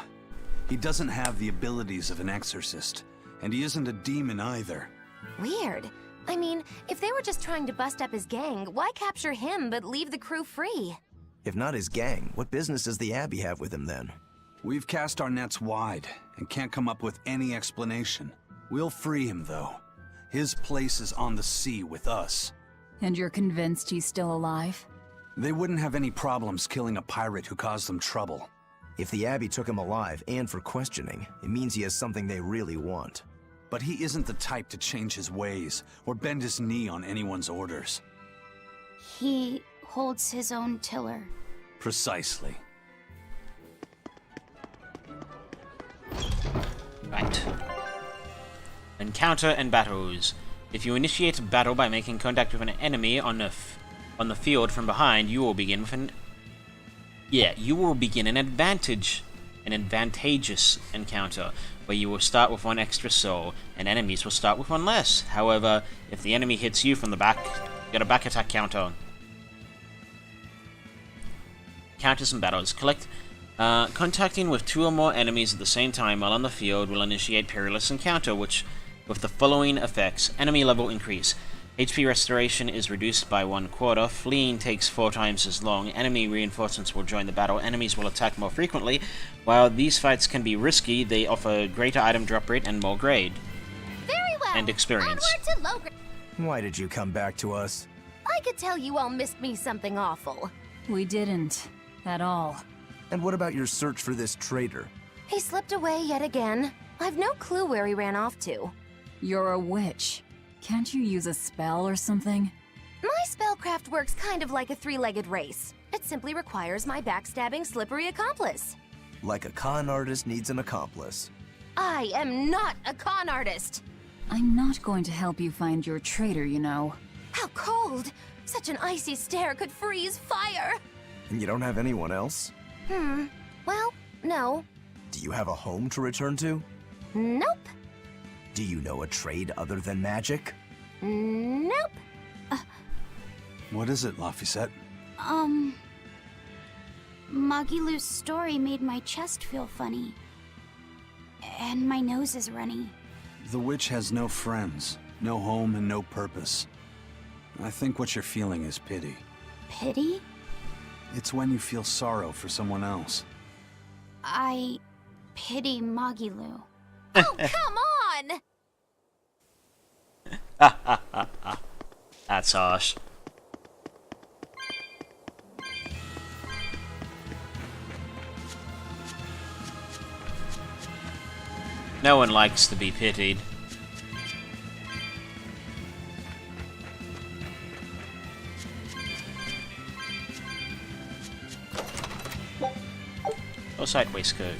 He doesn't have the abilities of an exorcist, and he isn't a demon either. Weird. I mean, if they were just trying to bust up his gang, why capture him but leave the crew free? If not his gang, what business does the Abbey have with him then? We've cast our nets wide and can't come up with any explanation. We'll free him, though. His place is on the sea with us. And you're convinced he's still alive? They wouldn't have any problems killing a pirate who caused them trouble. If the Abbey took him alive and for questioning, it means he has something they really want. But he isn't the type to change his ways or bend his knee on anyone's orders. He holds his own tiller. Precisely. Right. Encounter and battles. If you initiate a battle by making contact with an enemy on the field from behind, you will begin with an advantageous encounter, where you will start with one extra soul, and enemies will start with one less. However, if the enemy hits you from the back, you get a back attack counter. Counters and battles. Contacting with 2 or more enemies at the same time while on the field will initiate Perilous Encounter, which, with the following effects: enemy level increase. HP restoration is reduced by 1/4, fleeing takes 4 times as long, enemy reinforcements will join the battle, enemies will attack more frequently. While these fights can be risky, they offer greater item drop rate and more grade. Very well. And experience. Onward to low grade. Why did you come back to us? I could tell you all missed me something awful. We didn't. At all. And what about your search for this traitor? He slipped away yet again. I've no clue where he ran off to. You're a witch. Can't you use a spell or something? My spellcraft works kind of like a 3-legged race. It simply requires my backstabbing, slippery accomplice. Like a con artist needs an accomplice. I am not a con artist. I'm not going to help you find your traitor, you know. How cold! Such an icy stare could freeze fire! And you don't have anyone else? Well, no. Do you have a home to return to? Nope. Do you know a trade other than magic? Nope. What is it, Laphicet? Magilu's story made my chest feel funny. And my nose is runny. The witch has no friends, no home, and no purpose. I think what you're feeling is pity. Pity? It's when you feel sorrow for someone else. I pity Magilu. Oh, come on! That's harsh. No one likes to be pitied. Sight waistcoat.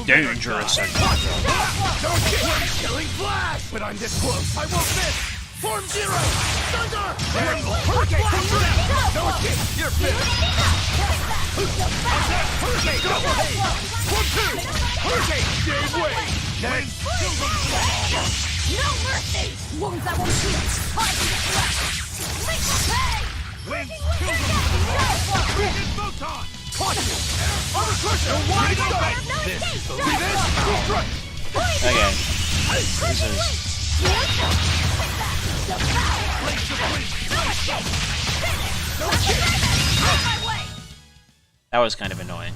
Dangerous and Don't get killing flash! But I'm this close, I won't miss! Form zero! Thunder! Hurricane! No escape! You're finished! Hurricane! Double haze! 1, 2! Hurricane! Gave way! Then... No mercy! Wounds that won't heal! Harden the flesh! Lethal pay! Wind! Freaking photon! Caution! Other cushion! Wide open! This is the Okay. This is... That was kind of annoying.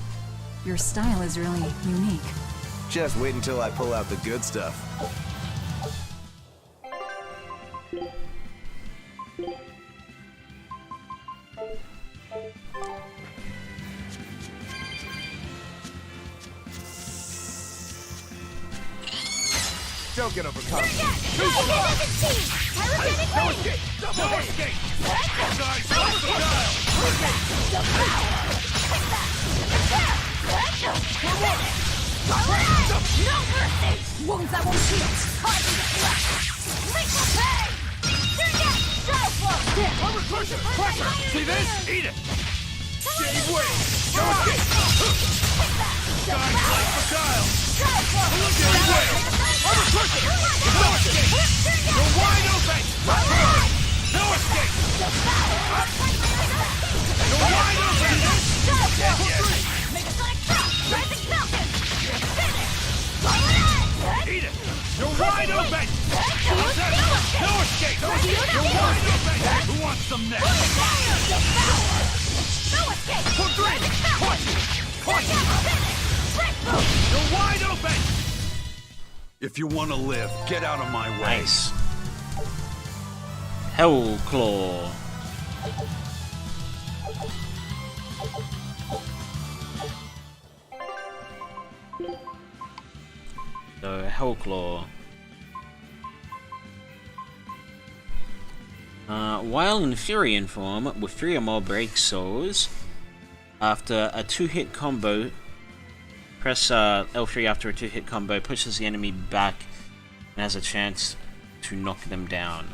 Your style is really unique. Just wait until I pull out the good stuff. Don't get overcome. No escape! No escape! Guys, off the dial! No mercy! Wounds that won't heal! Harden the flesh! Lethal pay! Armor crusher! Crusher! See this? Eat it! Gave way! No escape! Guys, light for dial! Gave way! Armor crusher! No escape! You're wide open! No escape! You're wide open! Eat it! You're wide open! No escape! You're wide open! Who wants some next? For 3! Caution! You're wide open! If you want to live, get out of my way. Nice. Hellclaw. So, Hellclaw. While in Furion form, with 3 or more break souls, after a 2-hit combo, press L3 after a 2-hit combo, pushes the enemy back and has a chance to knock them down.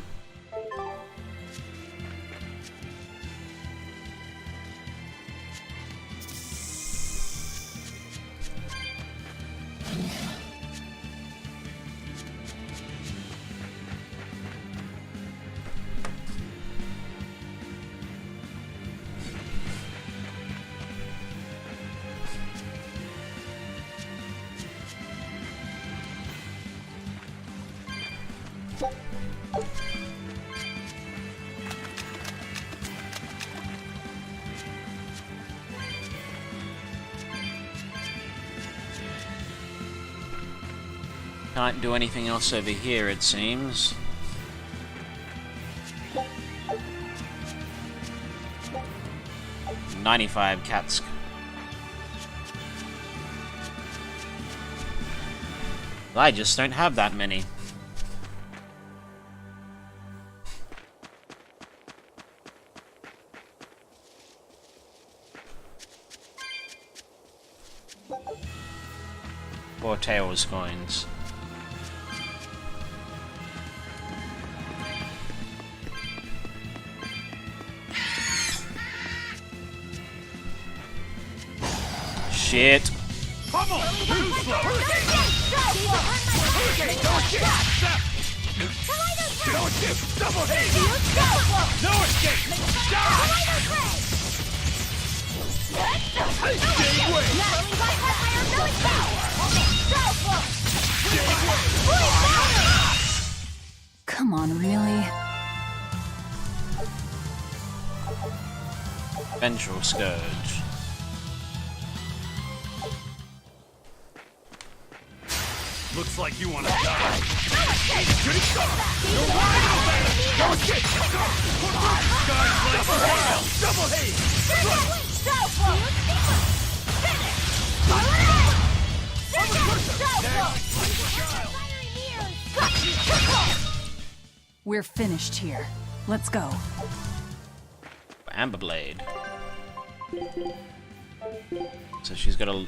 Can't do anything else over here, it seems. $95 cats. I just don't have that many. Or Tails coins. Shit. Come on! Too slow! Hurricane! No escape! No escape! Double haze! No escape! Gave way! Come on, really? Vengeful Scourge. Looks like you want to die. Good stuff! You're wide open! No escape! Guys, like double haze! We're finished here. Let's go. Amber Blade. So she's got a...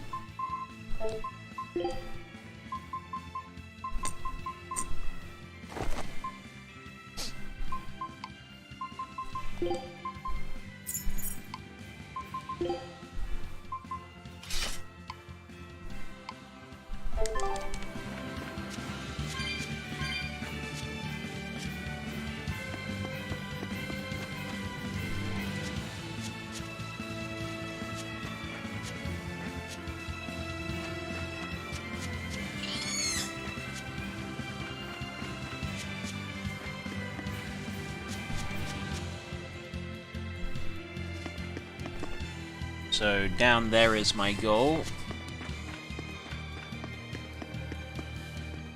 So down there is my goal.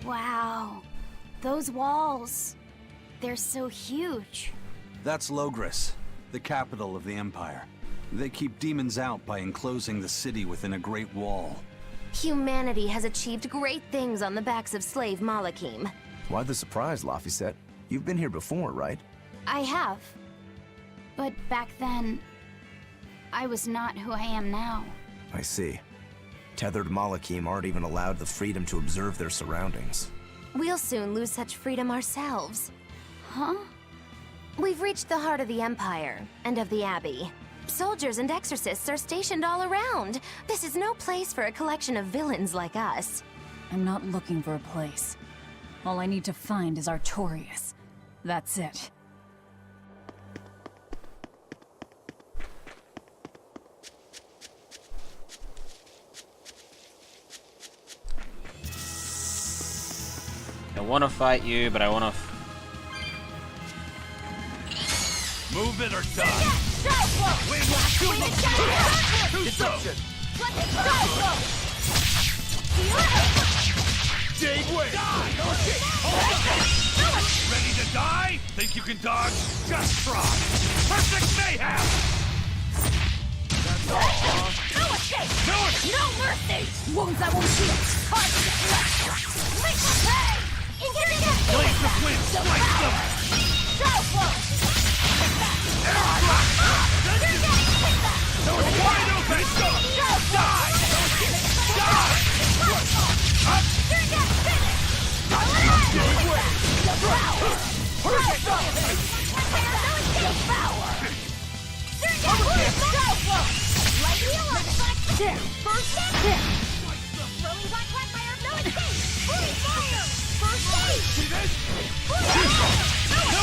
Wow. Those walls. They're so huge. That's Logres, the capital of the Empire. They keep demons out by enclosing the city within a great wall. Humanity has achieved great things on the backs of slave Malakim. Why the surprise, Laphicet? You've been here before, right? I have. But back then, I was not who I am now. I see. Tethered Malakim aren't even allowed the freedom to observe their surroundings. We'll soon lose such freedom ourselves. Huh? We've reached the heart of the Empire, and of the Abbey. Soldiers and exorcists are stationed all around. This is no place for a collection of villains like us. I'm not looking for a place. All I need to find is Artorias. That's it. I want to fight you, but I want to... Move it or die! Deception! Dig way! Ready to die? Think you can dodge? Just try! Perfect mayhem! That's all, No escape! No mercy! Wounds I won't heal! Lethal pain! Blaze of wind! Slice them! Wide open! Die! Die!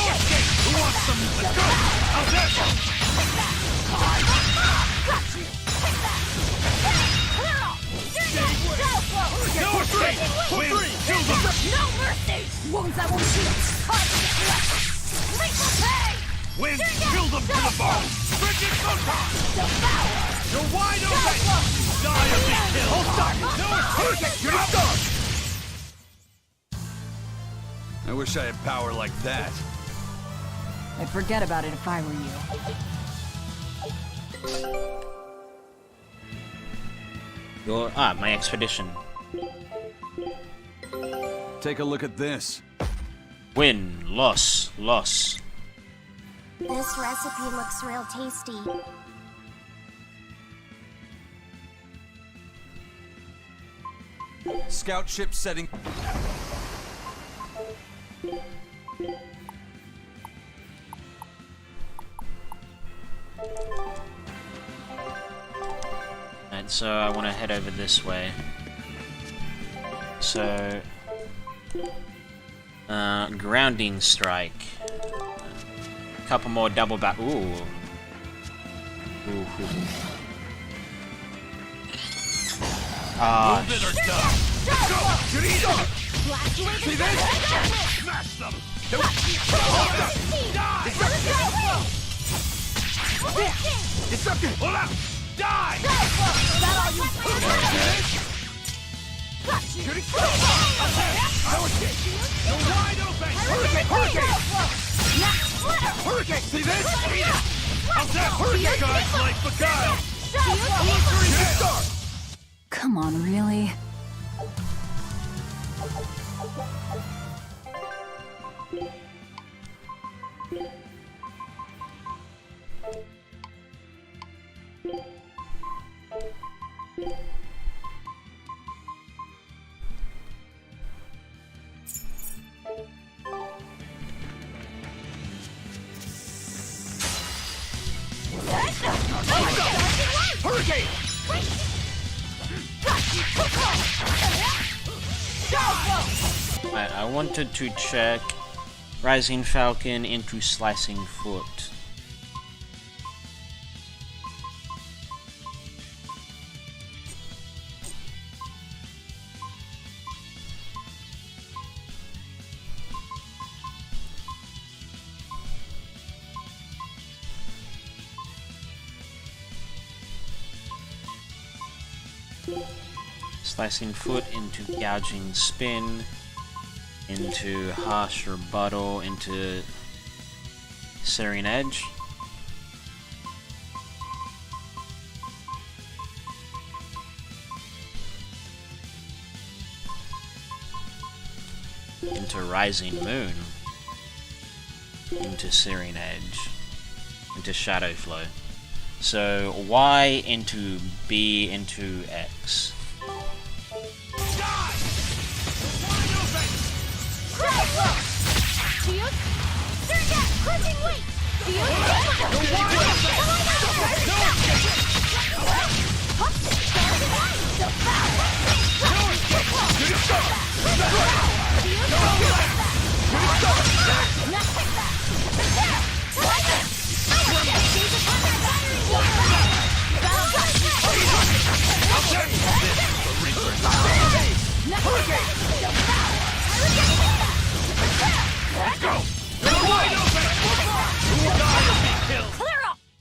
Up! Who wants some? Let's go! How's that? No escape! Win! Kill them! No mercy! Wounds I won't heal! Lethal pain! Win! Kill them to the bone! Frigid Photon! You're wide open! Die or be killed! Hold on! No escape! You're not done! I wish I had power like that. I'd forget about it if I were you. My expedition. Take a look at this. Win, loss, loss. This recipe looks real tasty. Scout ship setting. And so I want to head over this way. So, grounding strike. A couple more double back. Ooh. Ooh. Ah. Move it or die. Let's go! Shoot it! See this? Smash them! Die! Deception! Hold up! Die! You're wide open! Hurricane! See this? How's that? Hurricane guys like beguile! Illusory star! Come on, really? I wanted to check Rising Falcon into Slicing Foot. Slicing Foot into Gouging Spin, into Harsh Rebuttal, into Searing Edge. Into Rising Moon, into Searing Edge, into Shadow Flow. So Y into B into X.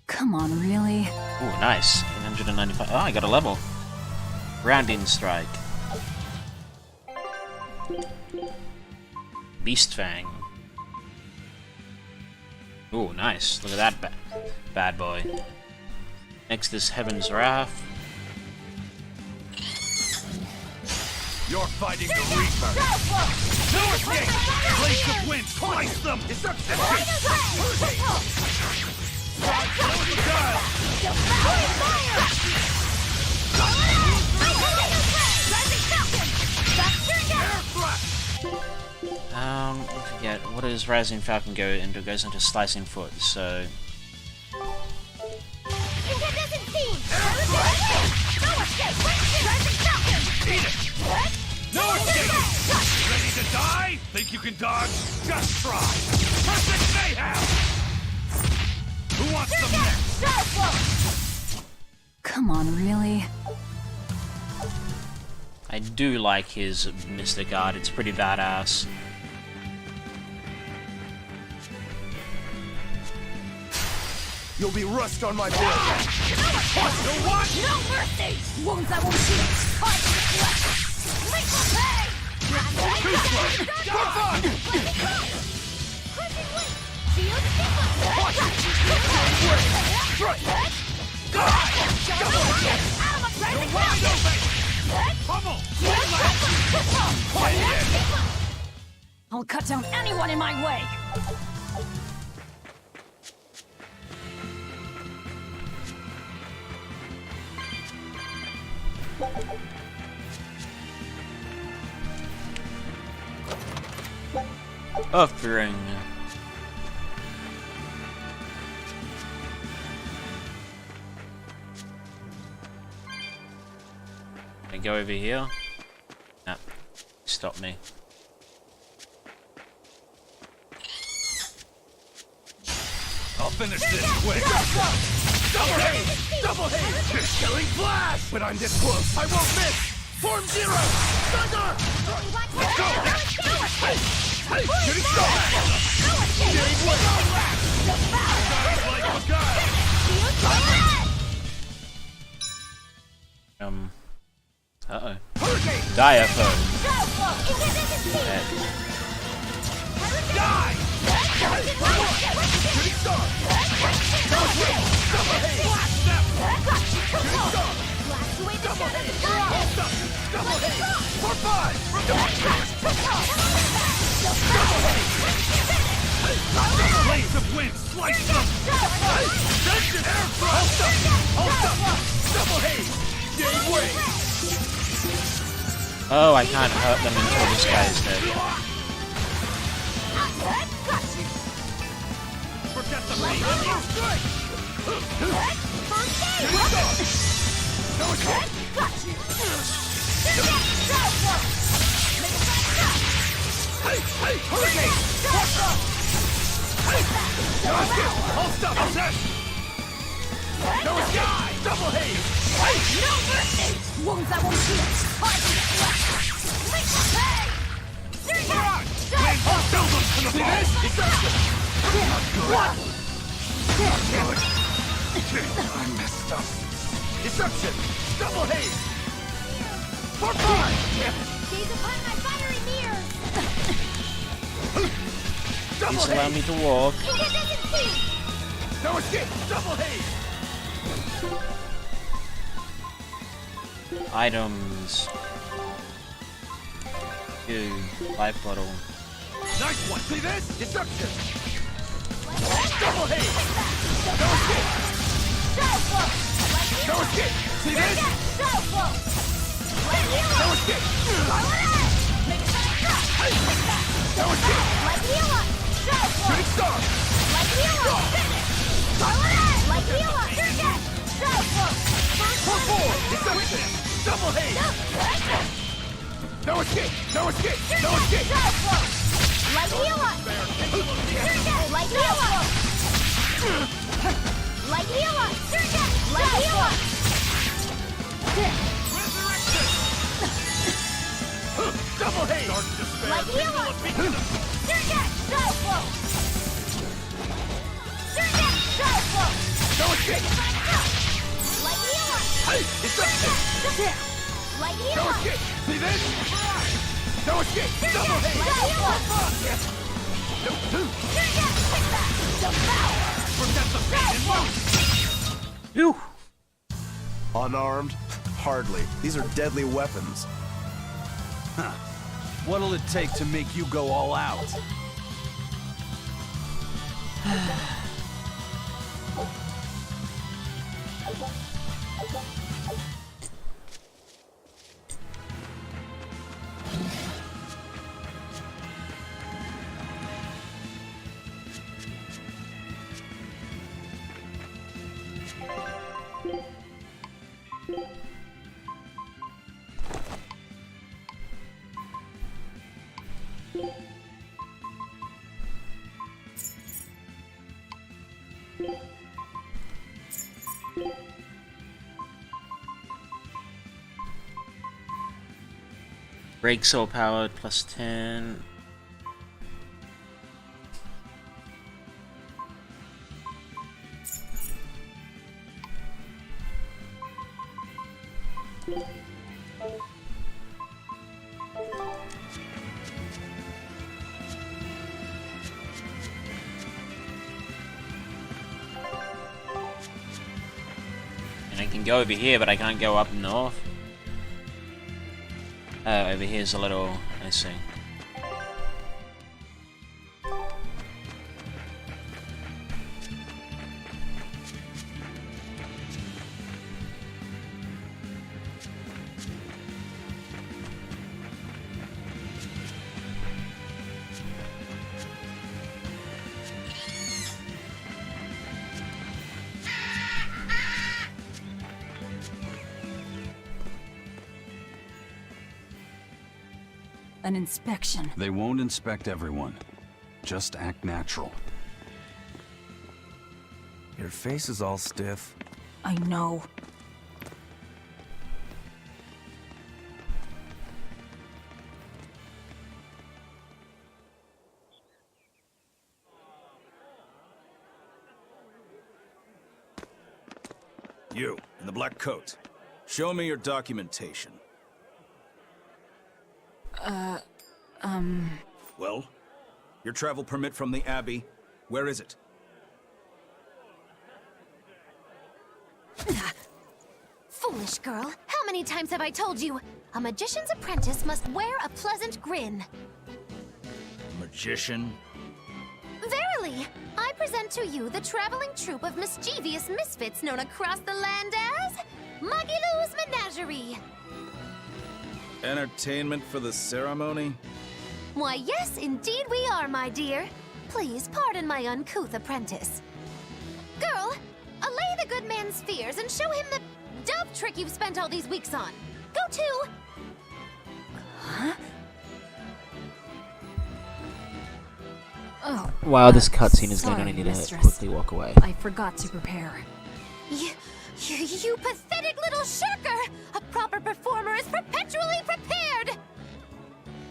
Come on, really? Ooh, nice. 195. Oh, I got a level. Grounding Strike. Beast Fang. Ooh, nice. Look at that bad boy. Next is Heaven's Wrath. You're fighting the Reaper! No escape! Blaze of wind! Slice them! I forget. What does Rising Falcon go into? It goes into Slicing Foot, so... No escape! Ready to die? Think you can dodge? Just try! Perfect mayhem! Who wants some next? Come on, really? I do like his Mystic Art, it's pretty badass. You'll be rust on my blade! No what? No mercy! Wounds that won't heal! Caught in the flesh! Lethal pay! Too slow! For fun! Crushing weight! Shield sequence! Watch it! Die! Out of my presence! You're wide open! Pummel! I'll cut down anyone in my way! Offering. Can I go over here? Nah. Stop me. I'll finish this quick! Double haze! Double haze! You're killing flash! When I'm this close, I won't miss! Form zero! Thunder! Let's go! Hey! Hey! Shooting star! Getting way! Guys like a guy! Uh-oh. Diaphone. Dead. Die! Shooting star! Double haze! Double haze! Shooting star! Double haze! Double haze! For five! Double haze! Blaze of wind! Slice them! Vengeance! Air thrust! Hold up! Double haze! Gain weight! Oh, I can't hurt them until this guy is dead. Forget the pain! No escape! Stop this! No escape! Double haze! No mercy! Wounds that won't heal! Hard to get left! Make them pay! Alright! Build them to the ball! See this? Deception! What? I messed up. Deception! Double haze! For 5! Gaze upon my fiery mirrors! Double Please allow me to walk. No escape! Double haze! Items. 2. Life bottle. Nice one! See this? Deception! Double haze! No escape! No escape! See this? No escape! No escape! Shooting star! For 4! Deception! Double haze! No escape! No escape! No escape! Double haze! No escape! Hey! Deception! No escape! See this? No escape! Double haze! Protect the fate and move! Unarmed? Hardly. These are deadly weapons. Huh. What'll it take to make you go all out? Break soul powered +10. And I can go over here, but I can't go up north. Oh, over here's a little, I see. An inspection. They won't inspect everyone. Just act natural. Your face is all stiff. I know. You, in the black coat. Show me your documentation. Well? Your travel permit from the Abbey, where is it? Foolish girl, how many times have I told you? A magician's apprentice must wear a pleasant grin. Magician? Verily, I present to you the traveling troupe of mischievous misfits known across the land as Magilou's Menagerie. Entertainment for the ceremony? Why, yes, indeed we are, my dear. Please pardon my uncouth apprentice. Girl, allay the good man's fears and show him the dove trick you've spent all these weeks on. Go to... Huh? Oh. Wow, this cutscene is going sorry, to need to mistress. quickly walk away. I forgot to prepare. You pathetic little shirker! A proper performer is perpetually prepared!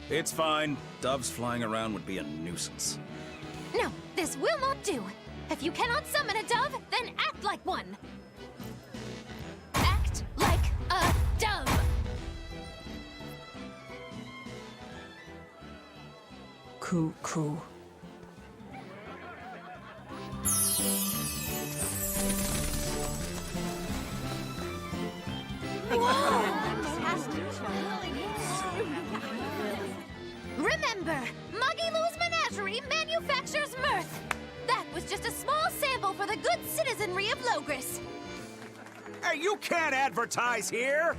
It's fine. Doves flying around would be a nuisance. No, this will not do. If you cannot summon a dove, then act like one. Act like a dove! Cool. Remember, Muggy Lou's Menagerie manufactures mirth. That was just a small sample for the good citizenry of Logris. Hey, you can't advertise here!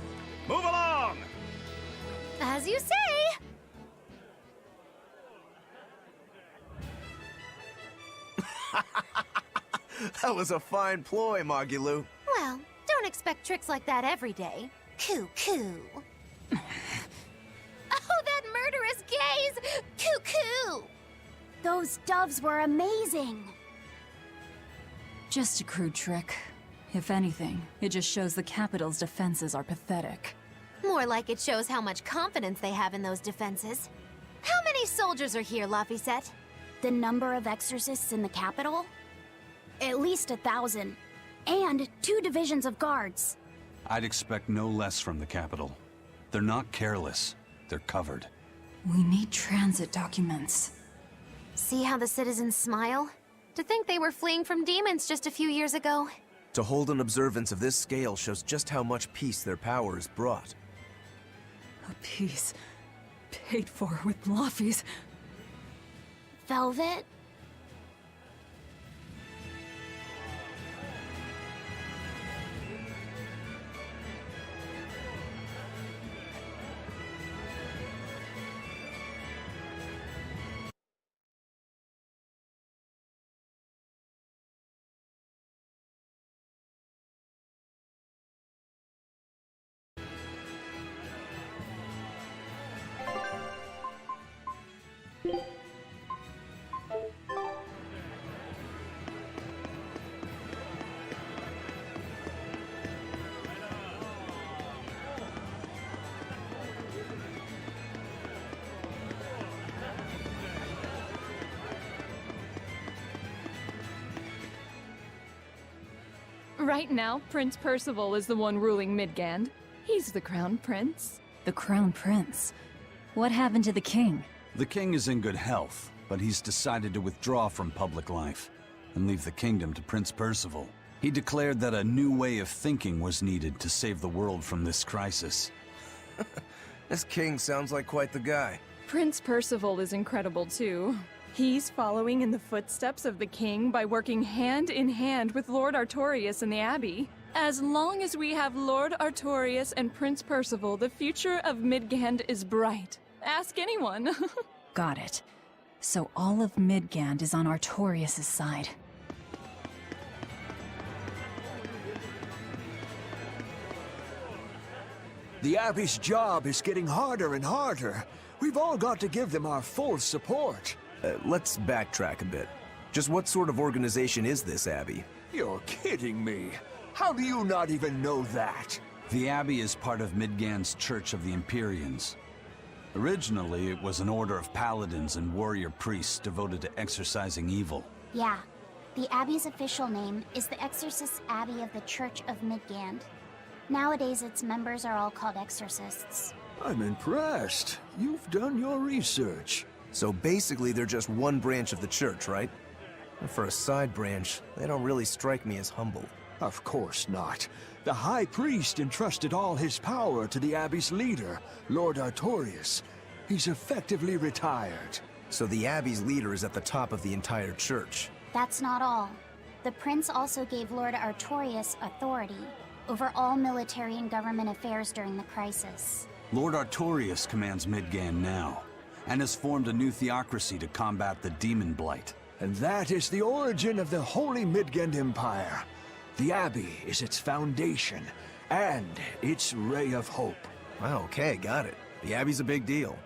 Move along! As you say. That was a fine ploy, Magilou. Well, don't expect tricks like that every day. Coo. Oh, that murderous gaze! Coo. Those doves were amazing. Just a crude trick. If anything, it just shows the capital's defenses are pathetic. More like it shows how much confidence they have in those defenses. How many soldiers are here, Laphicet? The number of exorcists in the capital? At least 1,000. And 2 divisions of guards. I'd expect no less from the capital. They're not careless. They're covered. We need transit documents. See how the citizens smile? To think they were fleeing from demons just a few years ago. To hold an observance of this scale shows just how much peace their power has brought. A piece paid for with Laffy's. Velvet? Right now, Prince Percival is the one ruling Midgand. He's the crown prince. The crown prince? What happened to the king? The king is in good health, but he's decided to withdraw from public life and leave the kingdom to Prince Percival. He declared that a new way of thinking was needed to save the world from this crisis. This king sounds like quite the guy. Prince Percival is incredible too. He's following in the footsteps of the king by working hand in hand with Lord Artorius and the Abbey. As long as we have Lord Artorius and Prince Percival, the future of Midgand is bright. Ask anyone. Got it. So all of Midgand is on Artorius' side. The Abbey's job is getting harder and harder. We've all got to give them our full support. Let's backtrack a bit. Just what sort of organization is this Abbey? You're kidding me. How do you not even know that? The Abbey is part of Midgand's Church of the Empyreans. Originally, it was an order of paladins and warrior priests devoted to exorcising evil. Yeah. The Abbey's official name is the Exorcist Abbey of the Church of Midgand. Nowadays, its members are all called exorcists. I'm impressed. You've done your research. So basically, they're just one branch of the church, right? And for a side branch, they don't really strike me as humble. Of course not. The High Priest entrusted all his power to the Abbey's leader, Lord Artorius. He's effectively retired. So the Abbey's leader is at the top of the entire church. That's not all. The prince also gave Lord Artorius authority over all military and government affairs during the crisis. Lord Artorius commands Midgand now, and has formed a new theocracy to combat the demon blight. And that is the origin of the Holy Midgand Empire. The Abbey is its foundation, and its ray of hope. Wow, okay, got it. The Abbey's a big deal.